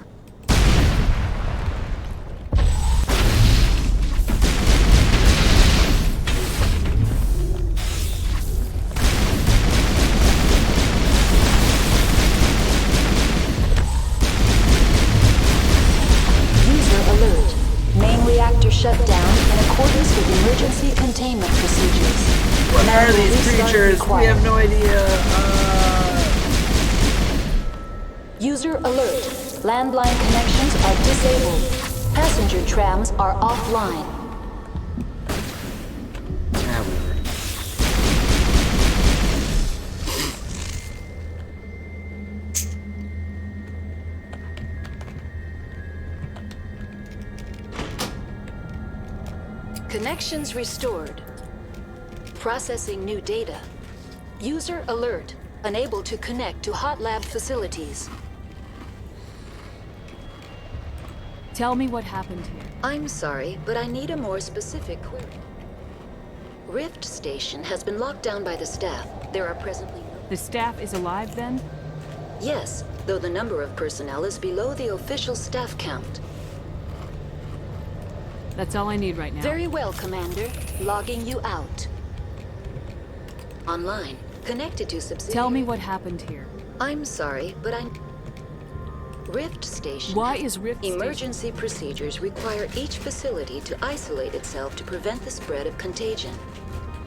Shut down in accordance with emergency containment procedures. What are these creatures? We have no idea. User alert. Landline connections are disabled. Passenger trams are offline. Connections restored. Processing new data. User alert. Unable to connect to hot lab facilities. Tell me what happened here. I'm sorry, but I need a more specific query. Rift Station has been locked down by the staff. There are presently no... The staff is alive, then? Yes, though the number of personnel is below the official staff count. That's all I need right now. Very well, Commander. Logging you out. Online. Connected to subsidiary... Tell me what happened here. I'm sorry, but Rift Station... Why is Rift Station... Emergency procedures require each facility to isolate itself to prevent the spread of contagion.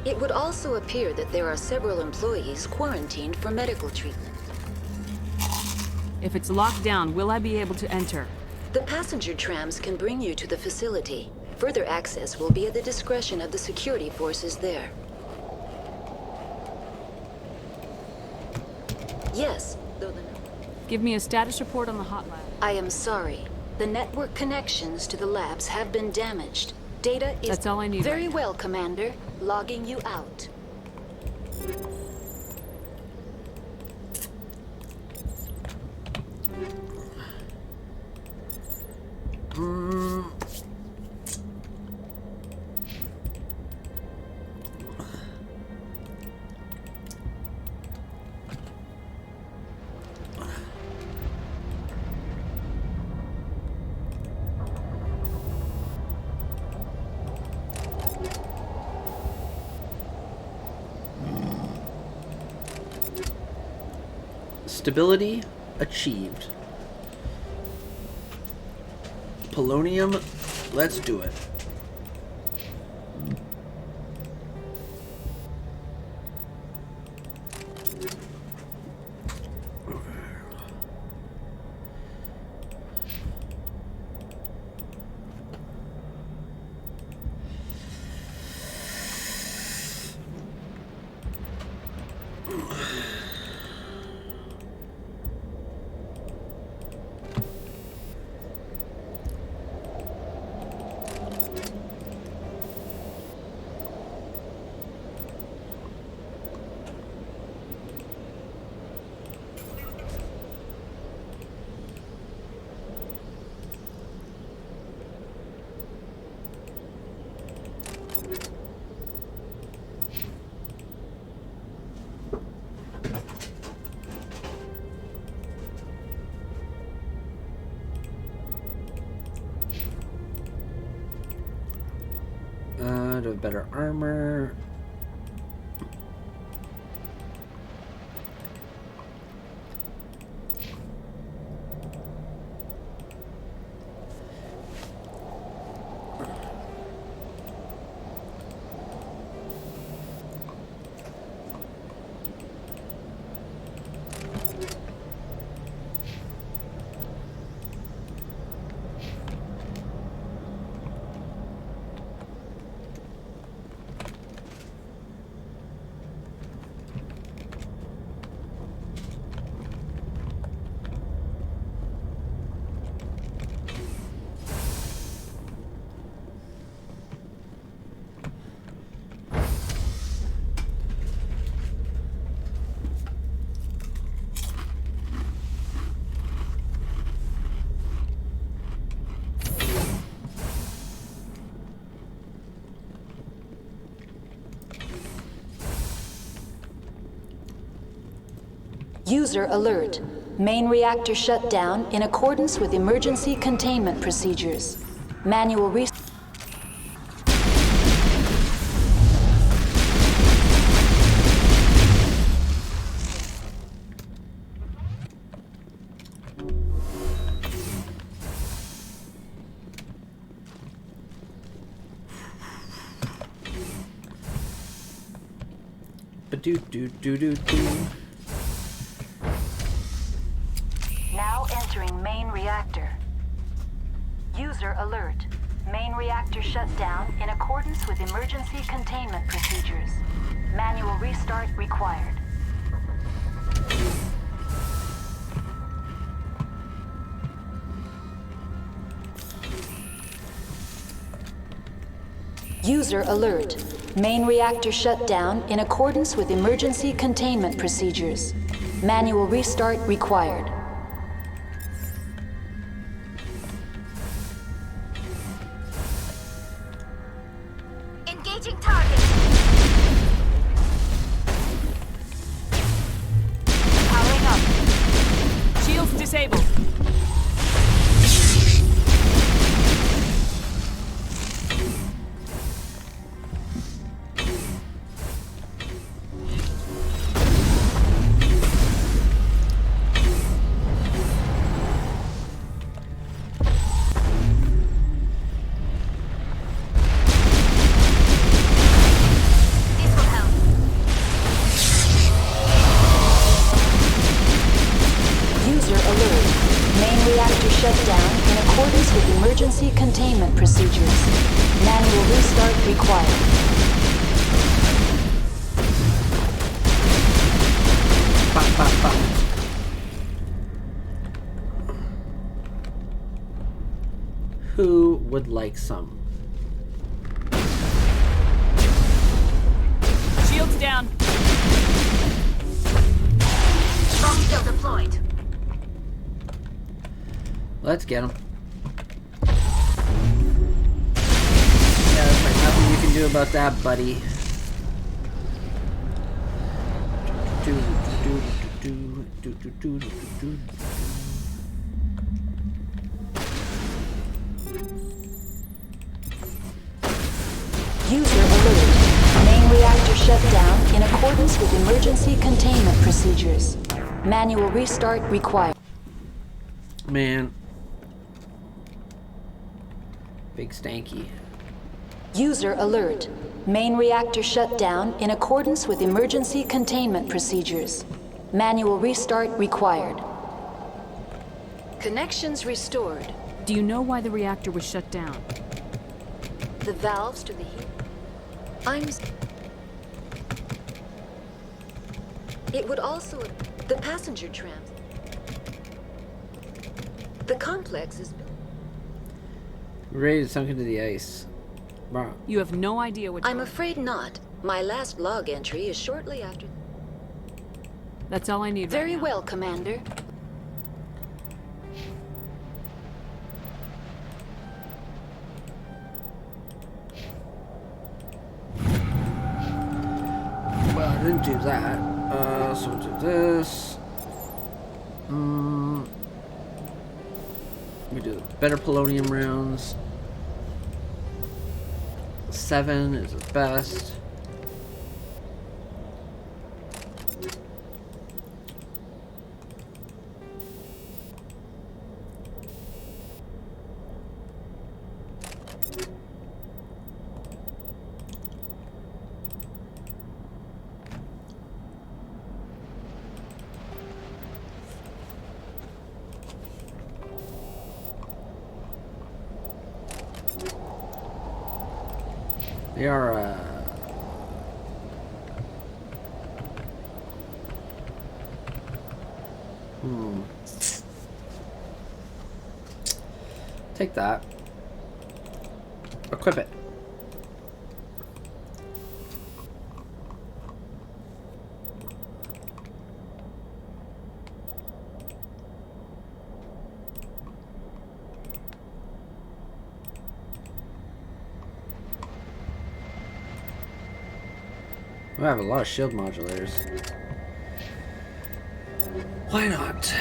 It would also appear that there are several employees quarantined for medical treatment. If it's locked down, will I be able to enter? The passenger trams can bring you to the facility. Further access will be at the discretion of the security forces there. Yes, though the... Give me a status report on the hot lab. I am sorry. The network connections to the labs have been damaged. Data is... That's all I need. Very well, Commander. Logging you out. Stability achieved. Polonium, let's do it. To have better armor. User alert. Main reactor shut down in accordance with emergency containment procedures. Manual Now entering main reactor. User alert. Main reactor shut down in accordance with emergency containment procedures. Manual restart required. User alert. Main reactor shut down in accordance with emergency containment procedures. Manual restart required. Engaging target. Powering up. Shields disabled. Emergency containment procedures. Manual restart required. Who would like some? Shields down. Bomb still deployed. Let's get him. Nothing you can do about that, buddy. User alert. Main reactor shut down in accordance with emergency containment procedures. Manual restart required. Man. Big stanky. User alert. Main reactor shut down in accordance with emergency containment procedures. Manual restart required. Connections restored. Do you know why the reactor was shut down? The valves to the heat. It would also... The passenger trams. The complex is... Raid sunk into the ice. Wow. You have no idea what... I'm afraid not. My last log entry is shortly after... That's all I need. Very right now. well, Commander. Well, I didn't do that. So we'll do this. We do better polonium rounds. 7 is the best. They are, Take that. Equip it. I have a lot of shield modulators. Why not?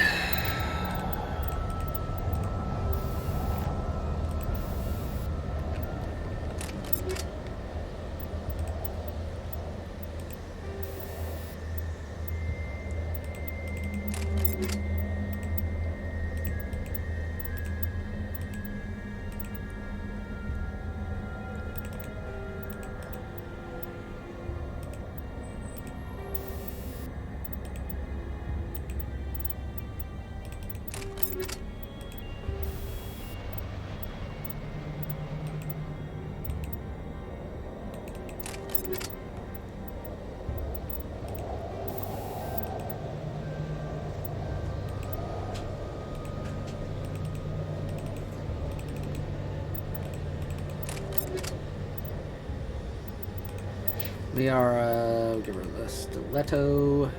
We are, get rid of the stiletto.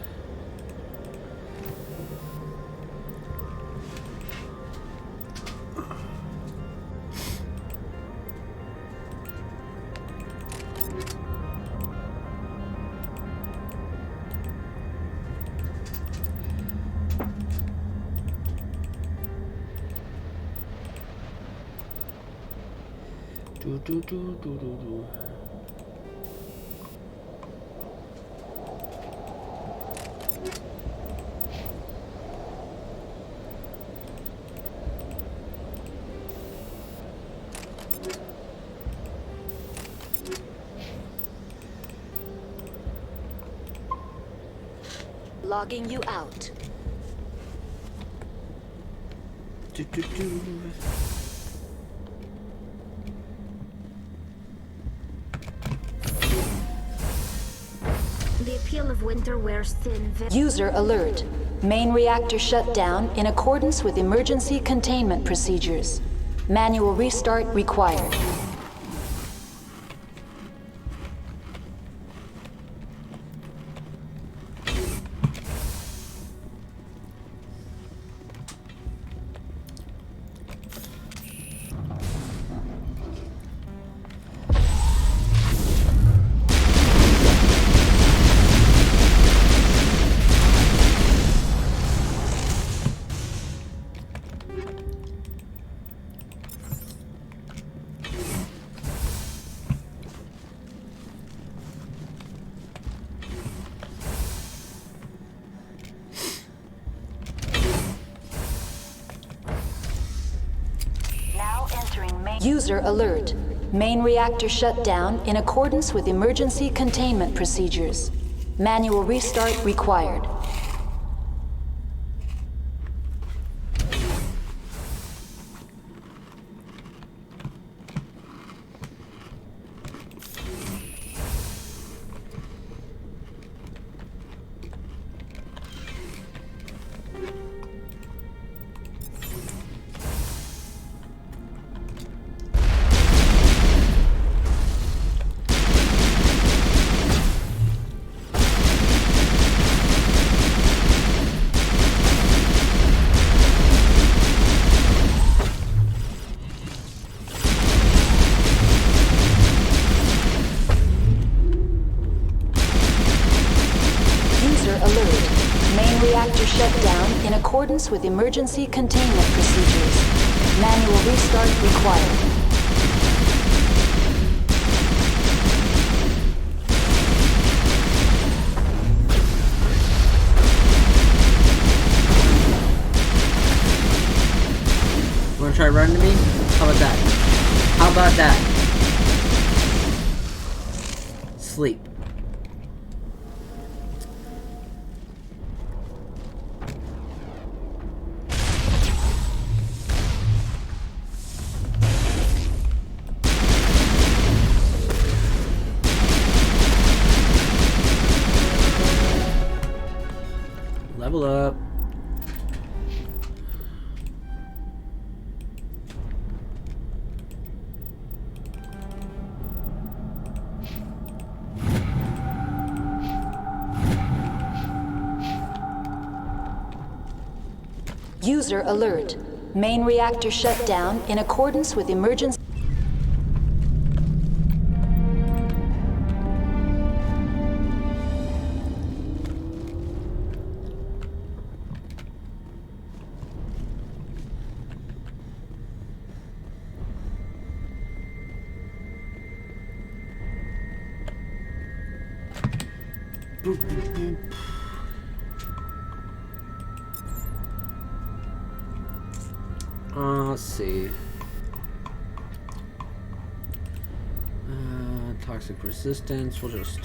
Do. Logging you out. Do. The appeal of winter wears thin. User alert. Main reactor shut down in accordance with emergency containment procedures. Manual restart required. User alert. Main reactor shut down in accordance with emergency containment procedures. Manual restart required. In accordance with emergency containment procedures. Manual restart required. Wanna try running to me? How about that? How about that? Sleep. Level up. User alert. Main reactor shut down in accordance with emergency. Boop, boop, boop. Let's see. Toxic resistance. We'll just.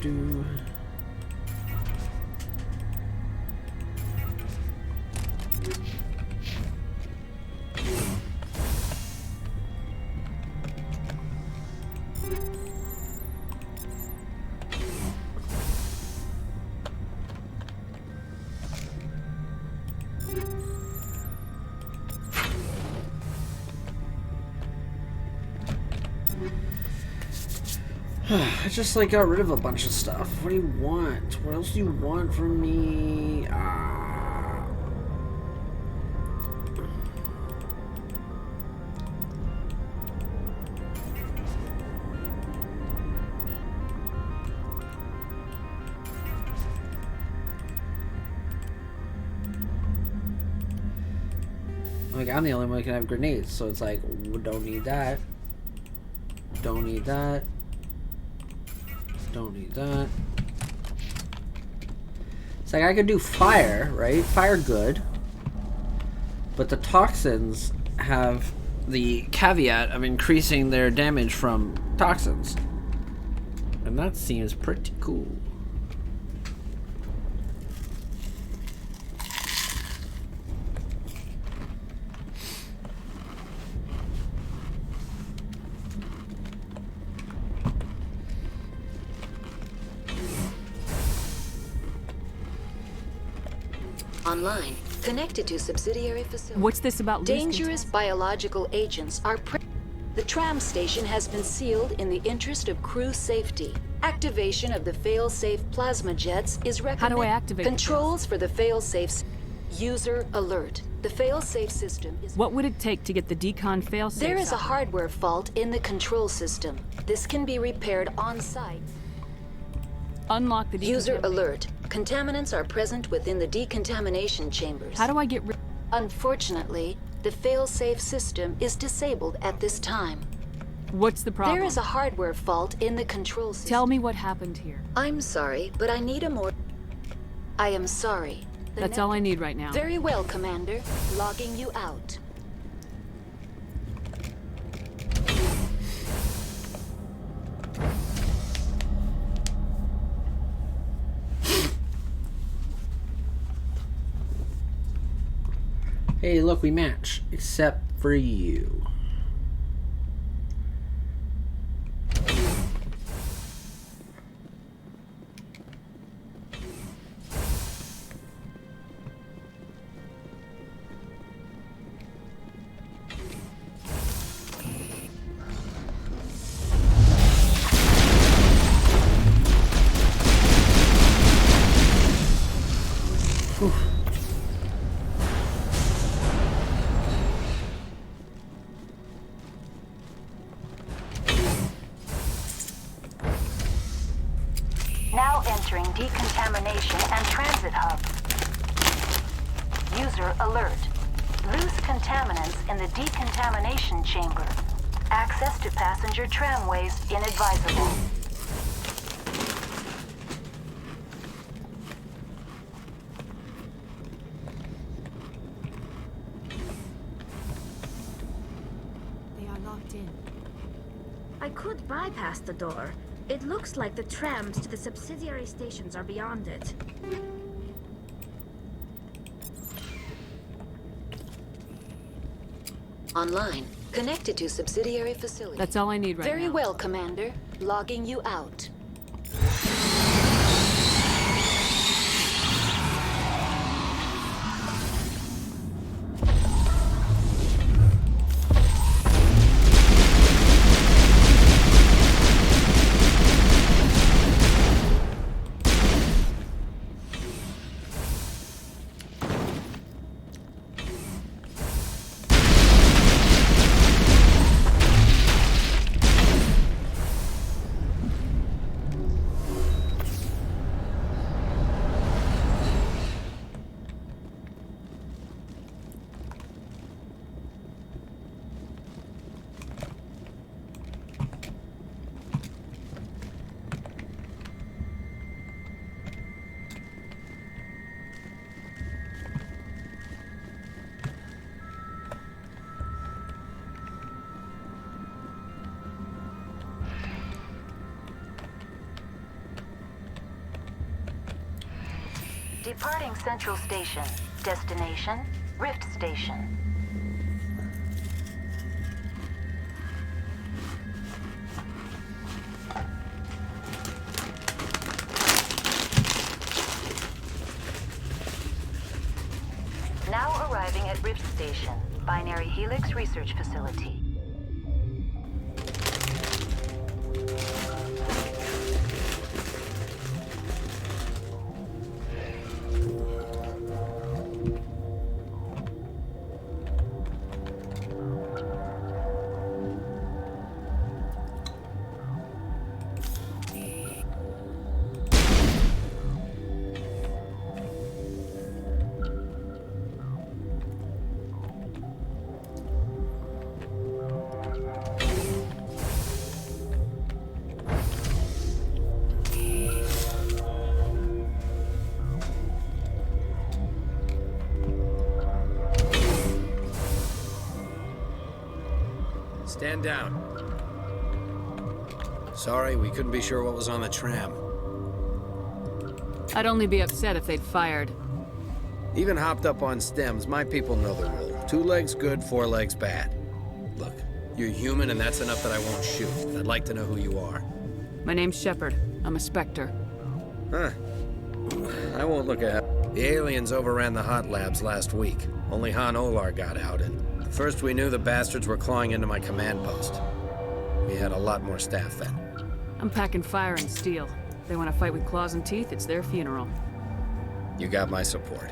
Do. I just like got rid of a bunch of stuff. What do you want? What else do you want from me? Like, I'm the only one who can have grenades, so it's like, we don't need that. Don't need that. Don't need that. It's like I could do fire, right? Fire good. But the toxins have the caveat of increasing their damage from toxins. And that seems pretty cool. Online, connected to subsidiary facility. What's this about dangerous biological agents are the tram station has been sealed in the interest of crew safety. Activation of the fail-safe plasma jets is recommended. How do I activate controls for the fail-safe user alert? The fail-safe system is... What would it take to get the decon fail-safe? There is a hardware fault in the control system. This can be repaired on-site. Unlock the user alert. Contaminants are present within the decontamination chambers. How do I get rid... Unfortunately, the fail-safe system is disabled at this time. What's the problem? There is a hardware fault in the control system. Tell me what happened here. I'm sorry, but I need a more... I am sorry. That's all I need right now. Very well, Commander. Logging you out. Hey, look, we match. Except for you. Now entering decontamination and transit hub. User alert. Loose contaminants in the decontamination chamber. Access to passenger tramways inadvisable. They are locked in. I could bypass the door. It looks like the trams to the subsidiary stations are beyond it. Online, connected to subsidiary facility. That's all I need right now. Very well, Commander. Logging you out. Departing Central Station. Destination, Rift Station. Now arriving at Rift Station, Binary Helix Research Facility. Stand down. Sorry, we couldn't be sure what was on the tram. I'd only be upset if they'd fired. Even hopped up on stems, my people know the rule. 2 legs good, 4 legs bad. Look, you're human and that's enough that I won't shoot. I'd like to know who you are. My name's Shepard. I'm a Spectre. Huh. I won't look ahead. The aliens overran the hot labs last week. Only Han Olar got out, and first we knew the bastards were clawing into my command post. We had a lot more staff then. I'm packing fire and steel. They want to fight with claws and teeth, it's their funeral. You got my support.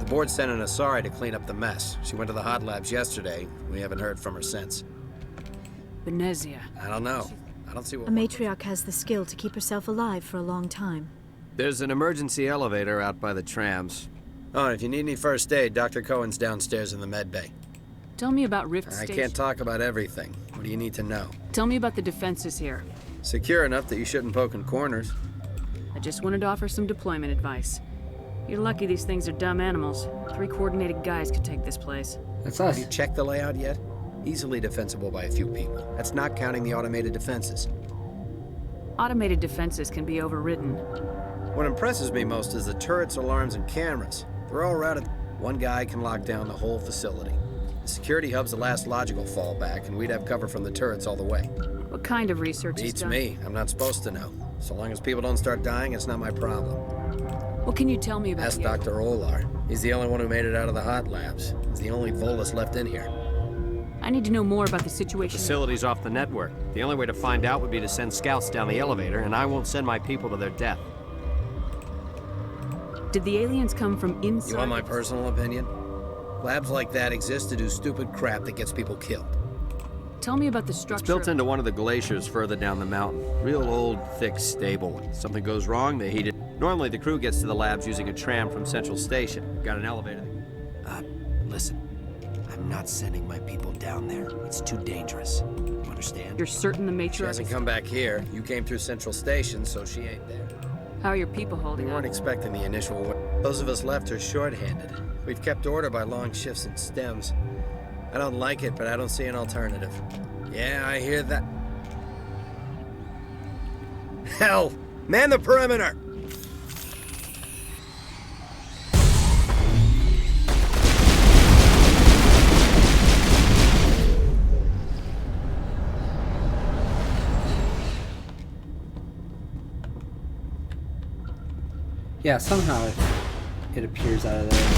The board sent an Asari to clean up the mess. She went to the hot labs yesterday. We haven't heard from her since. Benezia. I don't know. I don't see what... A matriarch has the skill to keep herself alive for a long time. There's an emergency elevator out by the trams. Oh, and if you need any first aid, Dr. Cohen's downstairs in the med bay. Tell me about Rift I Station. can't talk about everything. What do you need to know? Tell me about the defenses here. Secure enough that you shouldn't poke in corners. I just wanted to offer some deployment advice. You're lucky these things are dumb animals. 3 coordinated guys could take this place. That's us. Have you checked the layout yet? Easily defensible by a few people. That's not counting the automated defenses. Automated defenses can be overridden. What impresses me most is the turrets, alarms, and cameras. They're all routed. One guy can lock down the whole facility. The security hub's the last logical fallback, and we'd have cover from the turrets all the way. What kind of research is Beats done? me. I'm not supposed to know. So long as people don't start dying, it's not my problem. What can you tell me about Ask Dr. Olar. He's the only one who made it out of the hot labs. He's the only Volus left in here. I need to know more about the situation. Facility's off the network. The only way to find out would be to send scouts down the elevator, and I won't send my people to their death. Did the aliens come from inside? You want my personal opinion? Labs like that exist to do stupid crap that gets people killed. Tell me about the structure. It's built into one of the glaciers further down the mountain. Real old, thick, stable. Something goes wrong, they heat it. Normally, the crew gets to the labs using a tram from Central Station. Got an elevator. Listen. I'm not sending my people down there. It's too dangerous. You understand? You're certain the Matriarch... She hasn't come back here. You came through Central Station, so she ain't there. How are your people holding We up? weren't expecting the initial... Those of us left are short-handed. We've kept order by long shifts and stems. I don't like it, but I don't see an alternative. Yeah, I hear that. Hell! Man the perimeter! Yeah, somehow it appears out of there.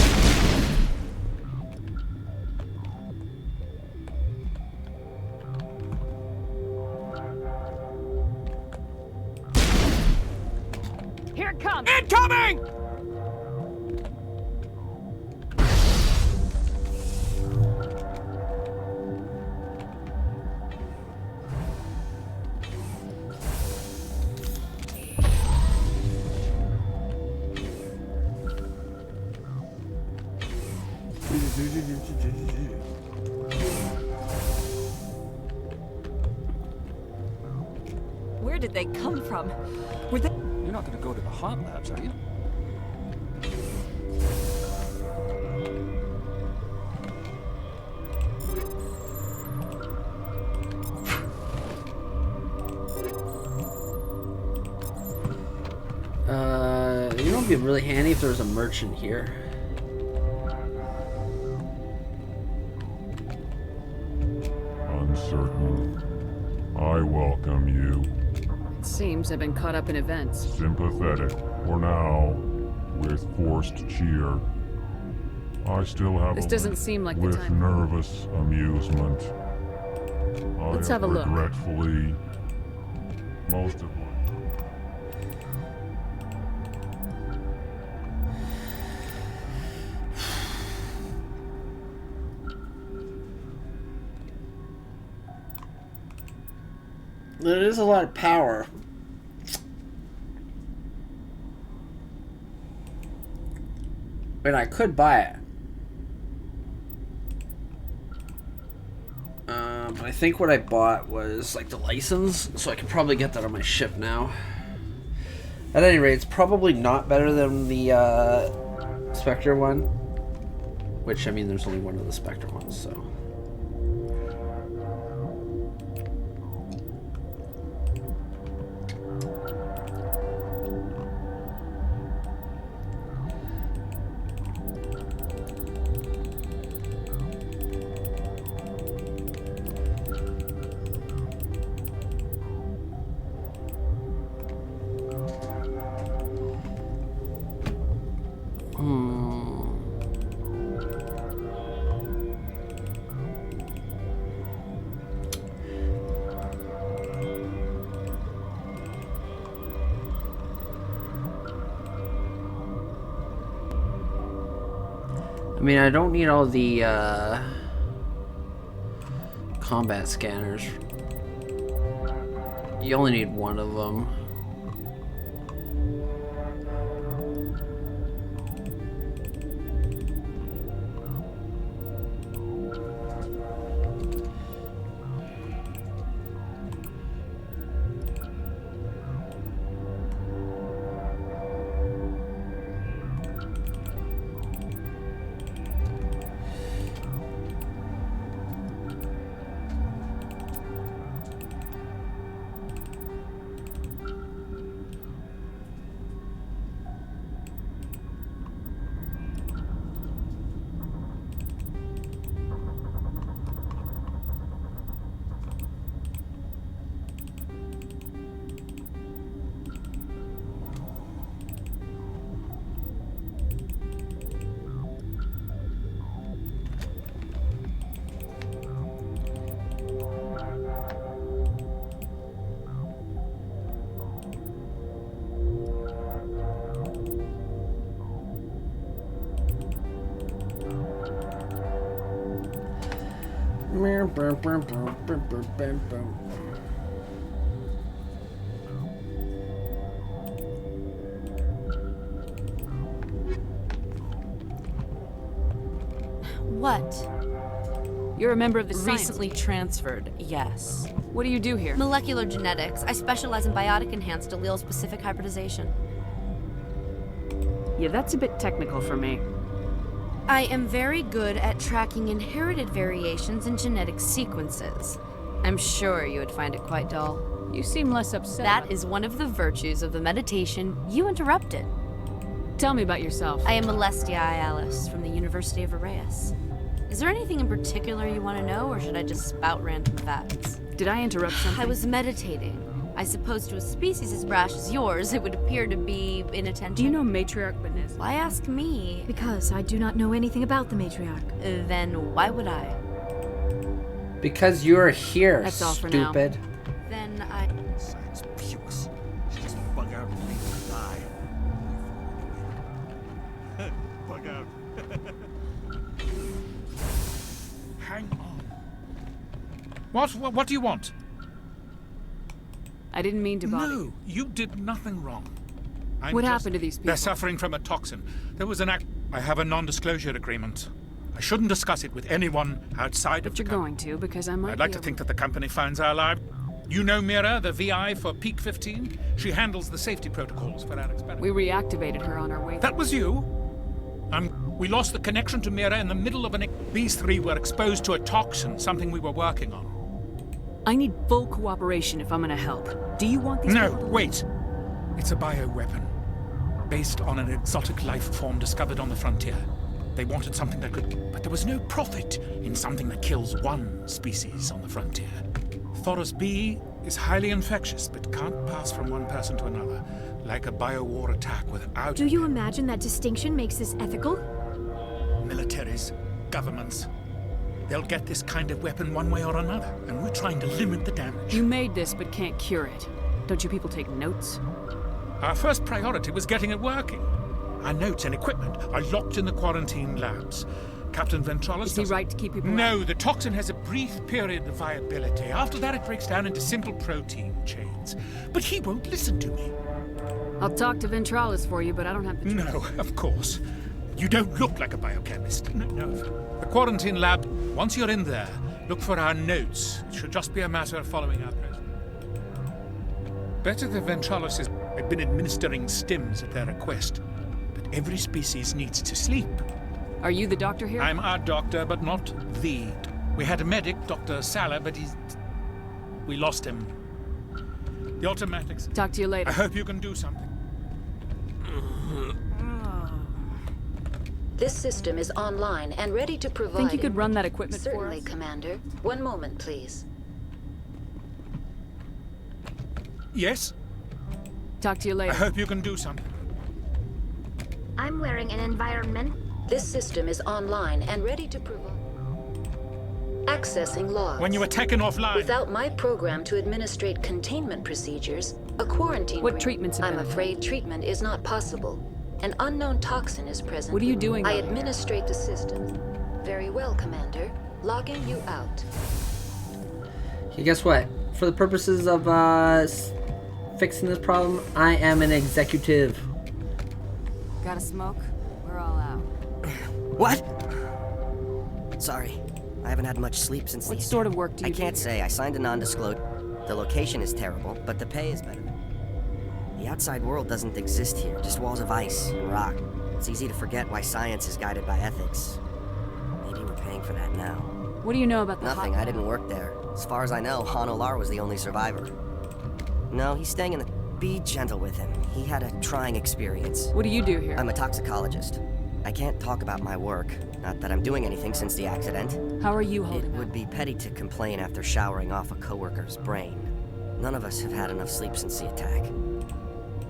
Here it comes! Incoming! Where did they come from? Were they... You're not gonna go to the hot labs, are you? You know, it'd be really handy if there was a merchant here. Uncertain. I welcome you. It seems I've been caught up in events. Sympathetic, for now, with forced cheer. I still have This doesn't seem like the with time. nervous amusement. Let's I have a look. regretfully, most of what... There is a lot of power. And I could buy it. But I think what I bought was like the license, so I can probably get that on my ship now. At any rate, it's probably not better than the Spectre one. Which, I mean, there's only one of the Spectre ones, so... I mean, I don't need all the combat scanners. You only need one of them. What? You're a member of the science. Recently transferred, yes. What do you do here? Molecular genetics. I specialize in biotic-enhanced allele-specific hybridization. Yeah, that's a bit technical for me. I am very good at tracking inherited variations in genetic sequences. I'm sure you would find it quite dull. You seem less upset. That is one of the virtues of the meditation you interrupted. Tell me about yourself. I am Celestia Alice from the University of Arrayus. Is there anything in particular you want to know, or should I just spout random facts? Did I interrupt something? I was meditating. I suppose to a species as brash as yours, it would appear to be inattention. Do you know Matriarch Benezia? Why ask me? Because I do not know anything about the Matriarch. Then why would I? Because you're here, That's all for stupid. now. Then I... Science pukes. Just bug out and leave her die. Bug out. Hang on. What do you want? I didn't mean to bother you. No, you did nothing wrong. What happened to these people? They're suffering from a toxin. There was an I have a non-disclosure agreement. I shouldn't discuss it with anyone outside of the But you're going to, because I might I'd like to think that the company finds our live. You know Mira, the VI for Peak 15? She handles the safety protocols for our experiment. We reactivated her on our way. That was you? We lost the connection to Mira in the middle of These three were exposed to a toxin, something we were working on. I need full cooperation if I'm gonna help. Do you want these No, people to wait. It's a bioweapon. Based on an exotic life form discovered on the frontier. They wanted something that could... But there was no profit in something that kills one species on the frontier. Thoros B is highly infectious, but can't pass from one person to another, like a biowar attack without... Do you imagine that distinction makes this ethical? Militaries, governments, they'll get this kind of weapon one way or another, and we're trying to limit the damage. You made this, but can't cure it. Don't you people take notes? Our first priority was getting it working. Our notes and equipment are locked in the quarantine labs. Captain Ventralis... Is he right to keep people No, the toxin has a brief period of viability. After that, it breaks down into simple protein chains. But he won't listen to me. I'll talk to Ventralis for you, but I don't have the... No, of course. You don't look like a biochemist. No. The quarantine lab, once you're in there, look for our notes. It should just be a matter of following our president. Better than Ventralis had been administering stims at their request. But every species needs to sleep. Are you the doctor here? I'm our doctor, but not the. We had a medic, Dr. Salah, but we lost him. The automatics... Talk to you later. I hope you can do something. This system is online and ready to provide... Think you could run that equipment for us? Certainly, Commander. One moment, please. Yes? Talk to you later. I hope you can do something. I'm wearing an environment... This system is online and ready to provide... Accessing logs. When you were taken offline... Without my program to administrate containment procedures, a quarantine... What treatments have I'm been afraid treatment is not possible. An unknown toxin is present. What are you doing I out here? administrate the system. Very well, Commander. Logging you out. Okay, guess what? For the purposes of fixing this problem, I am an executive. Got a smoke? We're all out. What? Sorry. I haven't had much sleep since What sort of work do you I can't do? say. I signed a non-disclosure. The location is terrible, but the pay is better. The outside world doesn't exist here, just walls of ice and rock. It's easy to forget why science is guided by ethics. Maybe we're paying for that now. What do you know about the Nothing, hot I didn't work there. As far as I know, Han Olar was the only survivor. No, he's staying in the... Be gentle with him. He had a trying experience. What do you do here? I'm a toxicologist. I can't talk about my work. Not that I'm doing anything since the accident. How are you holding It up? would be petty to complain after showering off a coworker's brain. None of us have had enough sleep since the attack.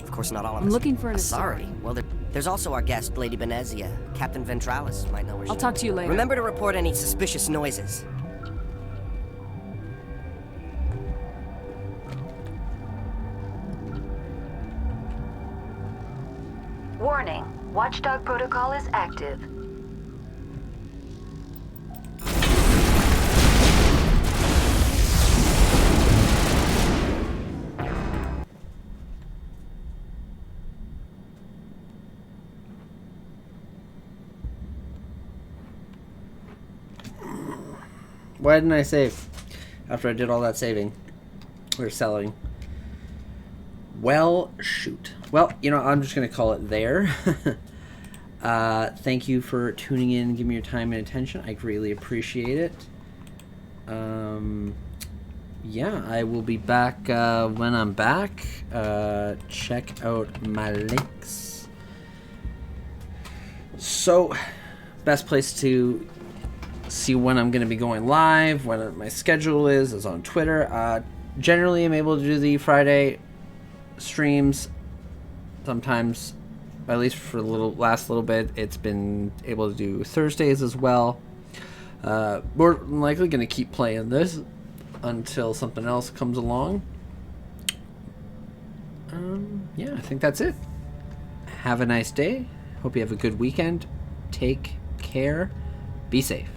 Of course, not all of us. I'm looking for an Asari. Well, there's also our guest, Lady Benezia. Captain Ventralis might know where she I'll talk to you later. Remember to report any suspicious noises. Warning. Watchdog protocol is active. Why didn't I save? After I did all that saving. Or selling. Well, shoot. Well, you know, I'm just going to call it there. Thank you for tuning in and giving me your time and attention. I greatly appreciate it. Yeah, I will be back when I'm back. Check out my links. So, best place to see when I'm going to be going live, when my schedule is on Twitter. Generally, I'm able to do the Friday streams. Sometimes, at least for the last little bit, it's been able to do Thursdays as well. We're likely going to keep playing this until something else comes along. Yeah, I think that's it. Have a nice day. Hope you have a good weekend. Take care. Be safe.